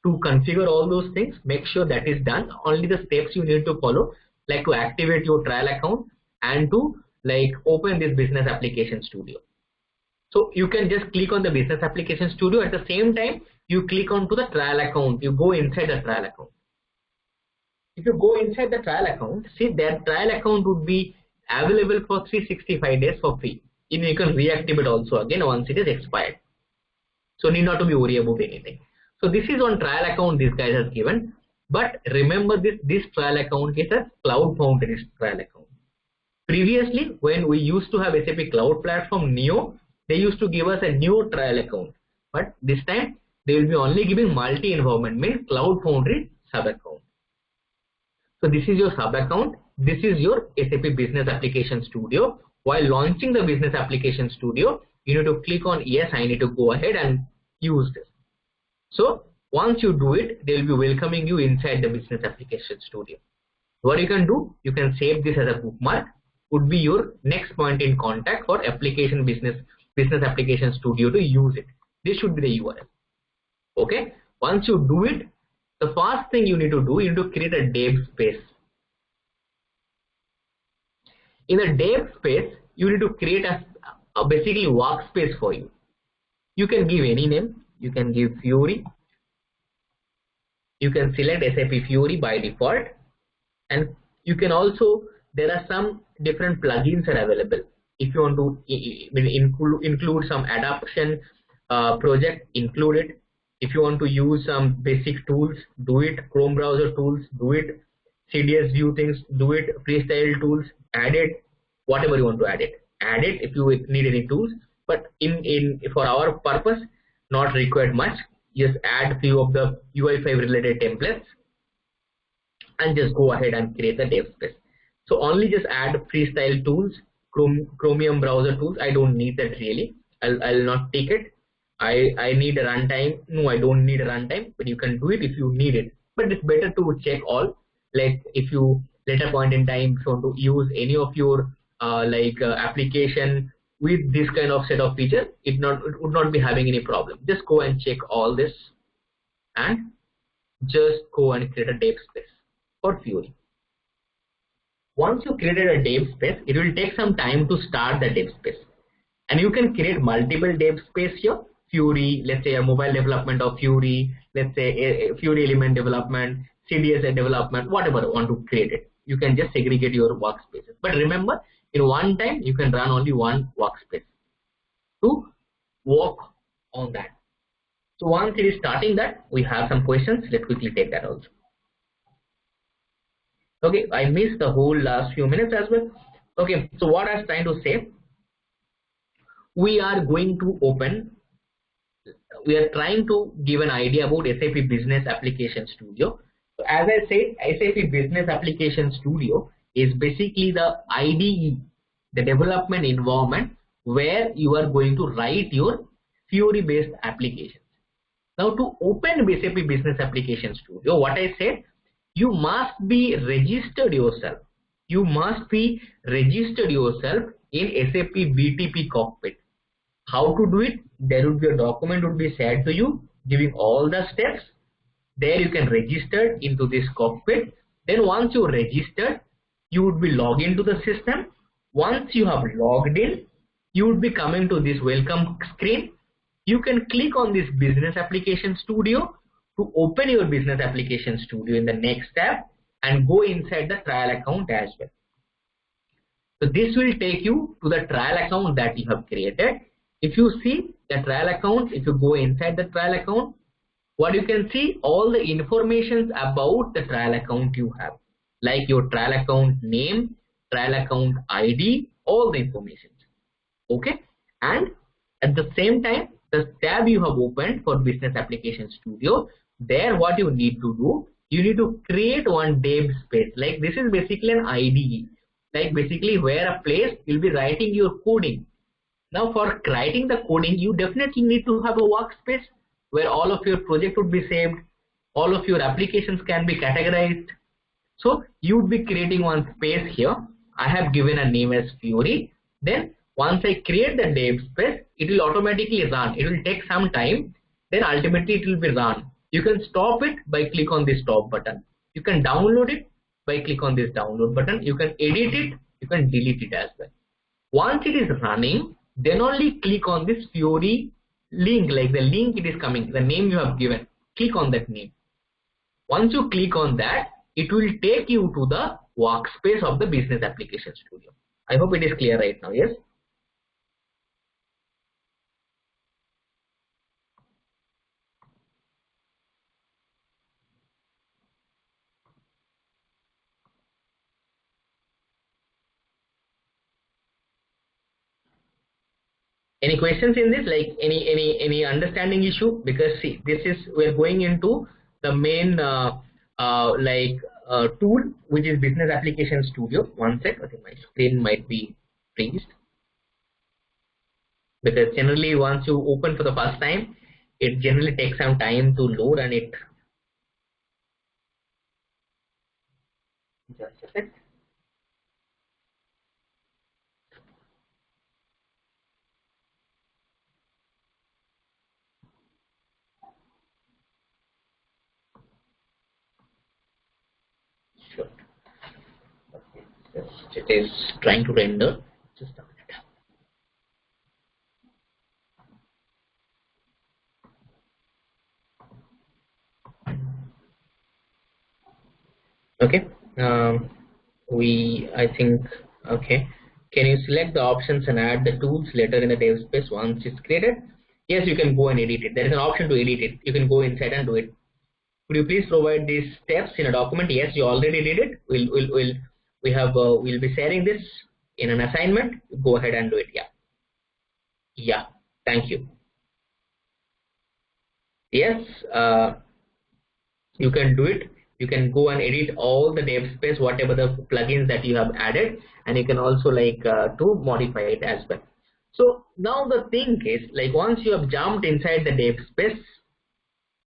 to configure all those things. Make sure that is done. Only the steps you need to follow, like to activate your trial account and to like open this Business Application Studio. So you can just click on the Business Application Studio. At the same time, you click onto the trial account. You go inside the trial account. If you go inside the trial account, see that trial account would be available for 365 days for free. You can reactivate also again once it is expired. So need not to be worried about anything. So this is on trial account this guy has given. But remember this trial account is a Cloud Foundry trial account. Previously, when we used to have SAP Cloud Platform Neo, they used to give us a new trial account. But this time they will be only giving multi-environment, means Cloud Foundry sub account. So this is your sub account. This is your SAP Business Application Studio. While launching the Business Application Studio, you need to click on yes, I need to go ahead and use this. So once you do it, they will be welcoming you inside the Business Application Studio. What you can do, you can save this as a bookmark. Would be your next point in contact for application business application studio to use it. This should be the URL. Okay. Once you do it, the first thing you need to do, you need to create a dev space. In a dev space, you need to create a basically workspace for you. You can give any name. You can give Fiori. You can select SAP Fiori by default, and you can also, there are some different plugins are available. If you want to include some adaptation project, include it. If you want to use some basic tools, do it. Chrome browser tools, do it. CDS view things, do it. Freestyle tools, add it. whatever you want to add it if you need any tools, but in for our purpose not required much. Just add few of the UI5 related templates and just go ahead and create the dev space. So only just add freestyle tools, Chromium browser tools. I don't need that really. I'll not take it. I need a runtime. No, I don't need a runtime, but you can do it if you need it. But it's better to check all. Like if you later point in time if you want to use any of your application with this kind of set of features, it would not be having any problem. Just go and check all this and just go and create a dev space for Fiori. Once you created a dev space, it will take some time to start the dev space, and you can create multiple dev space here. Fiori, let's say a mobile development of Fiori, let's say a Fiori element development, CDS development, whatever you want to create it. You can just segregate your workspaces. But remember, in one time you can run only one workspace to work on that. So once it is starting that, we have some questions. Let's quickly take that also. Okay, I missed the whole last few minutes as well. Okay, so what I was trying to say, we are trying to give an idea about SAP Business Application Studio. So as I said, SAP Business Application Studio is basically the IDE, the development environment where you are going to write your Fiori based applications. Now to open SAP Business Application Studio, what I said, you must be registered yourself. You must be registered yourself in SAP BTP cockpit. How to do it? There would be a document would be shared to you giving all the steps. There you can register into this cockpit. Then once you registered, you would be logged into the system. Once you have logged in, you would be coming to this welcome screen. You can click on this Business Application Studio to open your Business Application Studio in the next tab and go inside the trial account as well. So this will take you to the trial account that you have created. If you see the trial account, if you go inside the trial account, what you can see, all the information about the trial account you have, like your trial account name, trial account ID, all the information. Okay, and at the same time, the tab you have opened for Business Application Studio, there what you need to do, you need to create one dev space. Like this is basically an IDE, like basically where a place you'll be writing your coding. Now for writing the coding, you definitely need to have a workspace where all of your project would be saved, all of your applications can be categorized. So you would be creating one space here. I have given a name as Fiori. Then once I create the dev space, it will automatically run. It will take some time. Then ultimately it will be run. You can stop it by click on this stop button. You can download it by click on this download button. You can edit it. You can delete it as well. Once it is running, then only click on this Fiori link, like the link it is coming, the name you have given. Click on that name. Once you click on that, it will take you to the workspace of the Business Application Studio. I hope it is clear right now. Yes. Any questions in this, like any understanding issue? Because see, this is, we're going into the main tool, which is Business Application Studio. One sec, I think my screen might be freezed, because generally once you open for the first time, it generally takes some time to load, and it just a sec. Sure. Okay. It is trying to render. Just a minute. Okay. I think, okay. Can you select the options and add the tools later in the dev space once it's created? Yes, you can go and edit it. There is an option to edit it. You can go inside and do it. Could you please provide these steps in a document? Yes, you already did it. We'll be sharing this in an assignment, go ahead and do it. Yeah, thank you. Yes, you can do it. You can go and edit all the dev space, whatever the plugins that you have added, and you can also to modify it as well. So now the thing is, like, once you have jumped inside the dev space,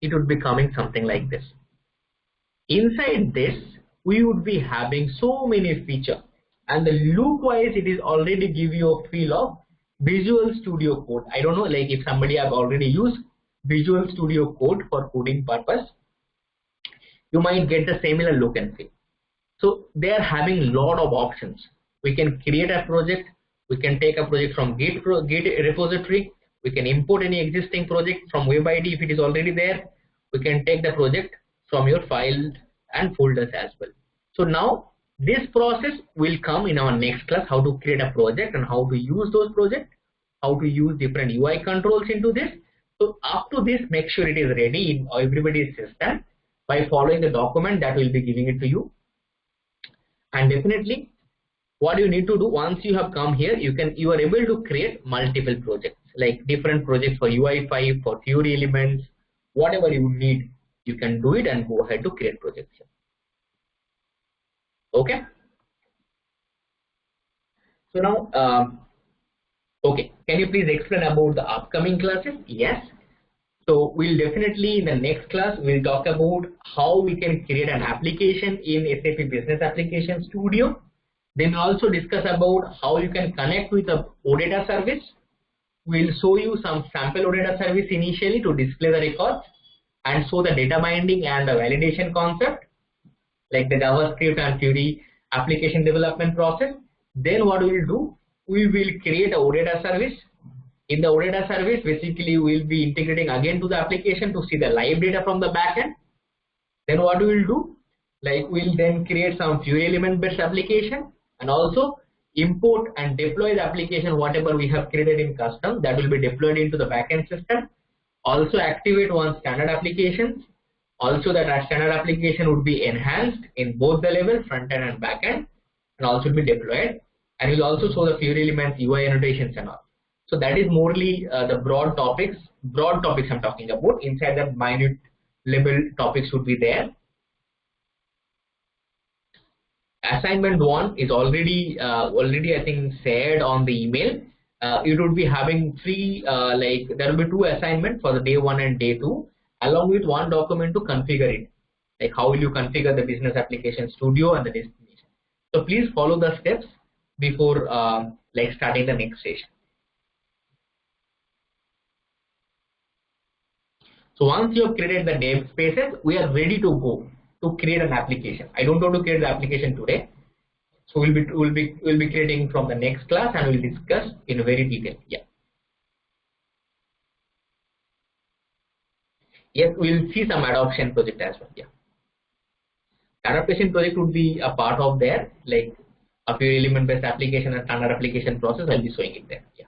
it would be coming something like this. Inside this, we would be having so many features, and the look wise, it is already give you a feel of Visual Studio Code. I don't know, like, if somebody have already used Visual Studio Code for coding purpose, you might get the similar look and feel. So they are having lot of options. We can create a project. We can take a project from Git repository. We can import any existing project from Web ID if it is already there. We can take the project from your files and folders as well. So now this process will come in our next class, how to create a project and how to use those projects, how to use different UI controls into this. So up to this, make sure it is ready in everybody's system by following the document that will be giving it to you. And definitely what you need to do, once you have come here, you are able to create multiple projects, like different projects for UI5, for Fiori elements, whatever you need, you can do it and go ahead to create projects here. Okay. So now, okay, can you please explain about the upcoming classes? Yes. So we'll definitely in the next class, we'll talk about how we can create an application in SAP Business Application Studio. Then we'll also discuss about how you can connect with the OData service. We'll show you some sample OData service initially to display the records and show the data binding and the validation concept, like the JavaScript and Fiori application development process. Then what we will do, we will create a OData service. In the OData service, basically we will be integrating again to the application to see the live data from the backend. Then what we will do, like we'll then create some Fiori element based application and also import and deploy the application whatever we have created in custom that will be deployed into the backend system. Also activate one standard applications. Also that our standard application would be enhanced in both the level, front end and back end, and also be deployed. And we'll also show the Fiori elements, UI annotations and all. So that is morely the broad topics I'm talking about. Inside the minute level topics would be there. Assignment 1 is already I think said on the email. It would be having three, there will be 2 assignments for the day 1 and day 2, along with 1 document to configure it. Like how will you configure the Business Application Studio and the destination. So please follow the steps before starting the next session. So once you have created the dev spaces, we are ready to go to create an application. I don't want to create the application today. So we'll be creating from the next class and we'll discuss in very detail. Yeah. Yes, we'll see some adoption project as well. Yeah. Adaptation project would be a part of there, like a few element based application and standard application process. I'll be showing it there. Yeah.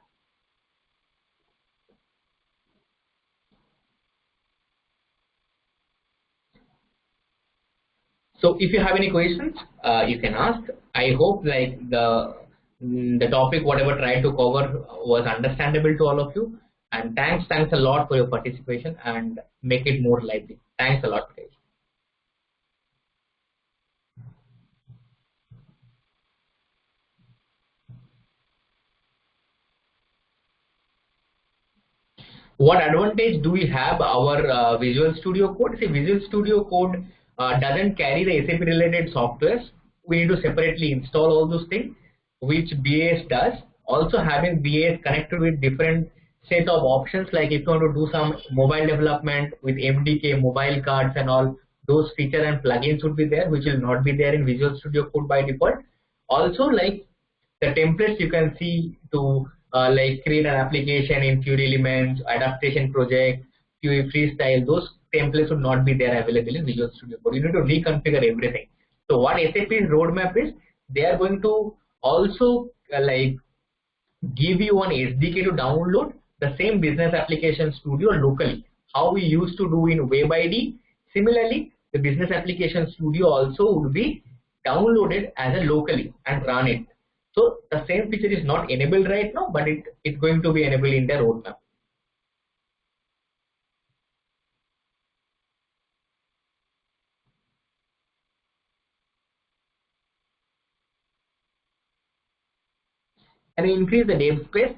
So if you have any questions, you can ask. I hope the topic whatever tried to cover was understandable to all of you. And thanks a lot for your participation and make it more lively. Thanks a lot, guys. What advantage do we have our Visual Studio Code? See, Visual Studio Code doesn't carry the SAP related softwares. We need to separately install all those things, which BAS does. Also having BAS connected with different set of options, like if you want to do some mobile development with MDK, mobile cards and all, those feature and plugins would be there, which will not be there in Visual Studio Code by default. Also, like the templates you can see to create an application in Fiori elements, adaptation project, Fiori freestyle, those templates would not be there available in Visual Studio Code. You need to reconfigure everything. So what SAP's roadmap is, they are going to also give you an SDK to download the same Business Application Studio locally, how we used to do in Web ID. Similarly, the Business Application Studio also would be downloaded as a locally and run it. So the same feature is not enabled right now, but it's going to be enabled in the roadmap. And increase the namespace,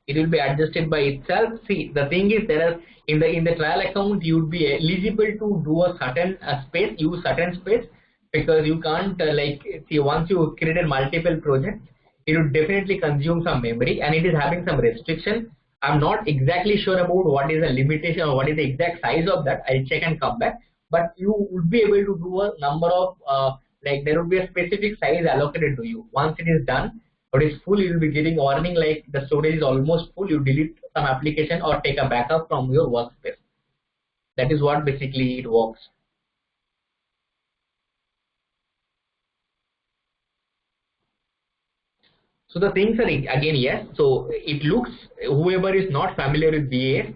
it will be adjusted by itself. See, the thing is, there are in the trial account you would be eligible to do a certain space, use certain space, because you can't like, see, once you created multiple projects, it would definitely consume some memory, and it is having some restriction. I'm not exactly sure about what is the limitation or what is the exact size of that. I'll check and come back. But you would be able to do a number of like, there would be a specific size allocated to you. Once it is done, or is full, you will be getting warning like the storage is almost full. You delete some application or take a backup from your workspace. That is what basically it works. So the things are, again, yes. So it looks, whoever is not familiar with BA,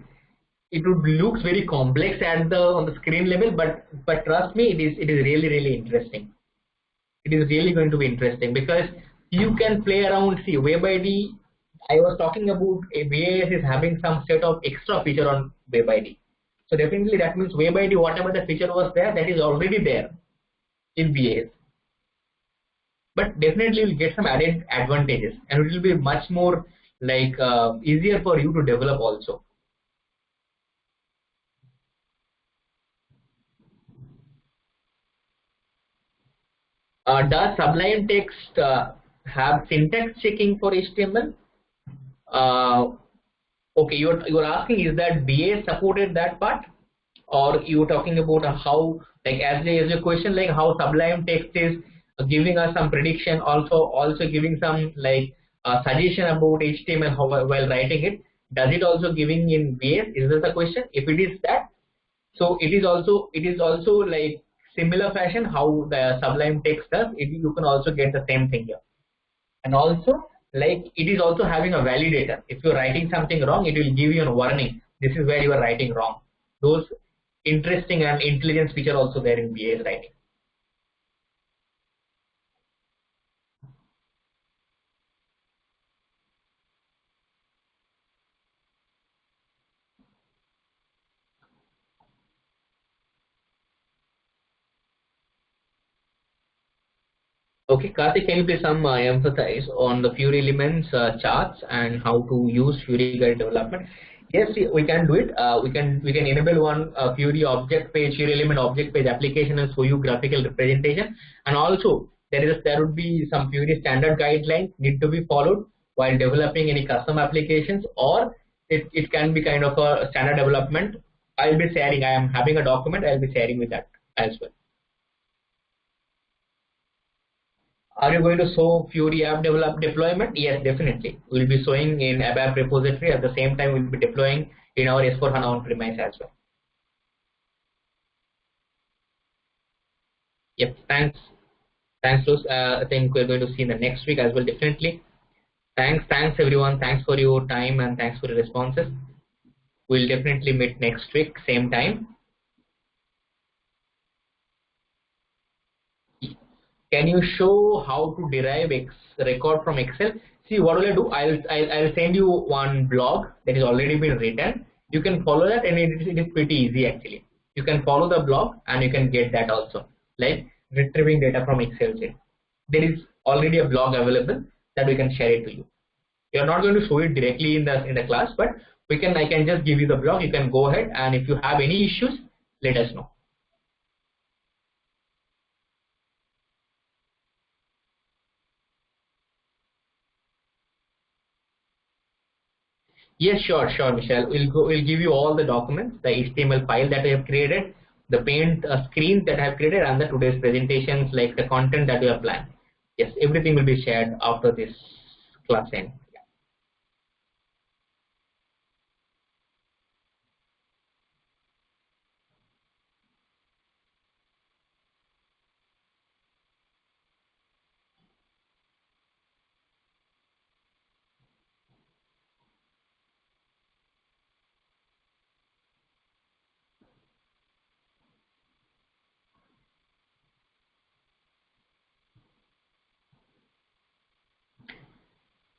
it would looks very complex at the on the screen level, but trust me, it is really interesting. It is really going to be interesting because you can play around. See, Web ID, I was talking about a VAS is having some set of extra feature on Web ID. So definitely that means Web ID, whatever the feature was there, that is already there in VAS. But definitely you'll get some added advantages, and it will be much more like easier for you to develop also. Does Sublime Text have syntax checking for HTML? Okay, you're asking, is that BA supported that part, or you're talking about how, like, as a question, like how Sublime Text is giving us some prediction, also giving some like suggestion about HTML while writing it. Does it also giving in BA? Is that the question? If it is that, so it is also like similar fashion how the Sublime Text does. You can also get the same thing here. And also, like, it is also having a validator. If you're writing something wrong, it will give you a warning. This is where you are writing wrong. Those interesting and intelligence feature also there in BA's writing. Okay, Karthik, can you please emphasize on the Fury elements charts and how to use Fury guide development? Yes, we can do it. We can enable one Fury object page, Fury element object page application and show you graphical representation. And also there would be some Fury standard guidelines need to be followed while developing any custom applications, or it can be kind of a standard development. I'll be sharing. I am having a document. I'll be sharing with that as well. Are you going to show Fury app deployment? Yes, definitely. We'll be showing in ABAP repository. At the same time, we'll be deploying in our S4HANA on-premise as well. Yep, thanks. Thanks, Luz. I think we're going to see in the next week as well, definitely. Thanks everyone. Thanks for your time and thanks for the responses. We'll definitely meet next week, same time. Can you show how to derive record from Excel? See, what will I do? I'll send you one blog that is already been written. You can follow that, and it is pretty easy actually. You can follow the blog and you can get that also, like retrieving data from Excel sheet. There is already a blog available that we can share it to you. We are not going to show it directly in the class, but I can just give you the blog. You can go ahead, and if you have any issues, let us know. Yes, sure, Michelle. We'll give you all the documents, the HTML file that I have created, the paint screens that I have created, and the today's presentations, like the content that we have planned. Yes, everything will be shared after this class end.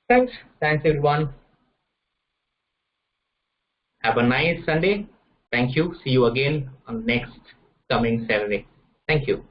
Thanks everyone. Have a nice Sunday. Thank you. See you again on next coming Saturday. Thank you.